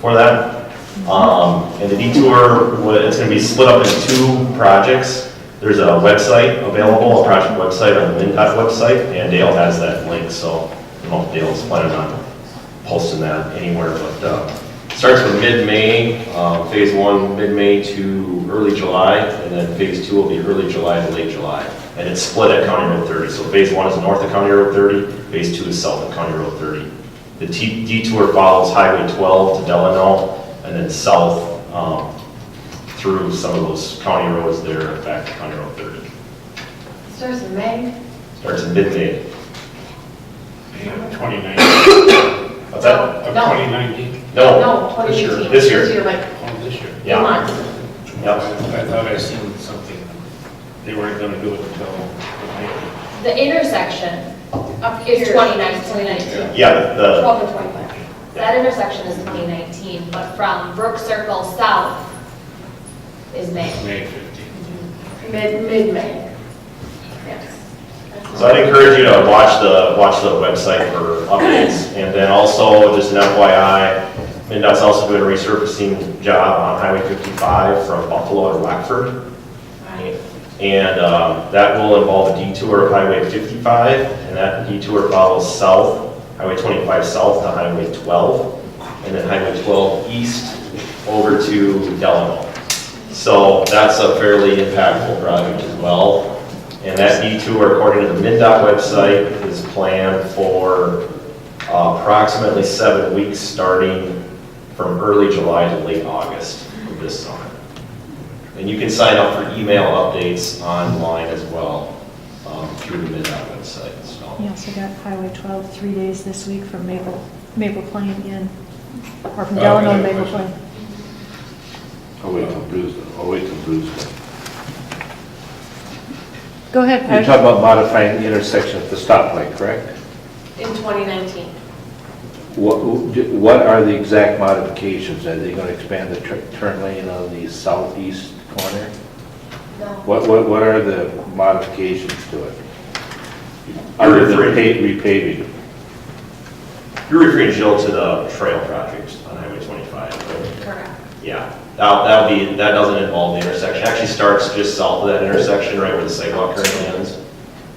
for that. And the detour, it's going to be split up into 2 projects. There's a website available, a project website on the MnDOT website, and Dale has that link, so I don't know if Dale's planning on posting that anywhere, but starts from mid-May, phase 1 mid-May to early July, and then phase 2 will be early July to late July. And it's split at County Road 30, so phase 1 is north of County Road 30, phase 2 is south of County Road 30. The detour follows Highway 12 to Delano, and then south through some of those county roads there back to County Road 30. Starts in May? Starts in mid-May. 2019. What's that? Of No. 2019? No, 2018. This year. This year, like, Oh, this year. Yeah. months. Yep. I thought I seen something they weren't gonna do it until The intersection Up is here. 2019. Yeah, the, 12 and 25. That intersection is 2019, but from Brook Circle south is May. May 15th. Mid-May. Yes. so I'd encourage you to watch the website for updates. And then also, just an FYI, MnDOT's also doing a resurfacing job on Highway 55 from Buffalo to Rockford. And that will involve a detour of Highway 55, and that detour follows south, Highway 25 south to Highway 12, and then Highway 12 east over to Delano. So that's a fairly impactful project as well. And that detour, according to the MnDOT website, is planned for approximately 7 weeks, starting from early July to late August of this summer. And you can sign up for email updates online as well through the MnDOT website. So. We also got Highway 12, 3 days this week from Maple Plain in, or from Delano to Maple Plain. I'll wait till Bruce. Go ahead, You're talking about modifying the intersection at the stoplight, correct? In 2019. What are the exact modifications? Are they going to expand the turn lane on the southeast corner? No. What are the modifications to it? You're Other than referring- repaving? You're referring, Jill, to the trail project on Highway 25, right? Correct. Yeah, that doesn't involve the intersection. It actually starts just south of that intersection, right where the sidewalk currently ends.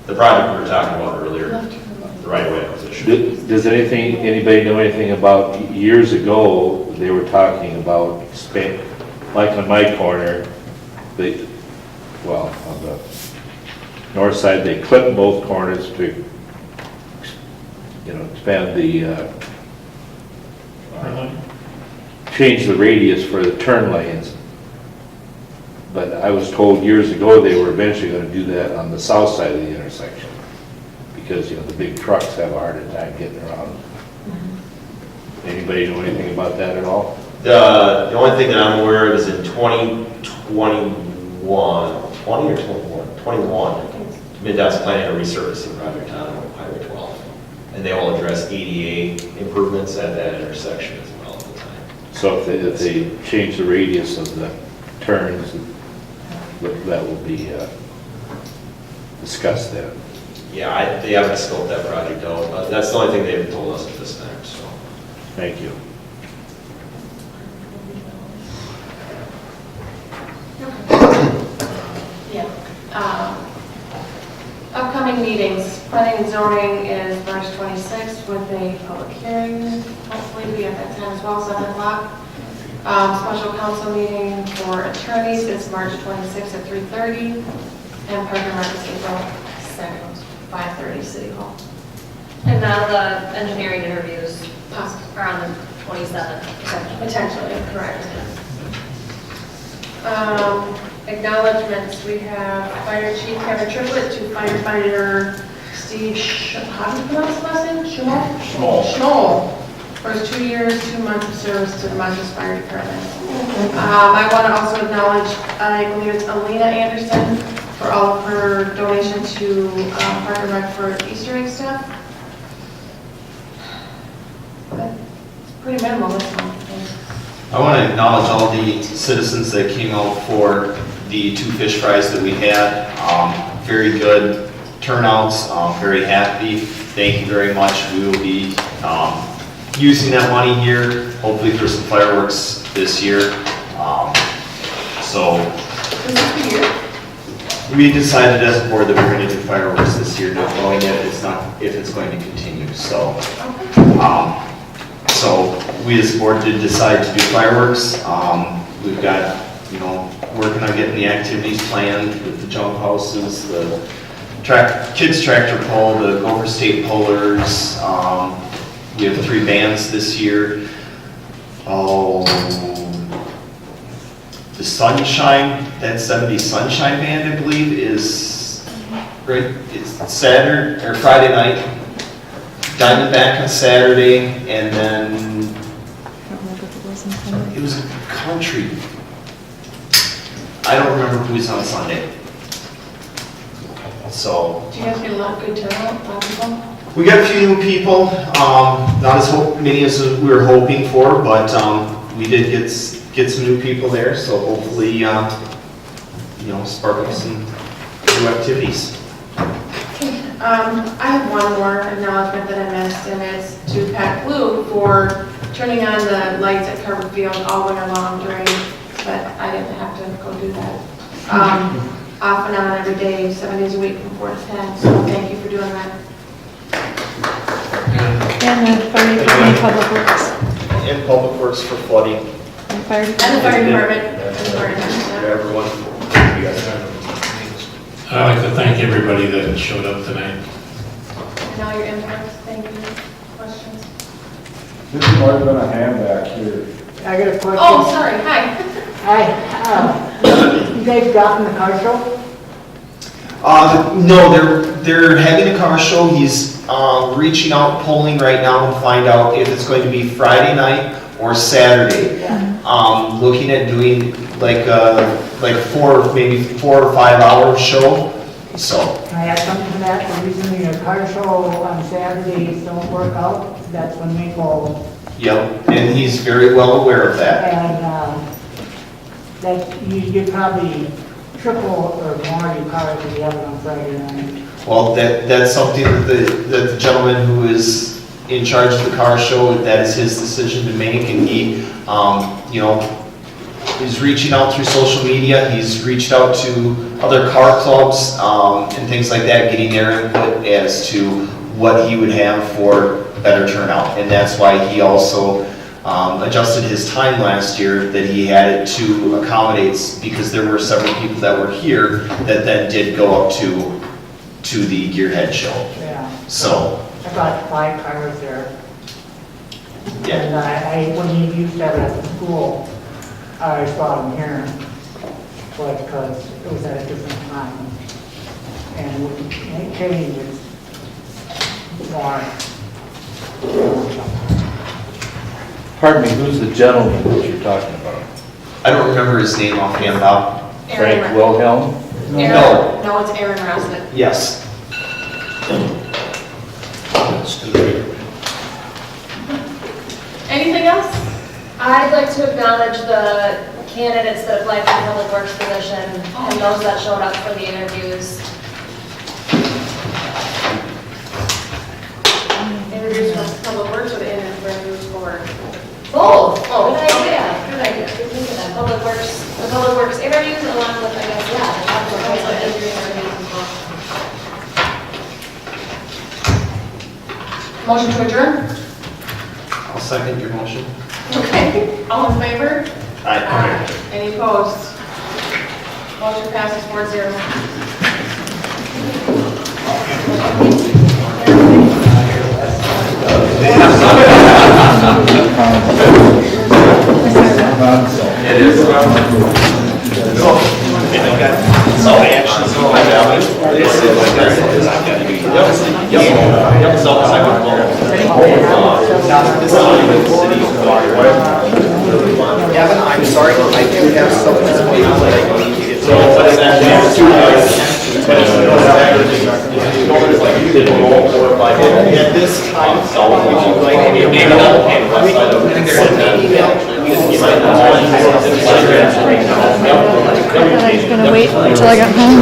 The project we were talking about earlier, the right-of-way acquisition. Does anybody know anything about, years ago, they were talking about, like on my corner, on the north side, they clipped both corners to, expand the, change the radius for the turn lanes. But I was told years ago they were eventually going to do that on the south side of the intersection, because, the big trucks have a harder time getting around. Anybody know anything about that at all? The only thing that I'm aware of is in 2021, 20 or 21, MnDOT's planning a resurfacing project on Highway 12. And they will address EDA improvements at that intersection as well at the time. So if they change the radius of the turns, that will be discussed then. Yeah, they haven't scoped that project out, but that's the only thing they've told us at this time, so. Thank you. Yeah. Upcoming meetings, planning and zoning is March 26th with a public hearing, hopefully to be at that time as well, 7 o'clock. Special council meeting for attorneys is March 26th at 3:30, and Park and Rec is April 2nd, 5:30 City Hall. And now the engineering interviews are on the 27th. Potentially, correct. Acknowledgements, we have Fire Chief Kevin Triplett to Firefighter Steve, how do you pronounce his last name? Schmoll. For his 2 years, 2 months of service to the Montrose Fire Department. I want to also acknowledge, I believe it's Alina Anderson, for all of her donation to Park and Rec for Easter egg stuff. It's pretty minimal this month. I want to acknowledge all the citizens that came out for the 2 fish fries that we had. Very good turnouts, very happy. Thank you very much. We will be using that money here, hopefully for some fireworks this year. So we decided as a board that we're going to do fireworks this year, not knowing yet if it's going to continue. So we as a board did decide to do fireworks. We've got, working on getting the activities planned with the jump houses, the kids tractor pull, the Gopher State Pullers. We have 3 bands this year. The Sunshine, that 70s Sunshine Band, I believe, is right. It's Saturday or Friday night. Diamondback on Saturday, and then it was country. I don't remember who's on Sunday. So Do you guys get a lot of good turnout, a lot of people? we got a few new people, not as many as we were hoping for, but we did get some new people there, so hopefully, spark up some new activities. I have one more acknowledgement that I missed, and it's to Pat Blue for turning on the lights at Carver Field all winter long during, but I didn't have to go do that. Off and on every day, 7 days a week from 4 to 10, so thank you for doing that. And the fire department, public works. And Public Works for flooding. And fire And the fire department. Everyone. You guys. I'd like to thank everybody that showed up tonight. And all your inputs, thank you. Questions? This might have been a hand back here. I got a question. Oh, sorry, hi. Hi, you guys got in the car show? No, they're having a car show. He's reaching out, polling right now to find out if it's going to be Friday night or Saturday. Looking at doing like 4 or 5 hour show. So. Can I add something to that? The reason your car show on Saturdays don't work out, that's when we go. Yep, and he's very well aware of that. And that you probably triple or more your cars if you have it on Friday night. Well, that's something that the gentleman who is in charge of the car show, that is his decision to make, and he, he's reaching out through social media. He's reached out to other car clubs and things like that, getting their input as to what he would have for better turnout. And that's why he also adjusted his time last year, that he had it to accommodate, because there were several people that were here that then did go up to the Gearhead show. Yeah. So. I got 5 cars there. Yeah. And I when you used to have it at the school, I saw them here, but because it was at a different time. And when it changed, it's more. Pardon me, who's the gentleman that you're talking about? I don't remember his name offhand, Bob. Frank Wilhelm? No, it's Aaron Rossett. Yes. Anything else? I'd like to acknowledge the candidates that applied for the public works position and those that showed up for the interviews. Interviews for public works or the interviews for? Both. Oh, good idea. Good idea. Good think of that. The public works interviews along with, I guess, yeah, the public works interviews as well. Motion to adjourn? I'll second your motion. Okay, all in favor? Aye. Any opposed? Motion passes 4-0. It is. So I actually, so I Yep, so I would go. Evan, I'm sorry, I do have something for you that I need to get to. But it's At this time, would you like me to maybe not the paint west side of it. I was gonna wait until I got home.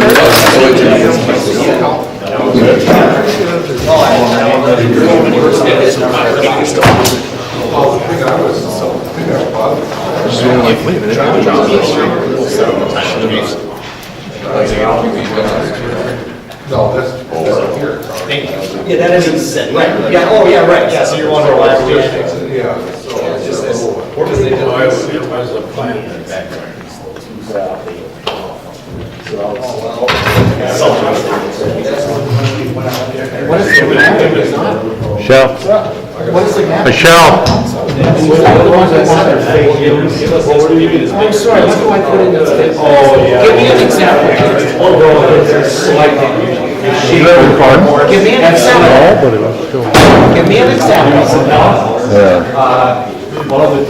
No, that's here. Thank you. Yeah, that isn't set. Right. Yeah, oh, yeah, right, yeah, so you're wondering why we're doing it. Yeah, so it's just this. It was a plan in the background. Michelle. Michelle. I'm sorry, what do I put in this? Oh, yeah. Give me an example. Give me an example. Give me an example. Yeah. One of the